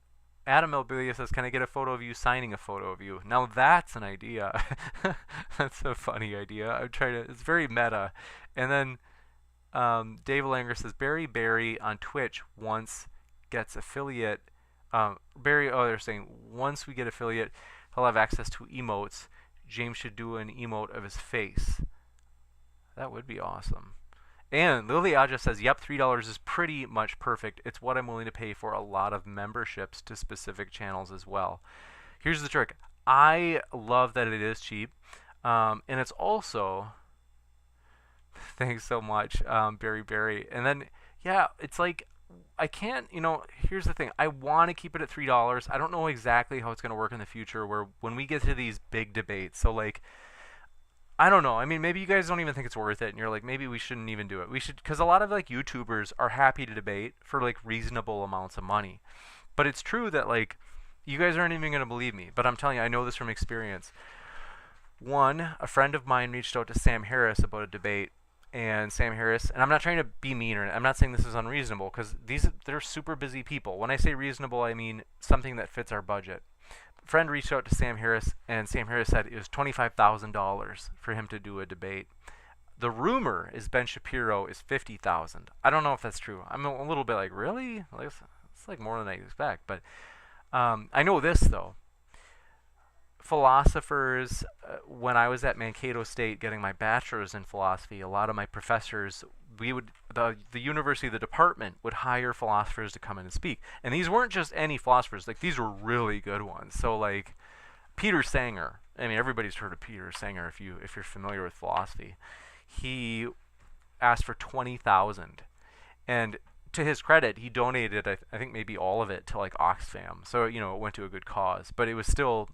Adam Elbilia says, can I get a photo of you signing a photo of you? Now that's an idea. That's a funny idea. I'm trying to, it's very meta. And then Dave Langer says, Barry on Twitch once gets affiliate. They're saying once we get affiliate, he'll have access to emotes. James should do an emote of his face. That would be awesome. And Lily Aja says, yep, $3 is pretty much perfect. It's what I'm willing to pay for a lot of memberships to specific channels as well. Here's the trick. I love that it is cheap. And it's also, thanks so much, Barry. And then, yeah, it's like, I can't, here's the thing. I want to keep it at $3. I don't know exactly how it's going to work in the future when we get to these big debates. So, like, I don't know. I mean, maybe you guys don't even think it's worth it, and you're like, maybe we shouldn't even do it. We should, because a lot of like YouTubers are happy to debate for like reasonable amounts of money. But it's true that like, you guys aren't even going to believe me, but I'm telling you, I know this from experience. A friend of mine reached out to Sam Harris about a debate, and Sam Harris, and I'm not trying to be mean, or I'm not saying this is unreasonable, because they're super busy people. When I say reasonable, I mean something that fits our budget. Friend reached out to Sam Harris, and Sam Harris said it was $25,000 for him to do a debate. The rumor is Ben Shapiro is $50,000. I don't know if that's true. I'm a little bit like, really? Like, it's like more than I expect. But I know this though. Philosophers, when I was at Mankato State getting my bachelor's in philosophy, a lot of my professors, the university, the department would hire philosophers to come in and speak. And these weren't just any philosophers, like these were really good ones. So like Peter Sanger, I mean everybody's heard of Peter Sanger if you're familiar with philosophy. He asked for $20,000, and to his credit, he donated I think maybe all of it to like Oxfam. So it went to a good cause, but it was still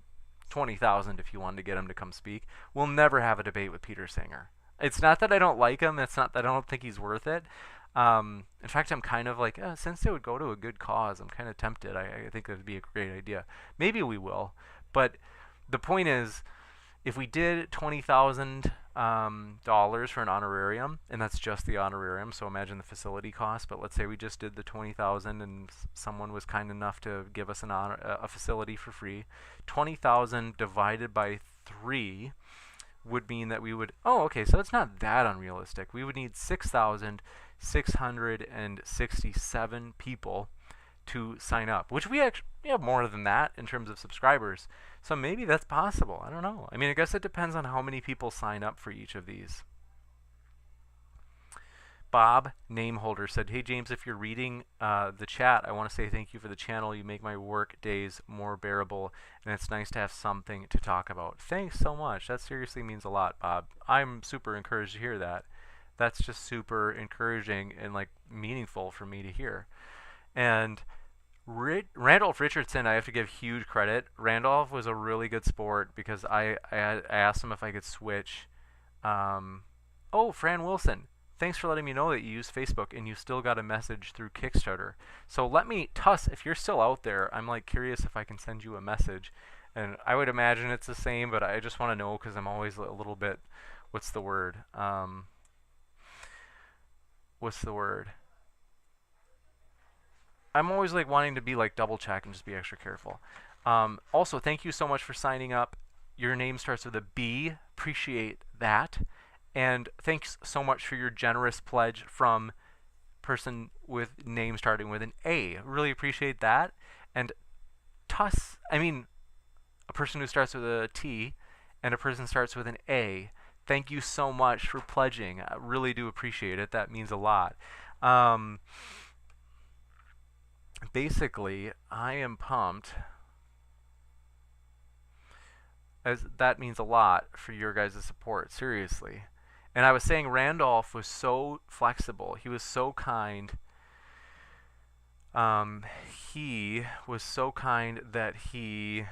$20,000 if you wanted to get him to come speak. We'll never have a debate with Peter Sanger. It's not that I don't like him. It's not that I don't think he's worth it. In fact, I'm kind of like, since it would go to a good cause, I'm kind of tempted. I think that would be a great idea. Maybe we will. But the point is, if we did $20,000 for an honorarium, and that's just the honorarium, so imagine the facility cost, but let's say we just did the $20,000 and someone was kind enough to give us a facility for free. $20,000 divided by 3 would mean that we would, okay, so it's not that unrealistic. We would need 6,667 people to sign up, which we actually have more than that in terms of subscribers. So maybe that's possible. I don't know. I mean, I guess it depends on how many people sign up for each of these. Bob Nameholder said, hey James, if you're reading the chat, I want to say thank you for the channel. You make my work days more bearable, and it's nice to have something to talk about. Thanks so much. That seriously means a lot, Bob. I'm super encouraged to hear that. That's just super encouraging and like meaningful for me to hear. And Randolph Richardson, I have to give huge credit. Randolph was a really good sport because I asked him if I could switch. Fran Wilson, thanks for letting me know that you use Facebook and you still got a message through Kickstarter. So Tuss, if you're still out there, I'm like curious if I can send you a message. And I would imagine it's the same, but I just want to know because I'm always a little bit, what's the word? I'm always like wanting to be like double check and just be extra careful. Also, thank you so much for signing up. Your name starts with a B. Appreciate that. And thanks so much for your generous pledge from person with name starting with an A. Really appreciate that. And a person who starts with a T and a person starts with an A. Thank you so much for pledging. I really do appreciate it. That means a lot. Basically, I am pumped, as that means a lot for your guys' support, seriously. And I was saying Randolph was so flexible. He was so kind. He was so kind that he...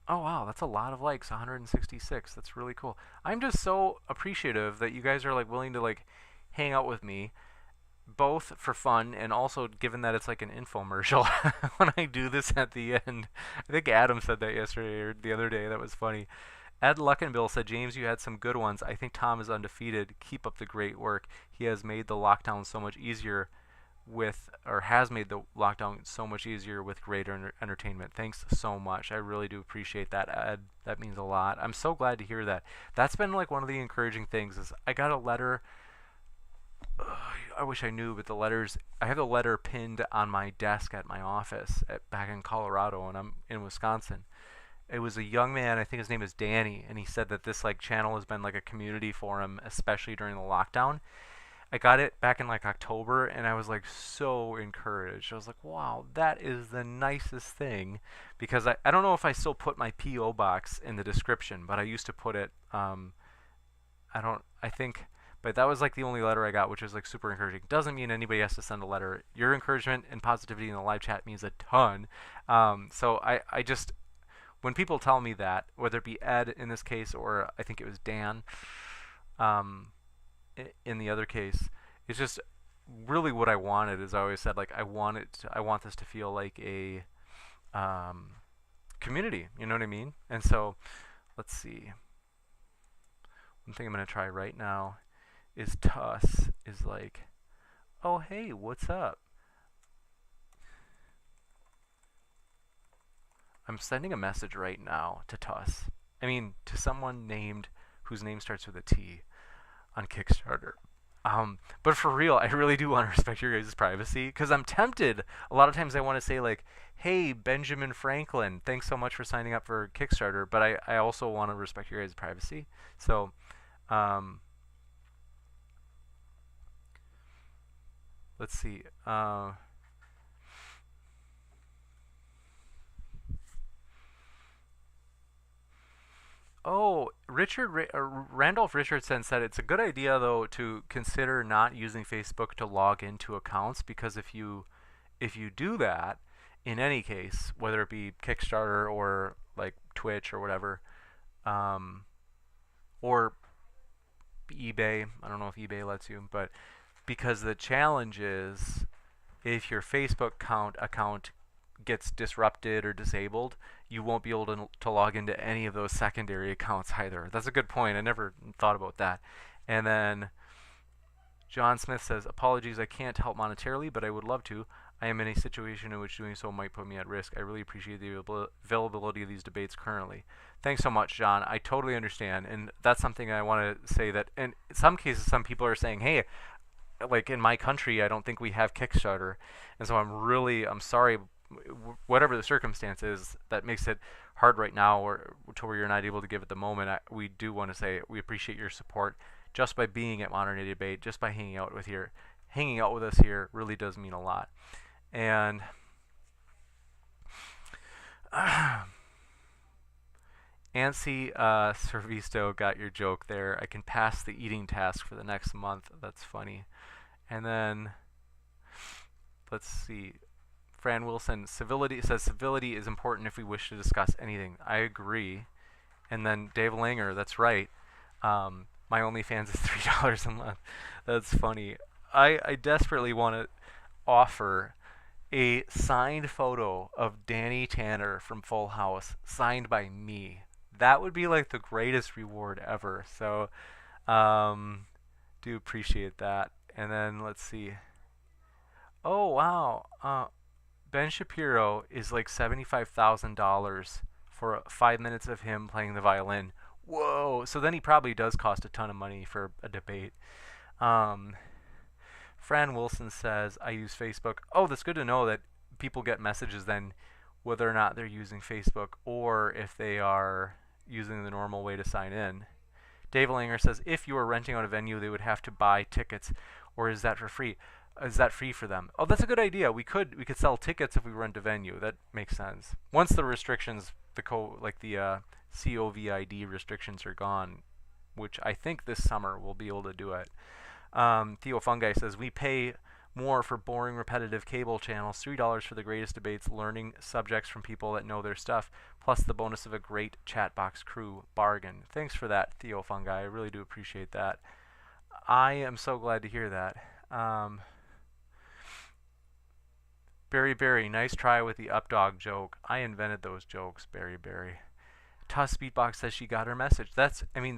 Oh wow, that's a lot of likes, 166. That's really cool. I'm just so appreciative that you guys are like willing to like hang out with me, both for fun and also given that it's like an infomercial when I do this at the end. I think Adam said that yesterday or the other day. That was funny. Ed Luckenbill said, James, you had some good ones. I think Tom is undefeated. Keep up the great work. He has made the lockdown so much easier has made the lockdown so much easier with greater entertainment. Thanks so much. I really do appreciate that, Ed. That means a lot. I'm so glad to hear that. That's been like one of the encouraging things is I got a letter. I wish I knew, but I have the letter pinned on my desk at my office back in Colorado, and I'm in Wisconsin. It was a young man, I think his name is Danny, and he said that this like channel has been like a community for him, especially during the lockdown. I got it back in like October, and I was like so encouraged. I was like, wow, that is the nicest thing, because I don't know if I still put my P.O. box in the description, but I used to put it, but that was like the only letter I got, which was like super encouraging. Doesn't mean anybody has to send a letter. Your encouragement and positivity in the live chat means a ton. So I just, when people tell me that, whether it be Ed in this case, or I think it was Dan, in the other case, it's just really what I wanted. As I always said, like I want this to feel like a community. You know what I mean? And so, let's see. One thing I'm gonna try right now is Tuss is like, oh hey, what's up? I'm sending a message right now to Tuss. I mean, to someone whose name starts with a T on Kickstarter. But for real, I really do want to respect your guys' privacy, because I'm tempted. A lot of times I want to say like, hey, Benjamin Franklin, thanks so much for signing up for Kickstarter, but I also want to respect your guys' privacy. So, let's see. Oh, Randolph Richardson said it's a good idea though to consider not using Facebook to log into accounts, because if you do that, in any case, whether it be Kickstarter or like Twitch or whatever, or eBay, I don't know if eBay lets you, but because the challenge is if your Facebook account gets disrupted or disabled, you won't be able to log into any of those secondary accounts either. That's a good point. I never thought about that. And then John Smith says, apologies, I can't help monetarily, but I would love to. I am in a situation in which doing so might put me at risk. I really appreciate the availability of these debates currently. Thanks so much, John. I totally understand. And that's something I want to say that in some cases, some people are saying, hey, like in my country, I don't think we have Kickstarter. And so I'm sorry, whatever the circumstances that makes it hard right now, or to where you're not able to give at the moment. We do want to say we appreciate your support just by being at Modern Day Debate, just by hanging out with us here really does mean a lot. And Ansi Servisto got your joke there. I can pass the eating task for the next month. That's funny. And then let's see. Fran Wilson, civility is important if we wish to discuss anything. I agree. And then Dave Langer, that's right. My OnlyFans is $3 a month. That's funny. I desperately want to offer a signed photo of Danny Tanner from Full House, signed by me. That would be like the greatest reward ever. So, Do appreciate that. And then let's see. Oh wow. Ben Shapiro is like $75,000 for 5 minutes of him playing the violin. Whoa. So then he probably does cost a ton of money for a debate. Fran Wilson says, I use Facebook. Oh, that's good to know that people get messages then whether or not they're using Facebook or if they are using the normal way to sign in. Dave Langer says, if you were renting out a venue, they would have to buy tickets, or is that for free? Is that free for them? Oh, that's a good idea. We could sell tickets if we rent a venue. That makes sense. Once the restrictions, the COVID restrictions are gone, which I think this summer we'll be able to do it. Theo Fungi says, we pay more for boring, repetitive cable channels, $3 for the greatest debates, learning subjects from people that know their stuff, plus the bonus of a great chat box crew. Bargain. Thanks for that, Theo Fungi. I really do appreciate that. I am so glad to hear that. Barry, nice try with the updog joke. I invented those jokes, Barry. Tuss Beatbox says she got her message.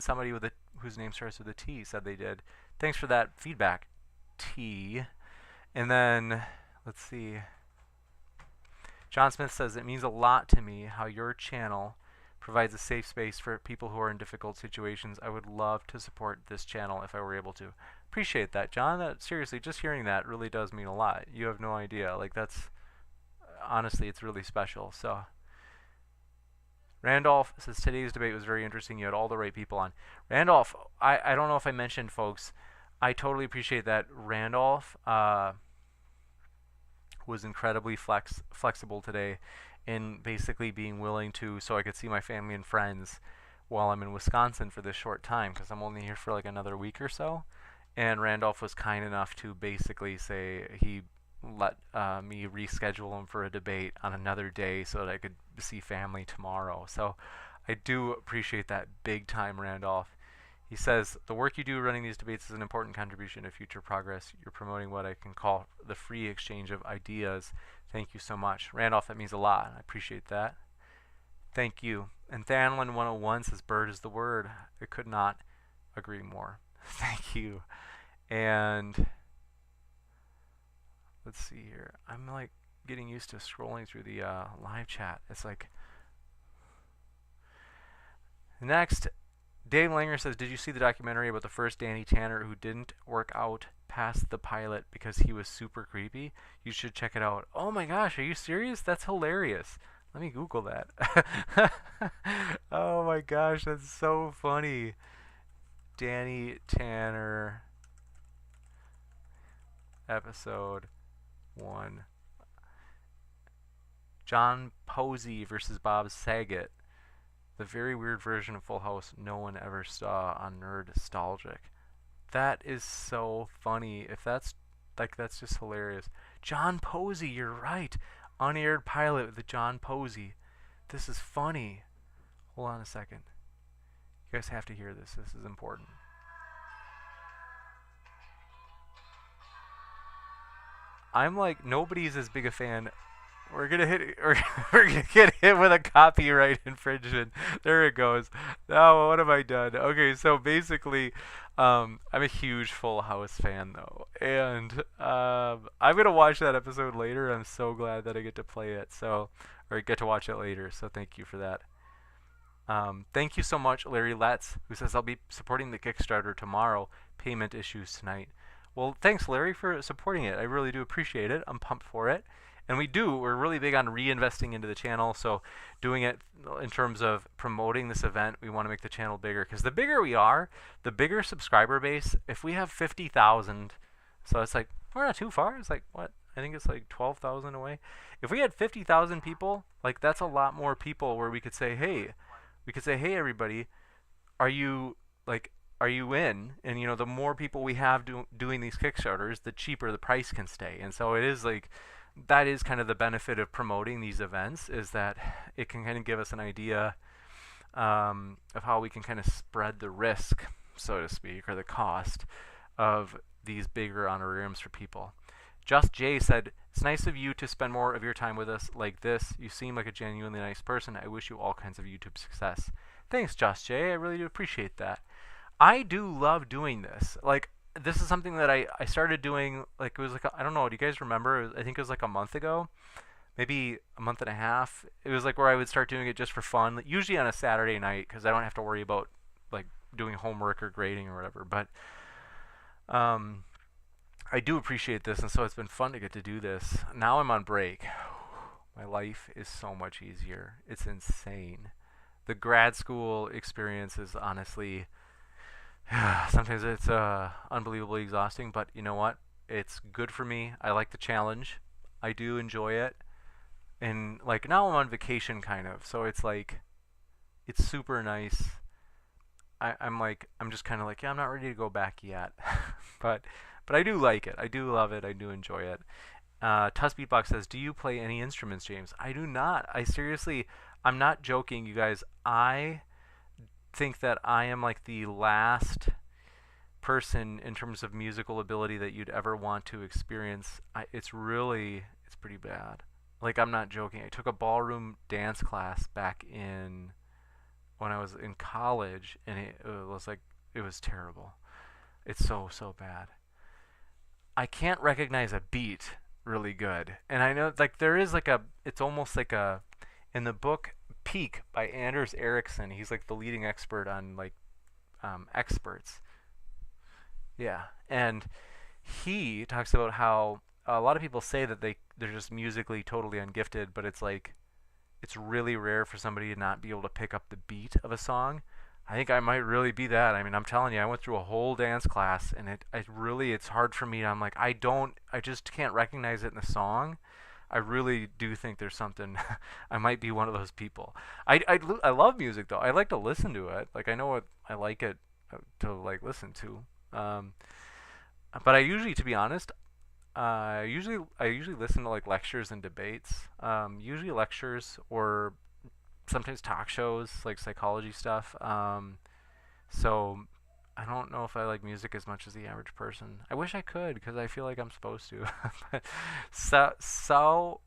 Somebody whose name starts with a T said they did. Thanks for that feedback, T. And then, let's see. John Smith says, it means a lot to me how your channel provides a safe space for people who are in difficult situations. I would love to support this channel if I were able to. Appreciate that, John. Seriously, just hearing that really does mean a lot. You have no idea. Honestly, it's really special. So, Randolph says, today's debate was very interesting. You had all the right people on. Randolph, I don't know if I mentioned, folks, I totally appreciate that. Randolph was incredibly flexible today in basically being willing to, so I could see my family and friends while I'm in Wisconsin for this short time, because I'm only here for like another week or so. And Randolph was kind enough to basically say he let me reschedule him for a debate on another day so that I could see family tomorrow. So I do appreciate that big time, Randolph. He says, the work you do running these debates is an important contribution to future progress. You're promoting what I can call the free exchange of ideas. Thank you so much. Randolph, that means a lot. I appreciate that. Thank you. And Thanlin101 says, bird is the word. I could not agree more. Thank you. And let's see here. I'm like getting used to scrolling through the live chat. It's like, next, Dave Langer says, did you see the documentary about the first Danny Tanner who didn't work out past the pilot because he was super creepy? You should check it out. Oh my gosh, are you serious? That's hilarious. Let me Google that. Oh my gosh, that's so funny. Danny Tanner episode 1. John Posey versus Bob Saget. The very weird version of Full House no one ever saw on Nerdastalgic. That is so funny. If that's just hilarious. John Posey, you're right. Unaired pilot with the John Posey. This is funny. Hold on a second. You guys have to hear this. This is important. I'm like, nobody's as big a fan. We're gonna get hit with a copyright infringement. There it goes. Now what have I done? Okay, so basically, I'm a huge Full House fan though, and I'm gonna watch that episode later. I'm so glad that I get to play it. Or get to watch it later. So thank you for that. Thank you so much, Larry Letts, who says I'll be supporting the Kickstarter tomorrow. Payment issues tonight. Well, thanks, Larry, for supporting it. I really do appreciate it. I'm pumped for it. And we're really big on reinvesting into the channel, so doing it in terms of promoting this event, we want to make the channel bigger, because the bigger we are, the bigger subscriber base. If we have 50,000, so it's like, we're not too far. It's like, what? I think it's like 12,000 away. If we had 50,000 people, like that's a lot more people where we could say, hey, everybody, are you in? And the more people we have doing these Kickstarters, the cheaper the price can stay. And so it is like, that is kind of the benefit of promoting these events, is that it can kind of give us an idea of how we can kind of spread the risk, so to speak, or the cost of these bigger honorariums for people. Just Jay said, it's nice of you to spend more of your time with us like this. You seem like a genuinely nice person. I wish you all kinds of YouTube success. Thanks, Just Jay. I really do appreciate that. I do love doing this. Like, this is something that I started doing, like, it was like, I don't know, do you guys remember? I think it was like a month ago, maybe a month and a half. It was like where I would start doing it just for fun, usually on a Saturday night, because I don't have to worry about like doing homework or grading or whatever. But I do appreciate this, and so it's been fun to get to do this. Now I'm on break. My life is so much easier. It's insane. The grad school experience is honestly, sometimes it's unbelievably exhausting, but you know what? It's good for me. I like the challenge. I do enjoy it. And like now I'm on vacation kind of, so it's like, it's super nice. I'm just kind of like, yeah, I'm not ready to go back yet. but I do like it. I do love it. I do enjoy it. Tuss Beatbox says, do you play any instruments, James? I do not. I seriously, I'm not joking, you guys. I think that I am like the last person in terms of musical ability that you'd ever want to experience. It's pretty bad. Like, I'm not joking. I took a ballroom dance class back when I was in college, and it was terrible. It's so bad. I can't recognize a beat really good. And I know, like, there is like it's almost like in the book Peak by Anders Ericsson, he's like the leading expert on like experts. Yeah. And he talks about how a lot of people say that they're just musically totally ungifted, but it's like, it's really rare for somebody to not be able to pick up the beat of a song. I think I might really be that. I mean, I'm telling you, I went through a whole dance class, and it's hard for me. I'm like, I just can't recognize it in the song. I really do think there's something. I might be one of those people. I love music though. I like to listen to it. Like, I know what I like it to like listen to. But I usually, to be honest, I usually listen to like lectures and debates. Usually lectures, or sometimes talk shows, like psychology stuff. So I don't know if I like music as much as the average person. I wish I could, because I feel like I'm supposed to. Sawzale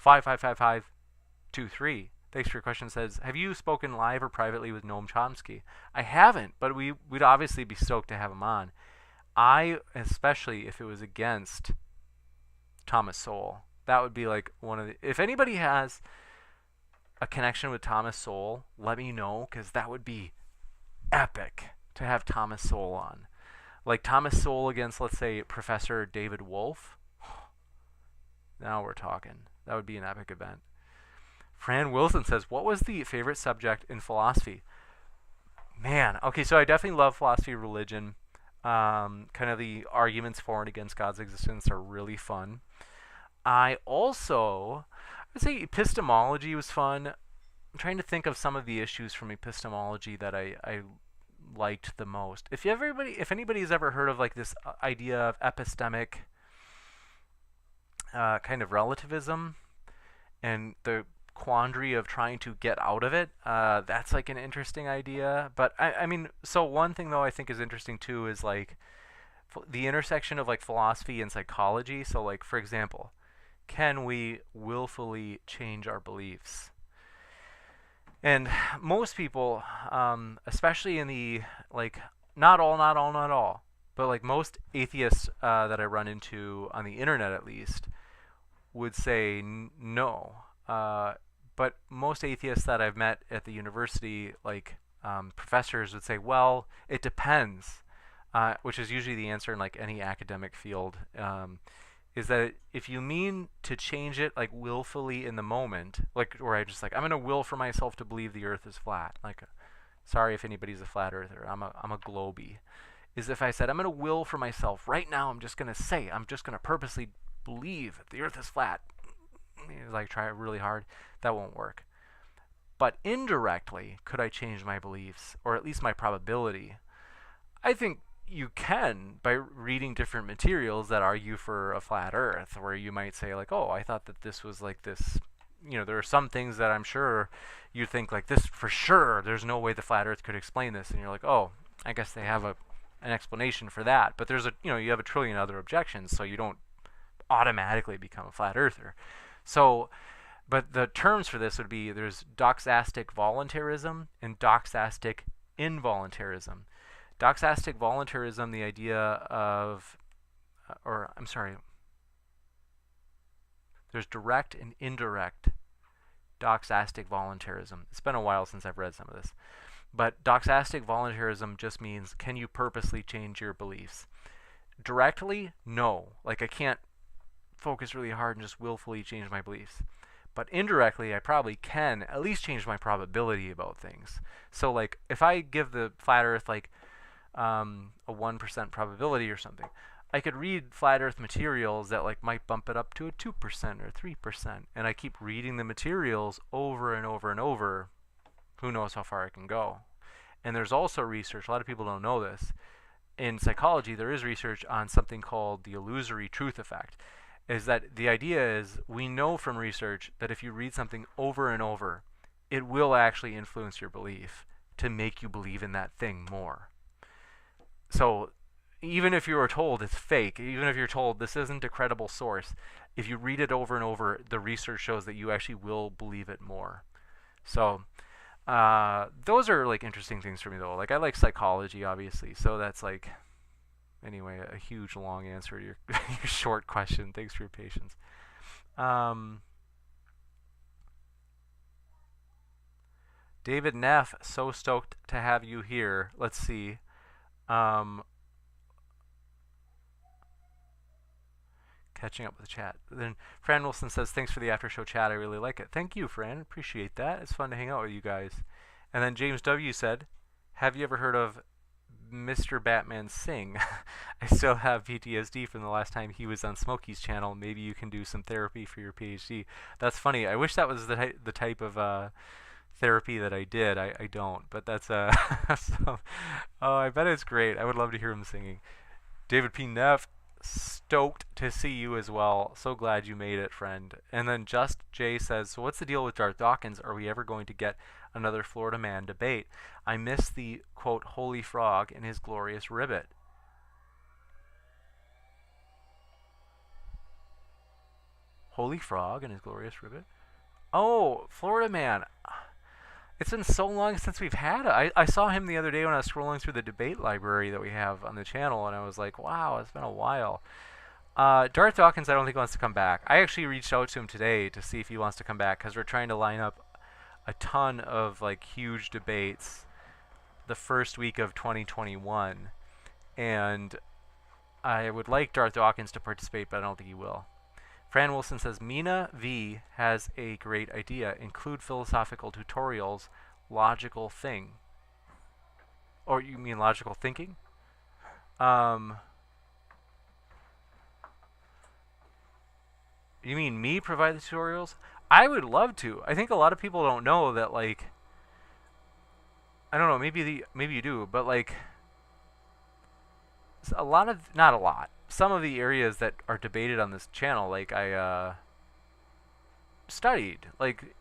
555523. Thanks for your question. Says, have you spoken live or privately with Noam Chomsky? I haven't, but we'd obviously be stoked to have him on. Especially if it was against Thomas Sowell. That would be like one of the... If anybody has a connection with Thomas Sowell, let me know, because that would be epic to have Thomas Sowell on. Like Thomas Sowell against, let's say, Professor David Wolf. Now we're talking. That would be an epic event. Fran Wilson says, what was the favorite subject in philosophy? Man, okay, so I definitely love philosophy of religion. Kind of the arguments for and against God's existence are really fun. I would say epistemology was fun. I'm trying to think of some of the issues from epistemology that I liked the most. If anybody's ever heard of like this idea of epistemic kind of relativism and the quandary of trying to get out of it, that's like an interesting idea. But I mean, so one thing though I think is interesting too is like the intersection of like philosophy and psychology. So like, for example, can we willfully change our beliefs? And most people, especially in the like, not all, but like most atheists that I run into on the internet at least would say no. But most atheists that I've met at the university, like professors, would say, well, it depends, which is usually the answer in like any academic field, is that if you mean to change it like willfully in the moment, like where I just like, I'm going to will for myself to believe the earth is flat. Like, sorry if anybody's a flat earther, I'm a globie. Is if I said, I'm going to will for myself right now, I'm just going to purposely believe that the earth is flat. Like, try it really hard, that won't work. But indirectly, could I change my beliefs, or at least my probability? I think you can, by reading different materials that argue for a flat earth, where you might say like, oh, I thought that this was like this, there are some things that I'm sure you think like this for sure, there's no way the flat earth could explain this, and you're like, oh, I guess they have an explanation for that. But there's you have a trillion other objections, so you don't automatically become a flat earther. So, but the terms for this would be, there's doxastic voluntarism and doxastic involuntarism. Doxastic voluntarism, the idea of, or I'm sorry, there's direct and indirect doxastic voluntarism. It's been a while since I've read some of this. But doxastic voluntarism just means, can you purposely change your beliefs? Directly, no. Like, I can't focus really hard and just willfully change my beliefs. But indirectly, I probably can at least change my probability about things. So, like, if I give the flat Earth, like, a 1% probability or something, I could read flat Earth materials that, like, might bump it up to a 2% or 3%. And I keep reading the materials over and over and over. Who knows how far I can go? And there's also research, a lot of people don't know this. In psychology, there is research on something called the illusory truth effect. Is that the idea is, we know from research that if you read something over and over, it will actually influence your belief to make you believe in that thing more. So even if you are told it's fake, even if you're told this isn't a credible source, if you read it over and over, the research shows that you actually will believe it more. So those are like interesting things for me though. Like, I like psychology, obviously, so that's like, anyway, a huge long answer to your, your short question. Thanks for your patience. David Neff, so stoked to have you here. Let's see. Catching up with the chat. Then Fran Wilson says, thanks for the after show chat. I really like it. Thank you, Fran. Appreciate that. It's fun to hang out with you guys. And then James W. said, have you ever heard of Mr. Batman Sing? I still have PTSD from the last time he was on Smokey's channel. Maybe you can do some therapy for your PhD. That's funny. I wish that was the type of therapy that I did. I don't, but that's so, oh, I bet it's great. I would love to hear him singing. David P. Neff, stoked to see you as well. So glad you made it, friend. And then Just Jay says, so what's the deal with Darth Dawkins? Are we ever going to get another Florida man debate? I miss the, quote, holy frog and his glorious ribbit. Holy frog and his glorious ribbit? Oh, Florida man. It's been so long since we've had it. I saw him the other day when I was scrolling through the debate library that we have on the channel, and I was like, wow, it's been a while. Darth Dawkins, I don't think wants to come back. I actually reached out to him today to see if he wants to come back, because we're trying to line up a ton of like huge debates the first week of 2021, and I would like Darth Dawkins to participate, but I don't think he will. Fran Wilson says, Mina V has a great idea. Include philosophical tutorials, logical thing. Or you mean logical thinking? You mean me provide the tutorials? I would love to. I think a lot of people don't know that, like, I don't know, maybe you do, but like a lot of, not a lot, some of the areas that are debated on this channel, like, I studied, like,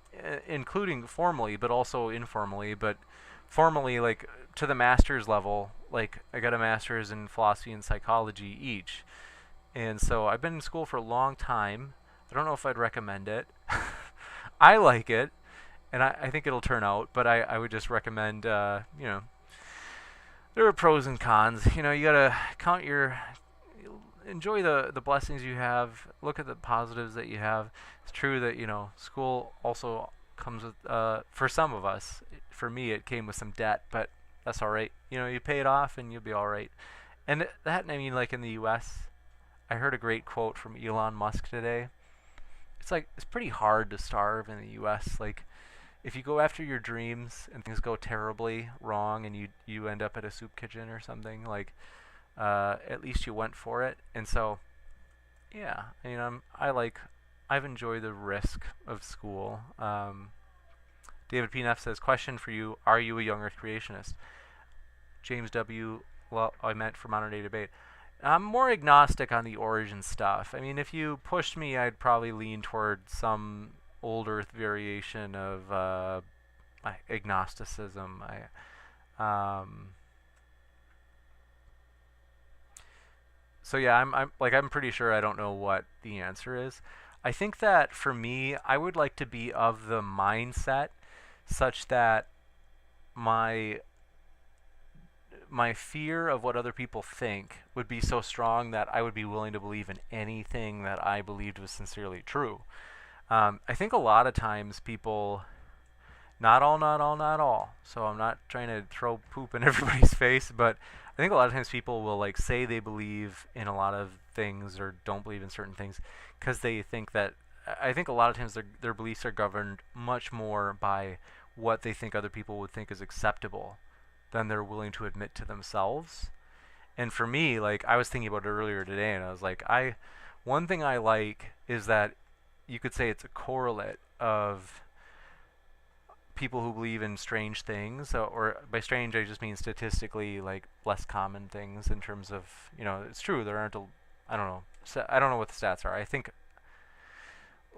including formally, but also informally, but formally, like, to the master's level, like, I got a master's in philosophy and psychology each, and so I've been in school for a long time. I don't know if I'd recommend it. I like it, and I think it'll turn out, but I would just recommend, you know, there are pros and cons. You know, you gotta count your, enjoy the blessings you have, look at the positives that you have. It's true that, you know, school also comes with, for some of us, for me it came with some debt, but that's alright. You know, you pay it off and you'll be alright. And that, I mean, like in the US, I heard a great quote from Elon Musk today. It's like, it's pretty hard to starve in the US. Like, if you go after your dreams and things go terribly wrong and you end up at a soup kitchen or something, like, at least you went for it. And so, yeah, I mean, I've enjoyed the risk of school. David P. Neff says, question for you, are you a young earth creationist? James W., well, I meant for modern day debate. I'm more agnostic on the origin stuff. I mean, if you pushed me, I'd probably lean toward some old earth variation of agnosticism. So yeah, I'm pretty sure I don't know what the answer is. I think that for me, I would like to be of the mindset such that my my fear of what other people think would be so strong that I would be willing to believe in anything that I believed was sincerely true. I think a lot of times people, not all, so I'm not trying to throw poop in everybody's face, but I think a lot of times people will like say they believe in a lot of things or don't believe in certain things because they think that, I think a lot of times their beliefs are governed much more by what they think other people would think is acceptable than they're willing to admit to themselves. And for me, like, I was thinking about it earlier today, and I was like, one thing I like is that you could say it's a correlate of people who believe in strange things, or by strange I just mean statistically like less common things in terms of, it's true, there aren't I don't know, I don't know what the stats are. I think,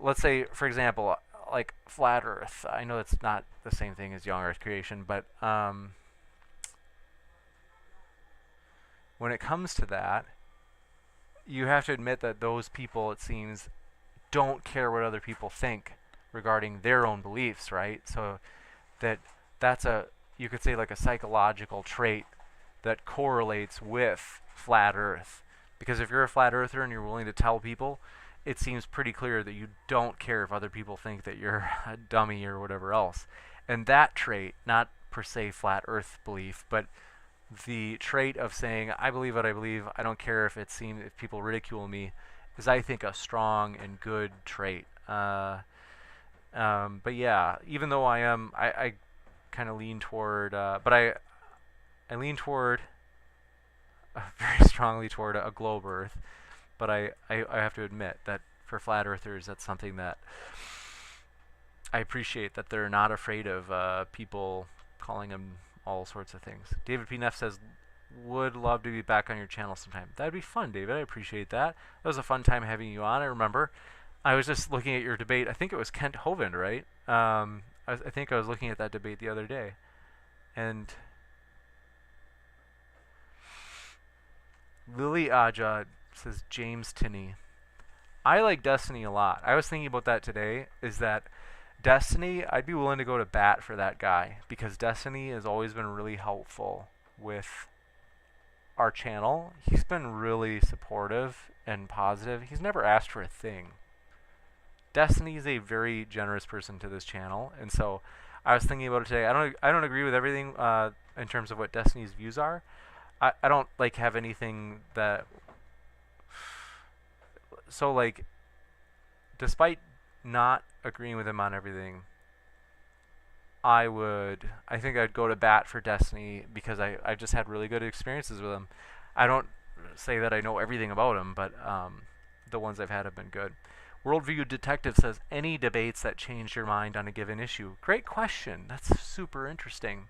let's say for example, like flat earth, I know it's not the same thing as young earth creation, but when it comes to that, you have to admit that those people, it seems, don't care what other people think regarding their own beliefs, right? So that's you could say like a psychological trait that correlates with flat earth. Because if you're a flat earther and you're willing to tell people, it seems pretty clear that you don't care if other people think that you're a dummy or whatever else. And that trait, not per se flat earth belief, but the trait of saying, I believe what I believe, I don't care if people ridicule me, is, I think, a strong and good trait. But yeah, even though I kind of lean toward, but I lean toward, very strongly toward a globe Earth. But I have to admit that for flat earthers, that's something that I appreciate, that they're not afraid of people calling them all sorts of things. David P. Neff says, would love to be back on your channel sometime. That'd be fun, David. I appreciate that. That was a fun time having you on. I remember I was just looking at your debate. I think it was Kent Hovind, right? I think I was looking at that debate the other day. And Lily Aja says, James Tinney. I like Destiny a lot. I was thinking about that today, is that Destiny, I'd be willing to go to bat for that guy, because Destiny has always been really helpful with our channel. He's been really supportive and positive. He's never asked for a thing. Destiny is a very generous person to this channel, and so I was thinking about it today. I don't agree with everything in terms of what Destiny's views are. I don't like have anything that, so like, despite not agreeing with him on everything, I think I'd go to bat for Destiny because I've just had really good experiences with him. I don't say that I know everything about him, but the ones I've had have been good. Worldview Detective says, any debates that changed your mind on a given issue? Great question. That's super interesting.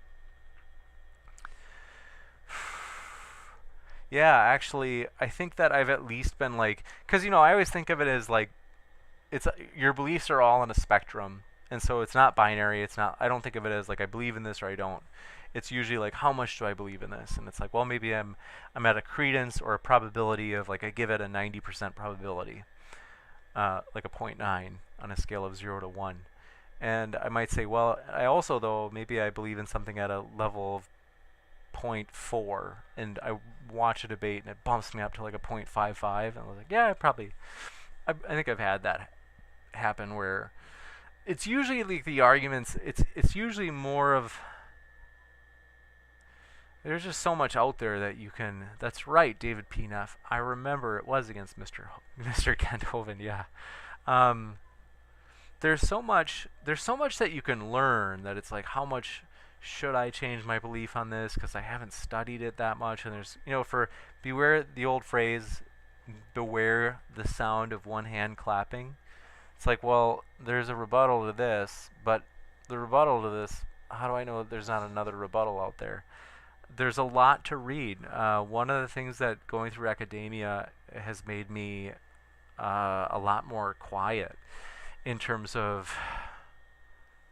Yeah, actually, I think that I've at least been like, because, I always think of it as like, your beliefs are all on a spectrum, and so it's not binary. I don't think of it as like I believe in this or I don't. It's usually like, how much do I believe in this? And it's like, well, maybe I'm at a credence or a probability of like, I give it a 90% probability, like a 0.9 on a scale of 0 to 1. And I might say, well, I also, though, maybe I believe in something at a level of 0.4, and I watch a debate and it bumps me up to like a 0.55, and I was like, yeah, I think I've had that happen, where it's usually like the arguments, it's usually more of, there's just so much out there that you can, that's right, David P. Neff, I remember it was against Mr. Kent Hovind, yeah. There's so much that you can learn, that it's like, how much should I change my belief on this, because I haven't studied it that much. And there's, beware the old phrase, beware the sound of one hand clapping. It's like, well, there's a rebuttal to this, but the rebuttal to this, how do I know that there's not another rebuttal out there? There's a lot to read. One of the things that going through academia has made me a lot more quiet in terms of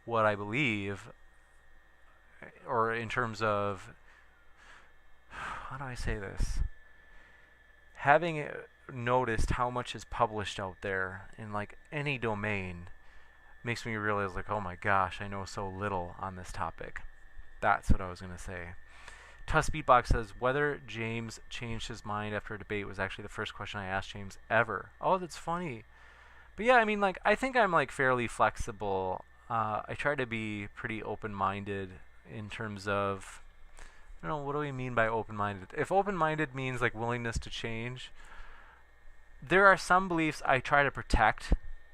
what I believe, or in terms of, how do I say this? Having noticed how much is published out there in like any domain makes me realize like, oh my gosh, I know so little on this topic. That's what I was going to say. Tuss Beatbox says, whether James changed his mind after a debate was actually the first question I asked James ever. Oh, that's funny. But yeah, I mean, like, I think I'm, like, fairly flexible. I try to be pretty open-minded in terms of, I don't know, what do we mean by open-minded? If open-minded means, like, willingness to change, there are some beliefs I try to protect,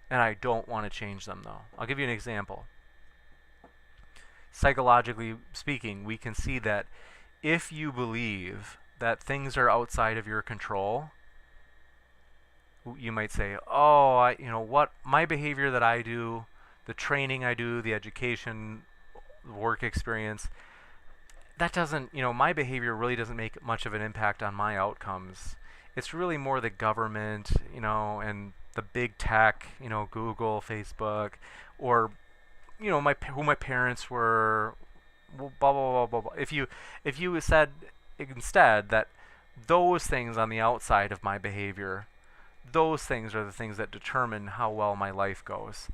and I don't want to change them, though. I'll give you an example. Psychologically speaking, we can see that if you believe that things are outside of your control, you might say, oh, you know what, my behavior that I do, the training I do, the education, the work experience, that doesn't, my behavior really doesn't make much of an impact on my outcomes. It's really more the government, and the big tech, Google, Facebook, or, who my parents were, blah, blah, blah, blah, blah. If you said instead that those things on the outside of my behavior, those things are the things that determine how well my life goes.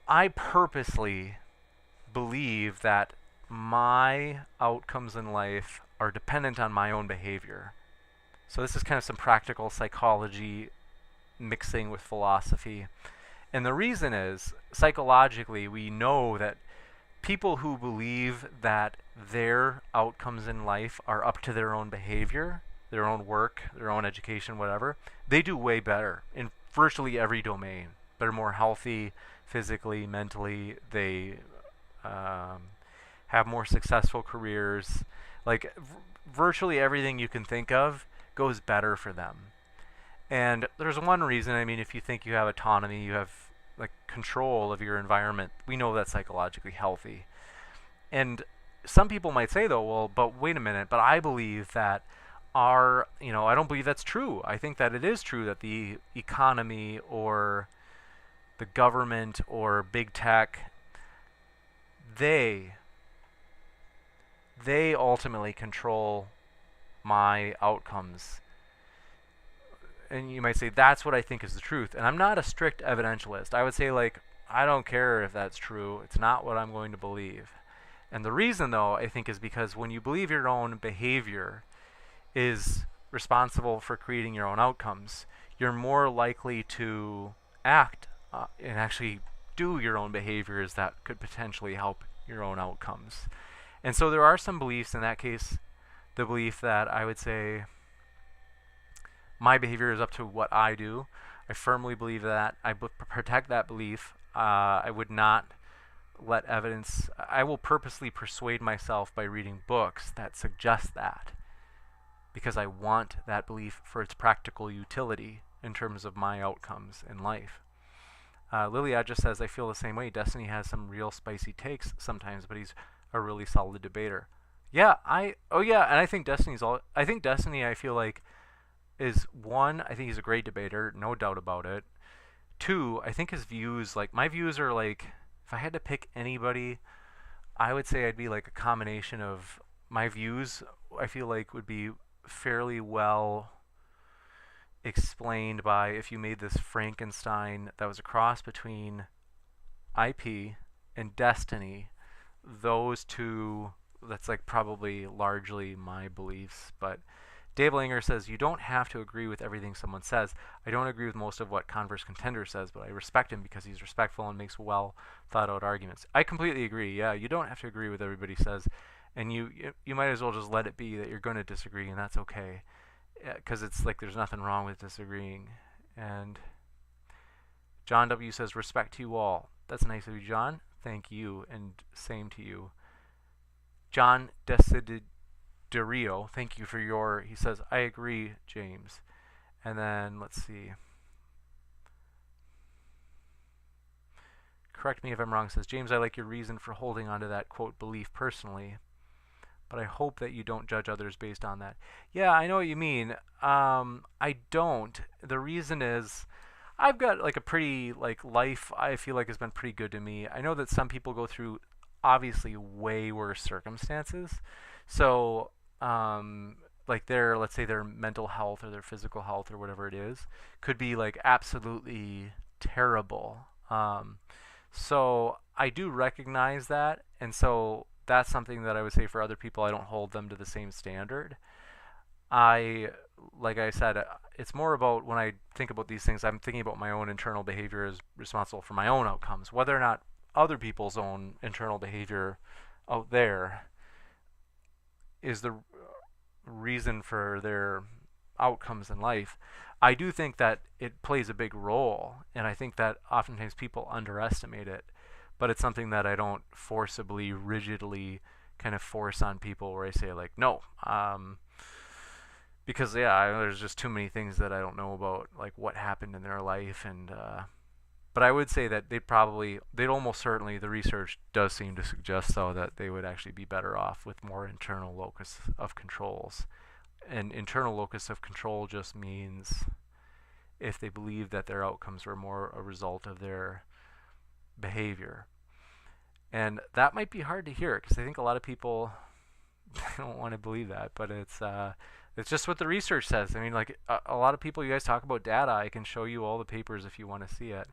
I purposely believe that my outcomes in life are dependent on my own behavior. So this is kind of some practical psychology mixing with philosophy. And the reason is, psychologically, we know that people who believe that their outcomes in life are up to their own behavior, their own work, their own education, whatever, they do way better in virtually every domain. They're more healthy physically, mentally. They have more successful careers. Like, virtually everything you can think of goes better for them. And there's one reason. I mean, if you think you have autonomy, you have like control of your environment, we know that's psychologically healthy. And some people might say, though, well, but wait a minute, but I believe that I don't believe that's true. I think that it is true that the economy or the government or big tech, they ultimately control my outcomes. And you might say, that's what I think is the truth. And I'm not a strict evidentialist. I would say, like, I don't care if that's true. It's not what I'm going to believe. And the reason, though, I think is because when you believe your own behavior is responsible for creating your own outcomes, you're more likely to act and actually do your own behaviors that could potentially help your own outcomes. And so there are some beliefs, in that case, the belief that I would say my behavior is up to what I do. I firmly believe that. I protect that belief. I would not let evidence, I will purposely persuade myself by reading books that suggest that, because I want that belief for its practical utility in terms of my outcomes in life. Lilia just says, I feel the same way. Destiny has some real spicy takes sometimes, but he's a really solid debater. Yeah, and I think Destiny, I feel like, is one, I think he's a great debater, no doubt about it. Two, I think his views, like, my views are like, if I had to pick anybody, I would say I'd be like a combination of my views, I feel like would be fairly well explained by if you made this Frankenstein that was a cross between IP and Destiny. Those two, that's like probably largely my beliefs. But Dave Langer says, you don't have to agree with everything someone says. I don't agree with most of what Converse Contender says, but I respect him because he's respectful and makes well thought out arguments. I completely agree. Yeah, you don't have to agree with everybody says, and you might as well just let it be that you're going to disagree, and that's okay, because it's like there's nothing wrong with disagreeing. And John W. says, respect to you all. That's nice of you, John. Thank you, and same to you. John Desiderio, thank you for your, he says, I agree, James. And then, let's see. Correct me if I'm wrong, says, James, I like your reason for holding on to that, quote, belief personally, but I hope that you don't judge others based on that. Yeah, I know what you mean. I don't. The reason is, I've got like a pretty, like, life I feel like has been pretty good to me. I know that some people go through obviously way worse circumstances. So, like let's say their mental health or their physical health or whatever it is, could be like absolutely terrible. So I do recognize that, and so that's something that I would say for other people. I don't hold them to the same standard. Like I said, it's more about when I think about these things, I'm thinking about my own internal behavior is responsible for my own outcomes. Whether or not other people's own internal behavior out there is the reason for their outcomes in life, I do think that it plays a big role, and I think that oftentimes people underestimate it, but it's something that I don't forcibly, rigidly kind of force on people where I say like, no, because there's just too many things that I don't know about, like what happened in their life, and but I would say that they'd almost certainly, the research does seem to suggest though that they would actually be better off with more internal locus of controls. And internal locus of control just means if they believe that their outcomes were more a result of their behavior. And that might be hard to hear because I think a lot of people don't want to believe that, but it's just what the research says. I mean, like a lot of people, you guys talk about data. I can show you all the papers if you want to see it.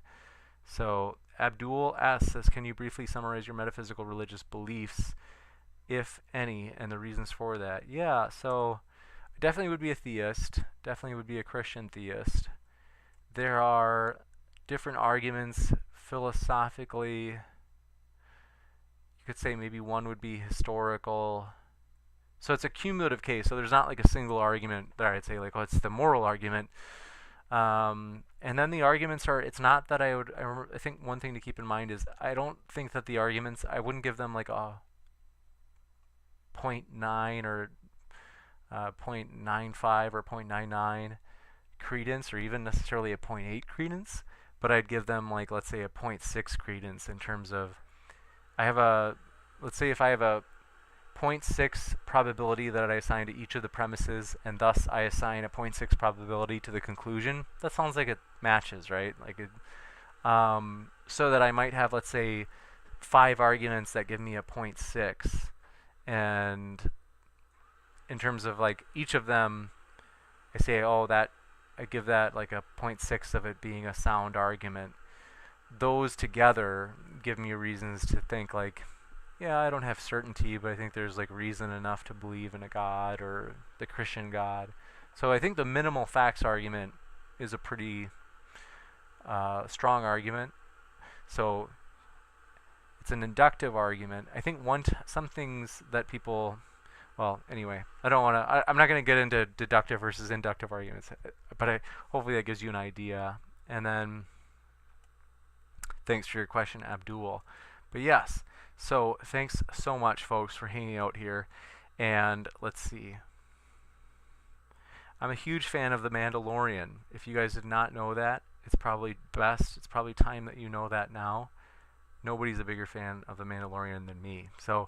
So Abdul S says, can you briefly summarize your metaphysical religious beliefs, if any, and the reasons for that? Yeah, so I definitely would be a theist. Definitely would be a Christian theist. There are different arguments philosophically. You could say maybe one would be historical. So it's a cumulative case. So there's not like a single argument that I'd say like, oh, it's the moral argument. And then the arguments are, it's not that I think one thing to keep in mind is I don't think that the arguments, I wouldn't give them like a 0.9 or 0.95 or 0.99 credence, or even necessarily a 0.8 credence, but I'd give them like, let's say a 0.6 credence in terms of, let's say if I have a 0.6 probability that I assign to each of the premises, and thus I assign a 0.6 probability to the conclusion. That sounds like it matches, right? Like it, so that I might have, let's say, 5 arguments that give me a 0.6, and in terms of like each of them, I say, oh, that I give that like a 0.6 of it being a sound argument. Those together give me reasons to think like, yeah, I don't have certainty, but I think there's like reason enough to believe in a God or the Christian God. So I think the minimal facts argument is a pretty strong argument. So it's an inductive argument. I think some things that people, well, anyway, I'm not going to get into deductive versus inductive arguments, but hopefully that gives you an idea. And then thanks for your question, Abdul. But yes. So thanks so much, folks, for hanging out here. And let's see. I'm a huge fan of The Mandalorian. If you guys did not know that, it's probably best. It's probably time that you know that now. Nobody's a bigger fan of The Mandalorian than me. So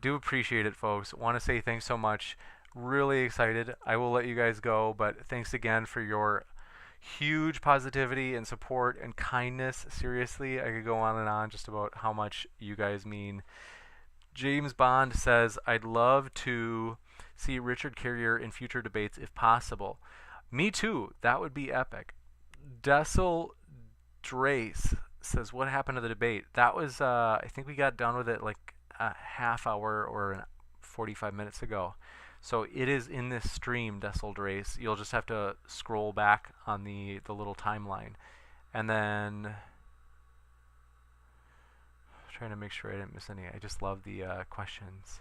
do appreciate it, folks. Want to say thanks so much. Really excited. I will let you guys go, but thanks again for your huge positivity and support and kindness. Seriously, I could go on and on just about how much you guys mean. James Bond says, I'd love to see Richard Carrier in future debates if possible. Me too. That would be epic. Dessel Drace says, what happened to the debate? That was, I think we got done with it like a half hour or 45 minutes ago. So it is in this stream, Dessel Drace. You'll just have to scroll back on the little timeline. And then, trying to make sure I didn't miss any. I just love the questions.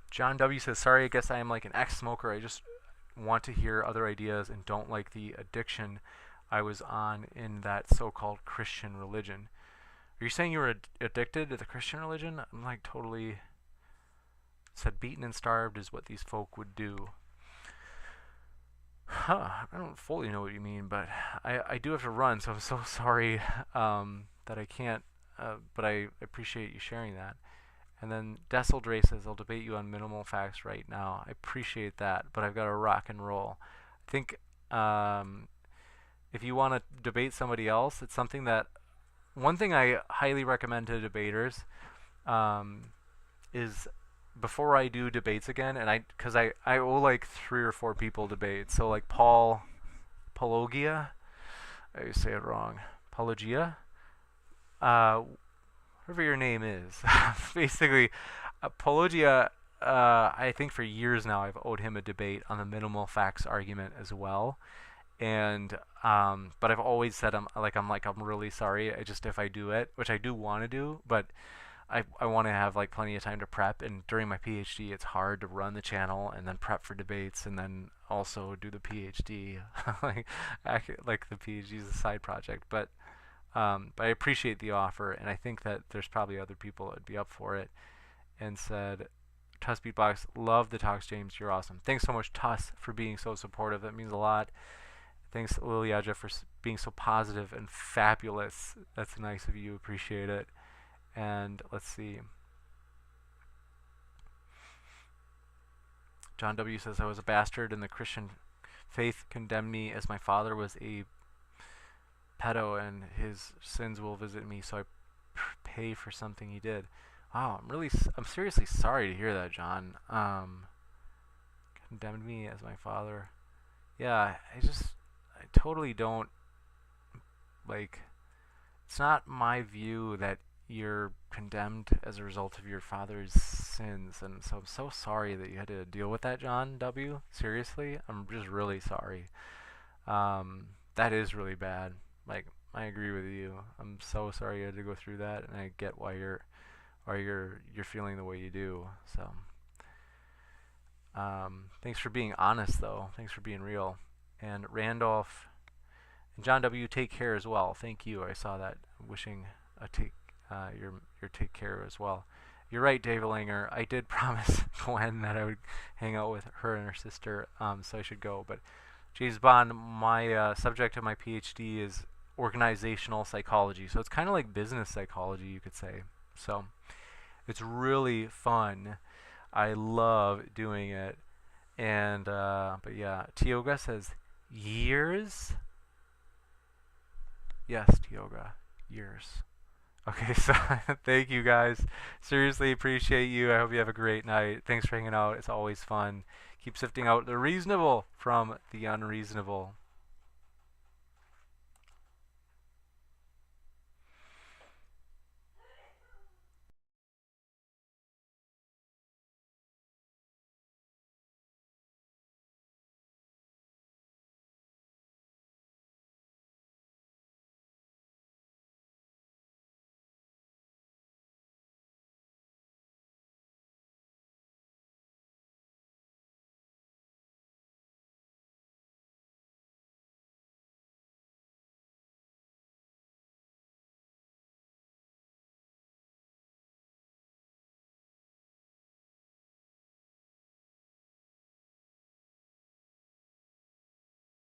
John W. says, sorry, I guess I am like an ex-smoker. I just want to hear other ideas and don't like the addiction I was on in that so-called Christian religion. Are you saying you were addicted to the Christian religion? I'm like totally said beaten and starved is what these folk would do. Huh, I don't fully know what you mean, but I do have to run, so I'm so sorry that I can't, but I appreciate you sharing that. And then Dessel Dre says, I'll debate you on minimal facts right now. I appreciate that, but I've got to rock and roll. I think if you want to debate somebody else, it's something that, one thing I highly recommend to debaters is before I do debates again, and because I owe like 3 or 4 people debates, so like Paul Pologia, I say it wrong. Apologia. Whatever your name is. Basically, Apologia. I think for years now I've owed him a debate on the minimal facts argument as well, and but I've always said I'm really sorry. I just if I do it, which I do want to do, but I want to have like plenty of time to prep, and during my PhD it's hard to run the channel and then prep for debates and then also do the PhD. like the PhD is a side project, but I appreciate the offer, and I think that there's probably other people that would be up for it. And said, Tuss Beatbox, love the talks, James. You're awesome. Thanks so much, Tuss, for being so supportive. That means a lot. Thanks, Liliaja, for being so positive and fabulous. That's nice of you. Appreciate it. And let's see. John W. says, I was a bastard and the Christian faith condemned me as my father was a pedo and his sins will visit me, so I pay for something he did. Wow, I'm seriously sorry to hear that, John. Condemned me as my father. Yeah, I totally don't, like, it's not my view that you're condemned as a result of your father's sins, and so I'm so sorry that you had to deal with that, John W. Seriously, I'm just really sorry. That is really bad. Like, I agree with you. I'm so sorry you had to go through that, and I get why you're feeling the way you do. So thanks for being honest, though. Thanks for being real. And Randolph and John W, take care as well. Thank you. I saw that. Wishing your take care as well. You're right, Dave Langer. I did promise Gwen that I would hang out with her and her sister, so I should go. But James Bond, my subject of my PhD is organizational psychology. So it's kind of like business psychology, you could say. So it's really fun. I love doing it. And but yeah, Tioga says years. Yes, Tioga, years. Okay, so thank you guys. Seriously appreciate you. I hope you have a great night. Thanks for hanging out. It's always fun. Keep sifting out the reasonable from the unreasonable.